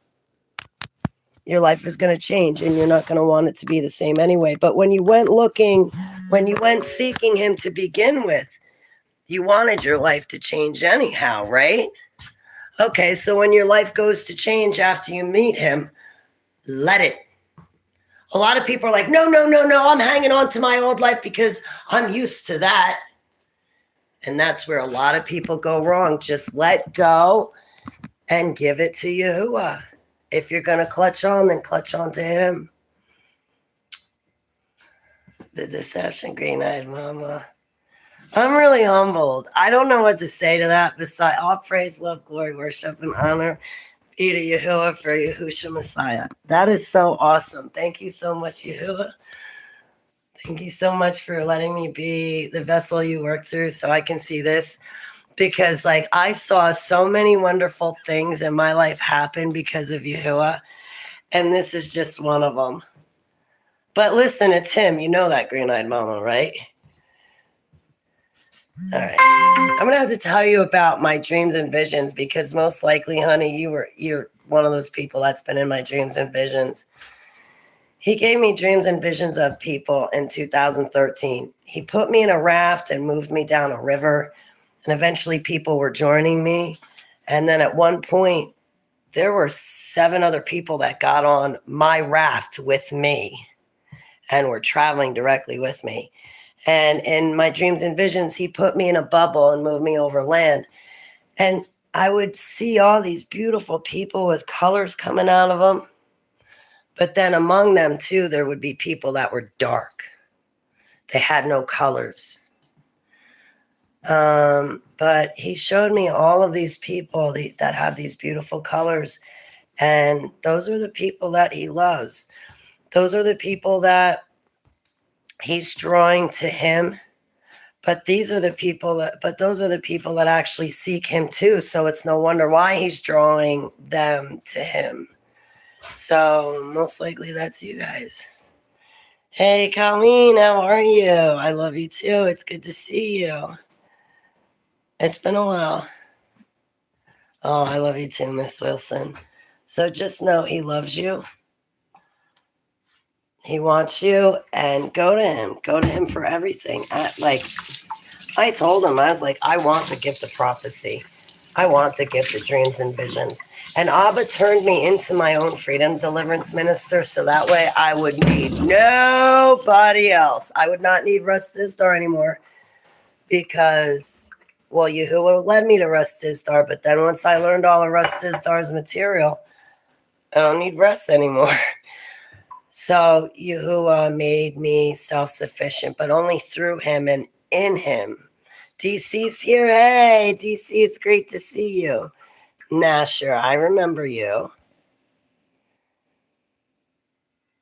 Your life is going to change and you're not going to want it to be the same anyway. But when you went seeking him to begin with, you wanted your life to change anyhow, right? Okay, so when your life goes to change after you meet him, let it. A lot of people are like, no, I'm hanging on to my old life because I'm used to that. And that's where a lot of people go wrong. Just let go and give it to Yahuwah. If you're going to clutch on, then clutch on to him. The deception, green-eyed mama. I'm really humbled. I don't know what to say to that besides all praise, love, glory, worship, and honor be to Yahuwah for Yahusha Messiah. That is so awesome. Thank you so much, Yahuwah. Thank you so much for letting me be the vessel you work through so I can see this. Because, like, I saw so many wonderful things in my life happen because of Yahuwah. And this is just one of them. But listen, it's him. You know that green-eyed mama, right? All right. I'm going to have to tell you about my dreams and visions because most likely, honey, you're one of those people that's been in my dreams and visions. He gave me dreams and visions of people in 2013. He put me in a raft and moved me down a river, and eventually people were joining me. And then at one point, there were 7 other people that got on my raft with me and were traveling directly with me. And in my dreams and visions, he put me in a bubble and moved me over land. And I would see all these beautiful people with colors coming out of them. But then among them, too, there would be people that were dark. They had no colors. But he showed me all of these people that have these beautiful colors. And those are the people that he loves. Those are the people that he's drawing to him. But those are the people that actually seek him too. So it's no wonder why he's drawing them to him. So most likely that's you guys. Hey, Colleen, how are you? I love you too. It's good to see you. It's been a while. Oh, I love you too, Miss Wilson. So just know he loves you. He wants you, and go to him. Go to him for everything. I told him, I was like, I want the gift of prophecy. I want the gift of dreams and visions. And Abba turned me into my own freedom deliverance minister, so that way I would need nobody else. I would not need Russ Dizdar anymore because, well, Yahuwah led me to Russ Dizdar, but then once I learned all of Russ Dizdar's material, I don't need Russ anymore. So Yahuwah made me self-sufficient, but only through him and in him. DC's here. Hey, DC, it's great to see you. Nasher, I remember you.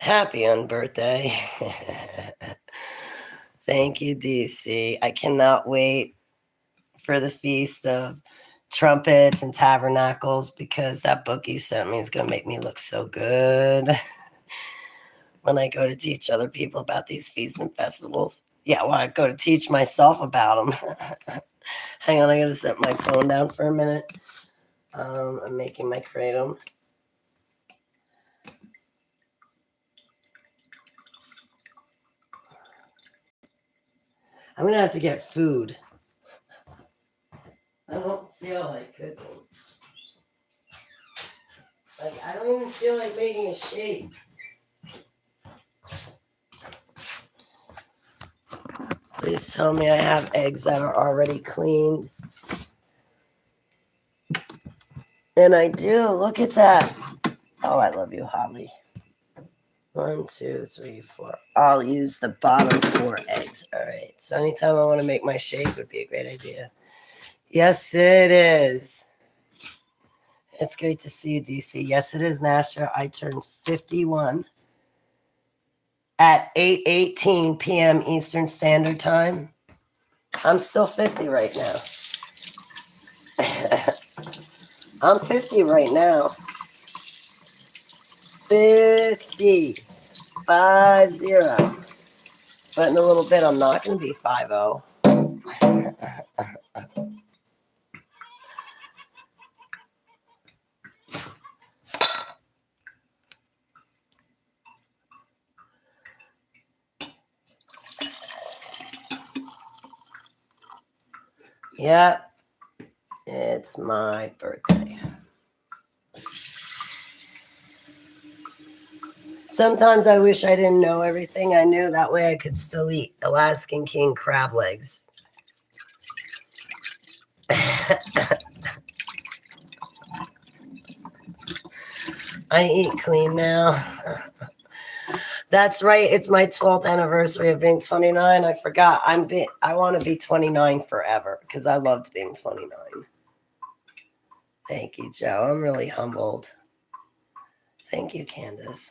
Happy UNBirthday. Thank you, DC. I cannot wait for the Feast of Trumpets and Tabernacles because that book you sent me is going to make me look so good when I go to teach other people about these feasts and festivals. Yeah, well, I go to teach myself about them. Hang on, I gotta set my phone down for a minute. I'm making my kratom. I'm gonna have to get food. I don't feel like cooking. Like, I don't even feel like making a shake. Please tell me I have eggs that are already cleaned. And I do. Look at that. Oh, I love you, Holly. 1, 2, 3, 4. I'll use the bottom 4 eggs. All right. So anytime I want to make my shake would be a great idea. Yes, it is. It's great to see you, DC. Yes, it is, Nasha. I turned 51 at 8:18 p.m. Eastern Standard Time. I'm still 50 right now. I'm 50 right now. 50. 50. But in a little bit, I'm not going to be 50. Yep. It's my birthday. Sometimes I wish I didn't know everything I knew. That way I could still eat Alaskan king crab legs. I eat clean now. That's right. It's my 12th anniversary of being 29. I forgot. I want to be 29 forever because I loved being 29. Thank you, Joe. I'm really humbled. Thank you, Candace.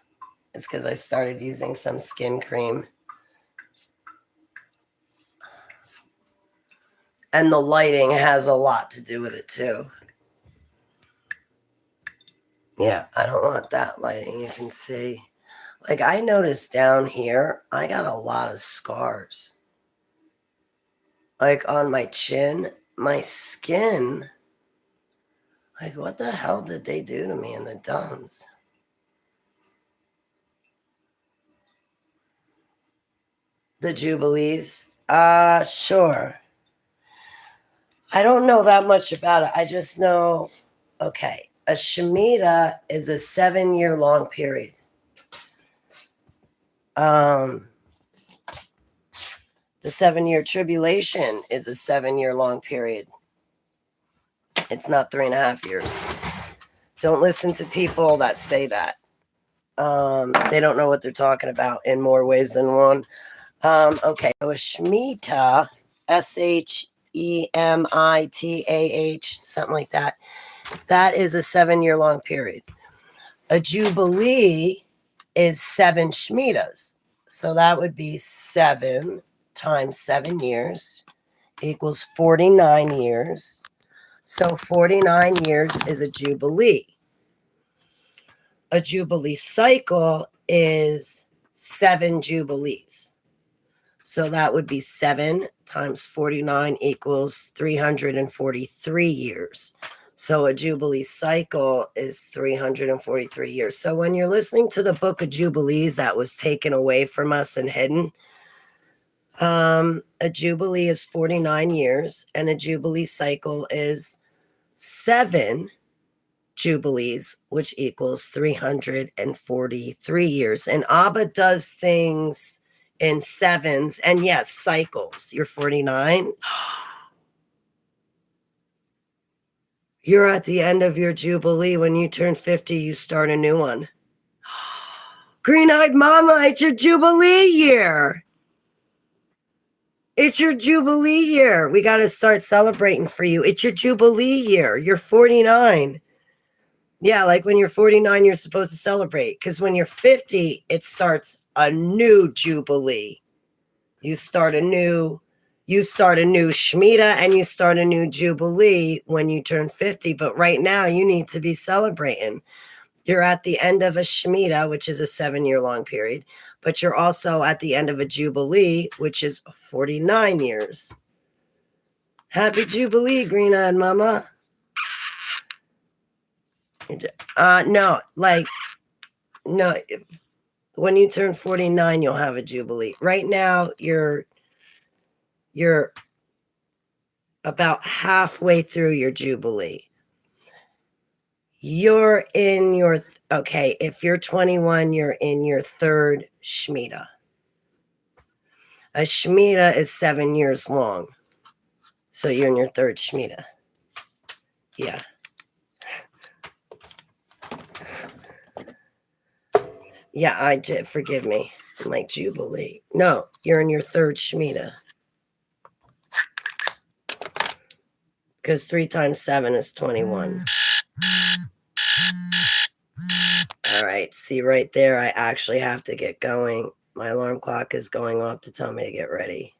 It's because I started using some skin cream And the lighting has a lot to do with it too. Yeah, I don't want that lighting. You can see. Like, I noticed down here, I got a lot of scars. Like, on my chin, my skin. Like, what the hell did they do to me in the dumbs? The Jubilees? Sure. I don't know that much about it. I just know, okay, a Shemitah is a 7-year-long period. The 7-year tribulation is a 7-year-long period. It's not 3.5 years. Don't listen to people that say that. They don't know what they're talking about in more ways than one. Okay, so a Shemitah, Shemitah, something like that. That is a 7-year-long period. A Jubilee is 7 Shemitahs. So that would be 7 times 7 years equals 49 years. So 49 years is a Jubilee. A Jubilee cycle is 7 Jubilees. So that would be 7 times 49 equals 343 years. So a Jubilee cycle is 343 years. So when you're listening to the book of Jubilees that was taken away from us and hidden, a Jubilee is 49 years and a Jubilee cycle is 7 Jubilees, which equals 343 years. And Abba does things in 7s and yes, cycles. You're 49. You're at the end of your Jubilee. When you turn 50, you start a new one. Green-eyed mama, it's your Jubilee year. It's your Jubilee year. We got to start celebrating for you. It's your Jubilee year. You're 49. Yeah, like when you're 49, you're supposed to celebrate. Because when you're 50, it starts a new Jubilee. You start a new Shemitah and you start a new Jubilee when you turn 50. But right now, you need to be celebrating. You're at the end of a Shemitah, which is a 7-year-long period. But you're also at the end of a Jubilee, which is 49 years. Happy Jubilee, green-eyed mama. No. When you turn 49, you'll have a Jubilee. Right now, you're about halfway through your Jubilee. You're in your, okay, if you're 21, you're in your 3rd Shemitah. A Shemitah is 7 years long. So you're in your 3rd Shemitah. Yeah. Yeah, I did. Forgive me. I'm like Jubilee. No, you're in your 3rd Shemitah. Because 3 times 7 is 21. All right. See right there, I actually have to get going. My alarm clock is going off to tell me to get ready.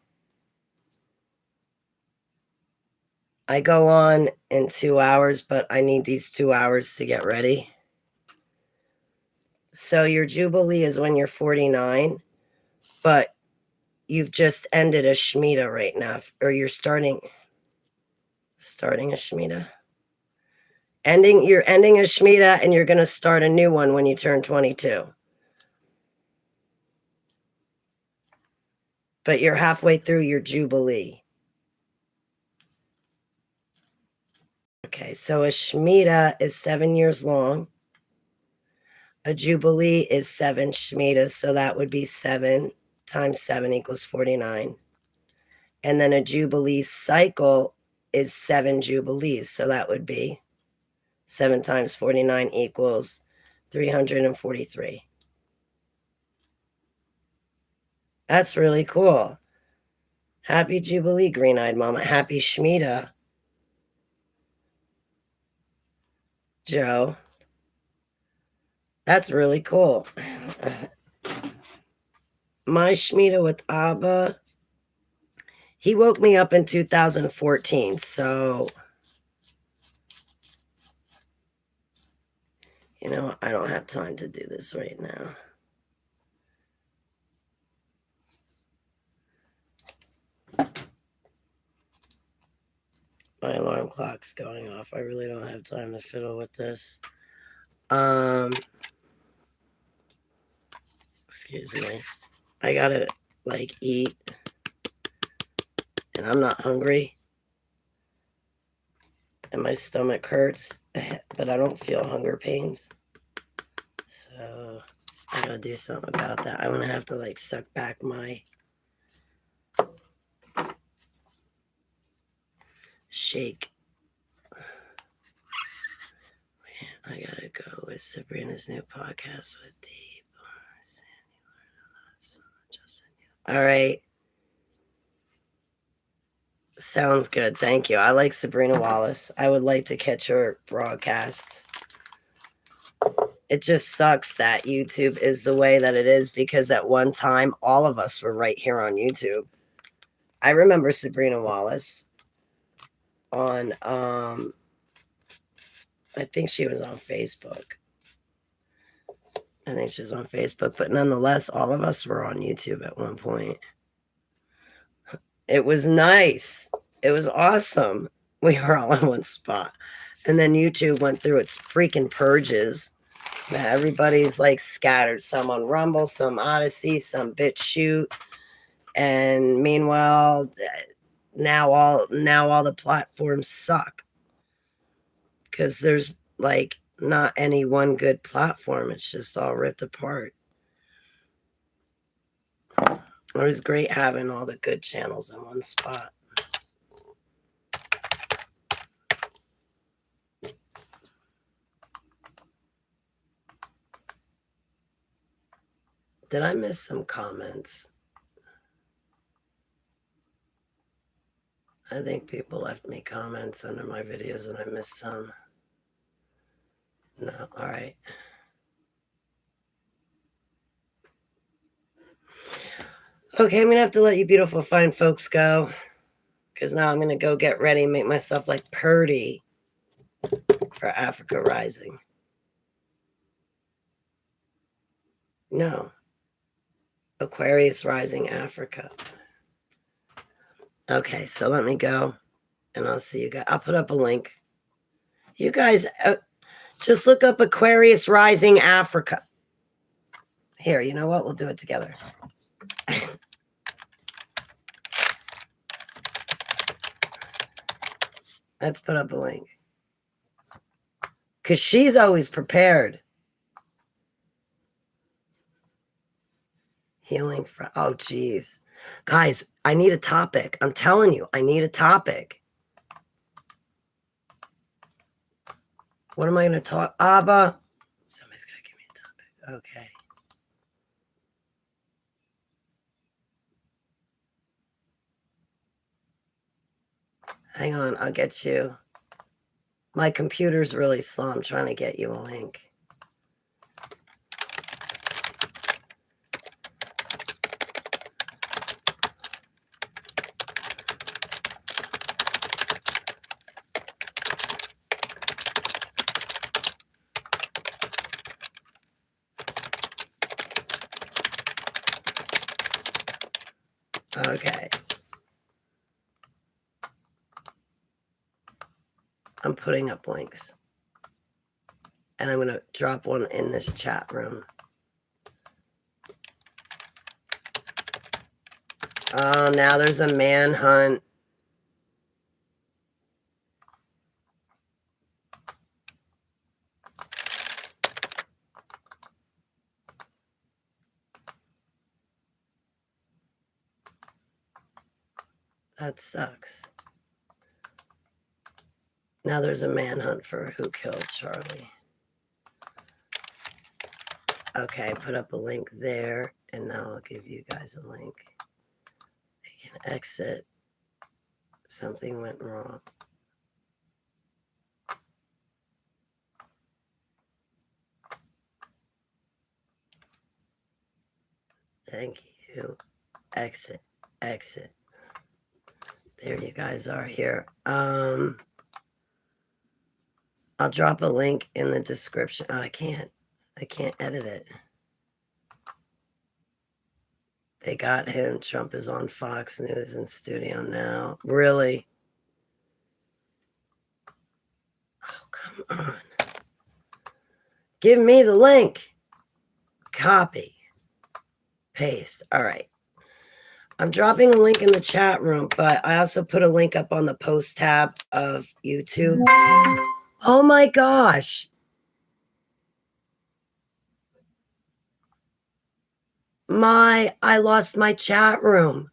I go on in 2 hours, but I need these 2 hours to get ready. So your Jubilee is when you're 49, but you've just ended a Shemitah right now, or you're starting a Shemitah. You're ending a Shemitah, and you're going to start a new one when you turn 22. But you're halfway through your Jubilee. Okay, so a Shemitah is 7 years long. A Jubilee is 7 Shemitahs, so that would be 7 times 7 equals 49. And then a Jubilee cycle is 7 Jubilees, so that would be 7 times 49 equals 343. That's really cool. Happy Jubilee, green-eyed mama. Happy Shemitah, Joe. That's really cool. My Shemitah with Abba, He woke me up in 2014, so you know, I don't have time to do this right now. My alarm clock's going off. I really don't have time to fiddle with this. Excuse me. I gotta like eat, and I'm not hungry, and my stomach hurts, but I don't feel hunger pains. So I gotta do something about that. I'm gonna have to like suck back my shake. I gotta go with Sabrina's new podcast with Deep. All right. Sounds good. Thank you. I like Sabrina Wallace. I would like to catch her broadcasts. It just sucks that YouTube is the way that it is, because at one time, all of us were right here on YouTube. I remember Sabrina Wallace on, I think she was on Facebook. But nonetheless, all of us were on YouTube at one point. It was nice. It was awesome. We were all in one spot. And then YouTube went through its freaking purges. Everybody's like scattered, some on Rumble, some Odyssey, some BitChute. And meanwhile, now all the platforms suck, because there's like not any one good platform. It's just all ripped apart. It was great having all the good channels in one spot. Did I miss some comments? I think people left me comments under my videos and I missed some. No, all right. Okay, I'm going to have to let you beautiful fine folks go, because now I'm going to go get ready and make myself like Purdy for Africa Rising. No. Aquarius Rising Africa. Okay, so let me go, and I'll see you guys. I'll put up a link. You guys, just look up Aquarius Rising Africa. Here, you know what? We'll do it together. Let's put up a link. Because she's always prepared. Healing from, oh, geez. Guys, I need a topic. I'm telling you, I need a topic. What am I going to talk? Abba? Somebody's got to give me a topic. Okay. Hang on, I'll get you. My computer's really slow. I'm trying to get you a link. Okay. I'm putting up links. And I'm going to drop one in this chat room. Oh, now there's a manhunt. That sucks. Now there's a manhunt for who killed Charlie. Okay, I put up a link there, and now I'll give you guys a link. You can exit. Something went wrong. Thank you. Exit. Exit. There you guys are here. I'll drop a link in the description. Oh, I can't edit it. They got him. Trump is on Fox News in studio now. Really? Oh, come on. Give me the link. Copy. Paste. All right. I'm dropping a link in the chat room, but I also put a link up on the post tab of YouTube. Oh my gosh. I lost my chat room.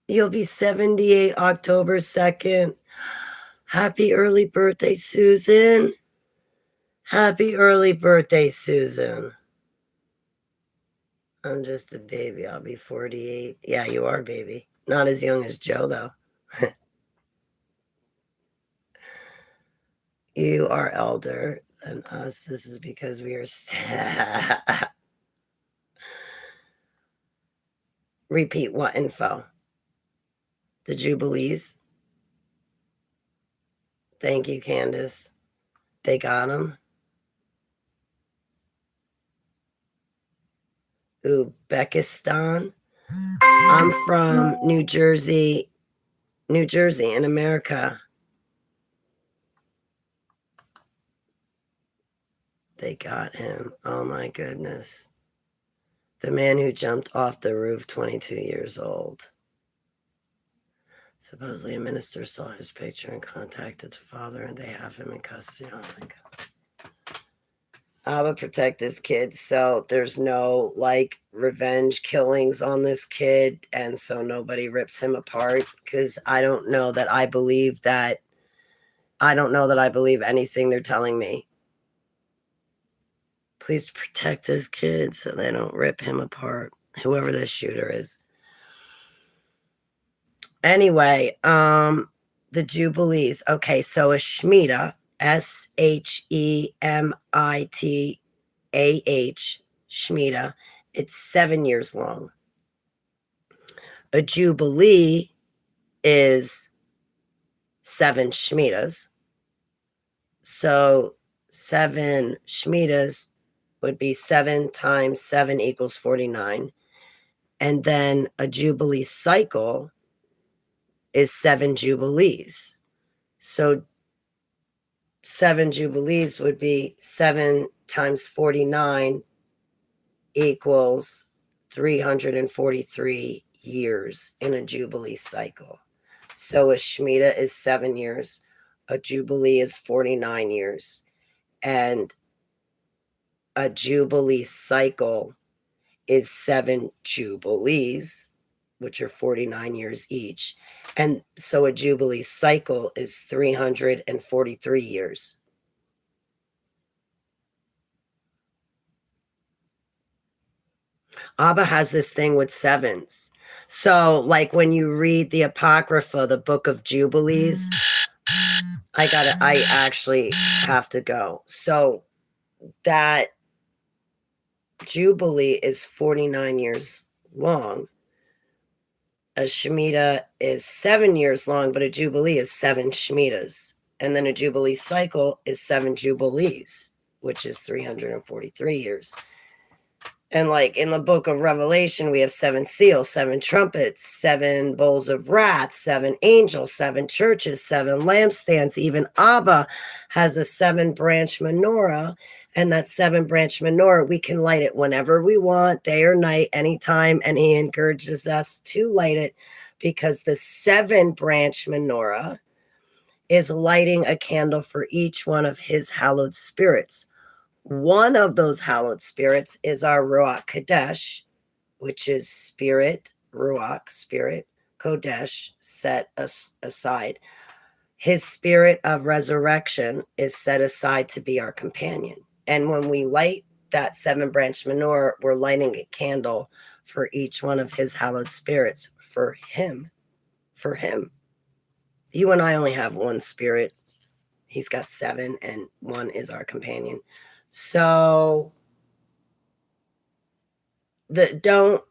You'll be 78 October 2nd. Happy early birthday, Susan. Happy early birthday, Susan. I'm just a baby. I'll be 48. Yeah, you are, baby. Not as young as Joe, though. You are elder than us. This is because we are... Repeat what info? The Jubilees? Thank you, Candace. They got them. Uzbekistan. I'm from New Jersey, in America. They got him. Oh my goodness. The man who jumped off the roof, 22 years old. Supposedly a minister saw his picture and contacted the father, and they have him in custody. Oh my God. Abba protect this kid, so there's no like revenge killings on this kid, and so nobody rips him apart, because I don't know that I believe anything they're telling me. Please protect this kid so they don't rip him apart, whoever this shooter is. Anyway, the Jubilees. Okay, so a Shemitah, Shemittah, Shemitah, it's 7 years long. A Jubilee is 7 Shemitahs. So 7 Shemitahs would be 7 times 7 equals 49. And then a Jubilee cycle is 7 Jubilees. So 7 Jubilees would be 7 times 49 equals 343 years in a Jubilee cycle. So a Shemitah is 7 years. A Jubilee is 49 years. And a Jubilee cycle is 7 Jubilees, which are 49 years each. And so a Jubilee cycle is 343 years. Abba has this thing with sevens. So like when you read the Apocrypha, the book of Jubilees, I actually have to go. So that Jubilee is 49 years long. A Shemitah is 7 years long, but a Jubilee is 7 Shemitahs. And then a Jubilee cycle is 7 Jubilees, which is 343 years. And like in the book of Revelation, we have 7 seals, 7 trumpets, 7 bowls of wrath, 7 angels, 7 churches, 7 lampstands. Even Abba has a 7-branch menorah. And that 7-branch menorah, we can light it whenever we want, day or night, anytime. And he encourages us to light it because the 7-branch menorah is lighting a candle for each one of his hallowed spirits. One of those hallowed spirits is our Ruach Kodesh, which is spirit, Ruach, spirit, Kodesh, set aside. His spirit of resurrection is set aside to be our companion. And when we light that 7-branch menorah, we're lighting a candle for each one of his hallowed spirits, for him. You and I only have one spirit. He's got 7, and 1 is our companion. So don't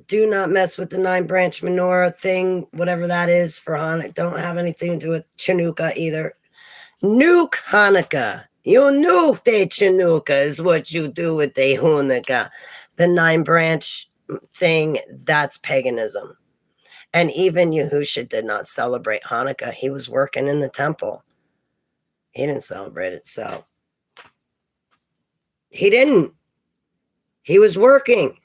Do not mess with the 9-branch menorah thing, whatever that is for Hanukkah. Don't have anything to do with Chanukah either. Nuke Hanukkah. You nuke the Chanukah is what you do with the Hanukkah. The 9-branch thing, that's paganism. And even Yahusha did not celebrate Hanukkah. He was working in the temple. He didn't celebrate it, so. He didn't. He was working.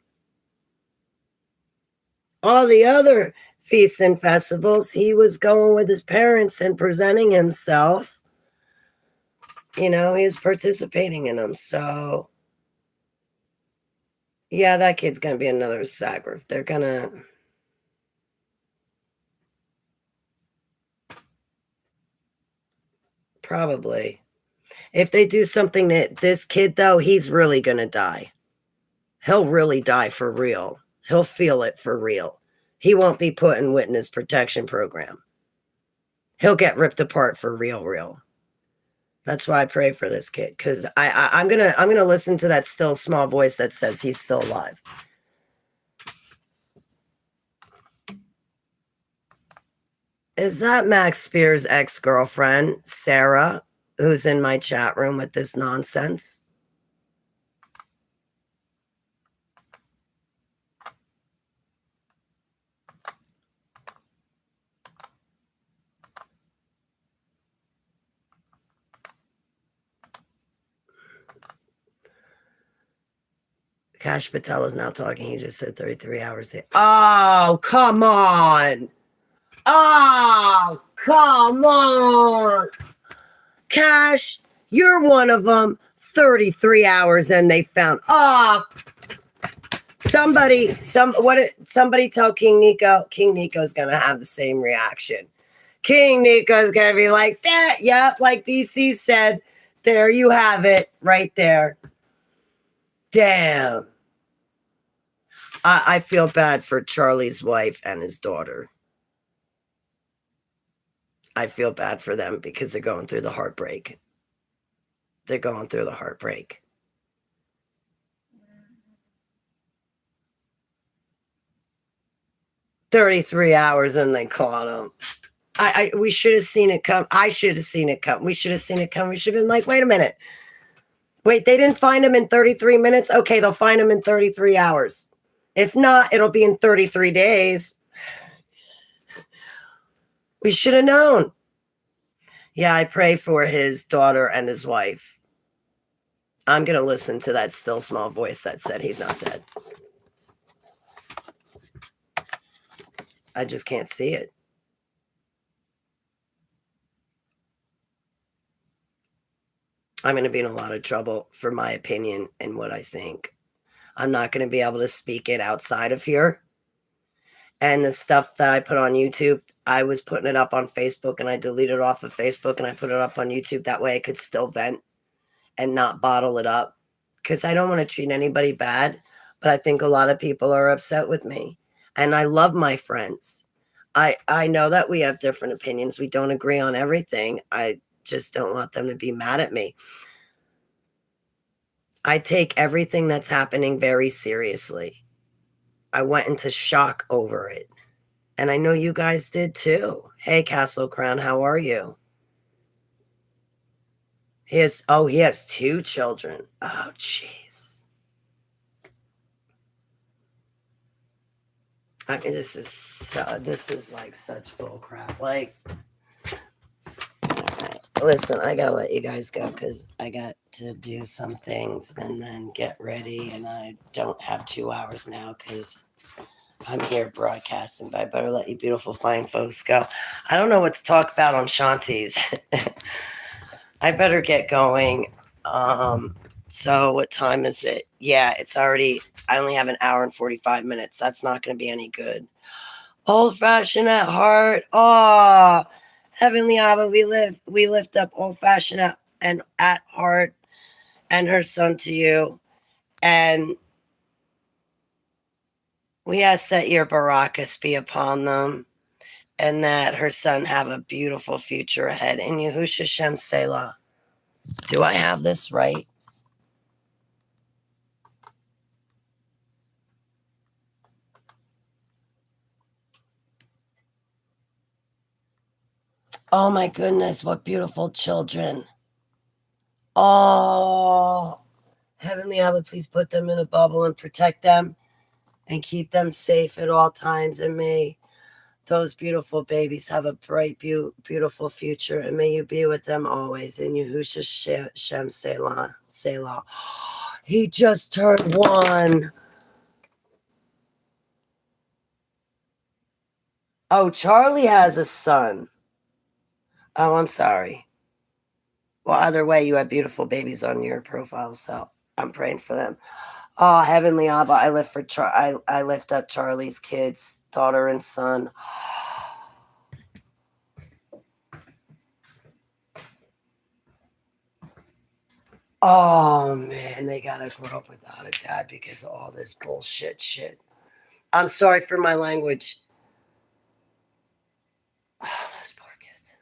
All the other feasts and festivals, he was going with his parents and presenting himself. You know, he was participating in them. So, yeah, that kid's going to be another sacrifice. They're going to... Probably. If they do something that this kid, though, he's really going to die. He'll really die for real. He'll feel it for real. He won't be put in witness protection program. He'll get ripped apart for real. That's why I pray for this kid, because I'm gonna listen to that still small voice that says he's still alive. Is that Max Spears' ex-girlfriend, Sarah, who's in my chat room with this nonsense? Kash Patel is now talking. He just said 33 hours. Oh, come on. Oh, come on. Cash, you're one of them. 33 hours and they found. Oh, somebody tell King Nico. King Nico's going to have the same reaction. King Nico's going to be like that. Yep, like DC said. There you have it right there. Damn. I feel bad for Charlie's wife and his daughter. I feel bad for them because they're going through the heartbreak. They're going through the heartbreak. "33 hours and they caught him." We should have seen it come. I should have seen it come. We should have seen it come. We should have been like, wait a minute. Wait, they didn't find him in 33 minutes? Okay, they'll find him in 33 hours. If not, it'll be in 33 days. We should have known. Yeah, I pray for his daughter and his wife. I'm going to listen to that still small voice that said he's not dead. I just can't see it. I'm going to be in a lot of trouble for my opinion and what I think. I'm not going to be able to speak it outside of here. And the stuff that I put on YouTube, I was putting it up on Facebook and I deleted it off of Facebook and I put it up on YouTube. That way I could still vent and not bottle it up. Because I don't want to treat anybody bad. But I think a lot of people are upset with me. And I love my friends. I know that we have different opinions. We don't agree on everything. I just don't want them to be mad at me. I take everything that's happening very seriously. I went into shock over it. And I know you guys did too. Hey, Castle Crown, how are you? He has 2 children. Oh, jeez. I mean, this is like such bull crap. Like, listen, I gotta let you guys go because I got to do some things and then get ready. And I don't have 2 hours now because I'm here broadcasting. But I better let you beautiful fine folks go. I don't know what to talk about on Shanti's. I better get going. So what time is it? Yeah, it's already, I only have an hour and 45 minutes. That's not going to be any good. Old fashioned at heart. Oh, Heavenly Abba, we lift up old fashioned and at heart and her son to you. And we ask that your barakas be upon them and that her son have a beautiful future ahead. In Yahusha Shem Selah. Do I have this right? Oh my goodness, what beautiful children. Oh, Heavenly Abba, please put them in a bubble and protect them and keep them safe at all times. And may those beautiful babies have a bright, beautiful future. And may you be with them always. In Yahusha Shem Selah. Selah. He just turned 1. Oh, Charlie has a son. Oh, I'm sorry. Well, either way, you have beautiful babies on your profile, so I'm praying for them. Oh, Heavenly Abba, I lift up Charlie's kids, daughter and son. Oh man, they gotta grow up without a dad because of all this bullshit shit. I'm sorry for my language. Oh, those poor kids.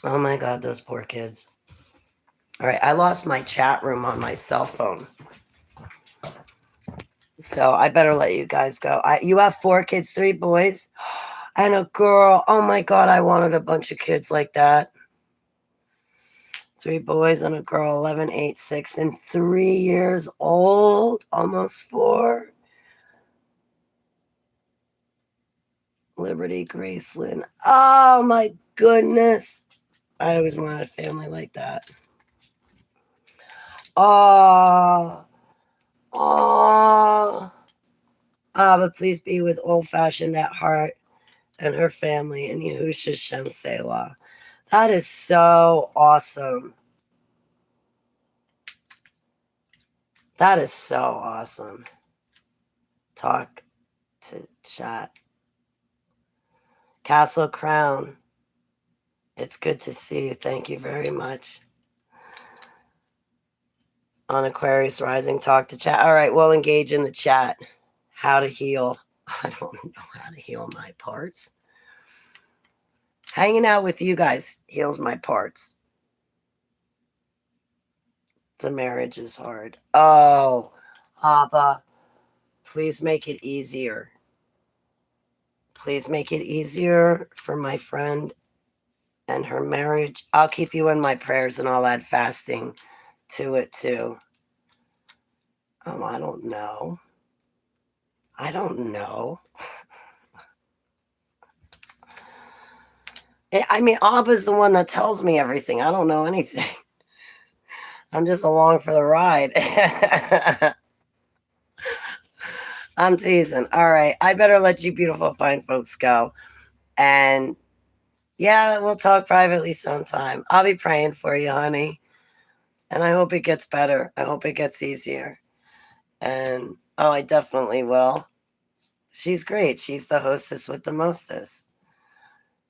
Oh my God, those poor kids. All right, I lost my chat room on my cell phone. So I better let you guys go. You have 4 kids, 3 boys and a girl. Oh my God, I wanted a bunch of kids like that. 3 boys and a girl, 11, 8, 6, and 3 years old, almost 4. Liberty Graceland. Oh my goodness. I always wanted a family like that. Oh. But please be with Old Fashioned at heart and her family in Yahusha Shem Selah. That is so awesome. That is so awesome. Talk to chat. Castle Crown. It's good to see you. Thank you very much. On Aquarius Rising, talk to chat. All right, we'll engage in the chat. How to heal. I don't know how to heal my parts. Hanging out with you guys heals my parts. The marriage is hard. Oh, Abba, please make it easier. Please make it easier for my friend and her marriage. I'll keep you in my prayers and I'll add fasting to it too. Oh, I don't know. I don't know. I mean, Abba's the one that tells me everything. I don't know anything. I'm just along for the ride. I'm teasing. All right. I better let you beautiful fine folks go. And yeah, we'll talk privately sometime. I'll be praying for you, honey. And I hope it gets better. I hope it gets easier. And oh, I definitely will. She's great. She's the hostess with the mostest.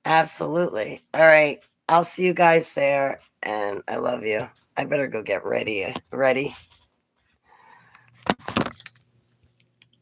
Absolutely. All right. I'll see you guys there. And I love you. I better go get ready. Ready?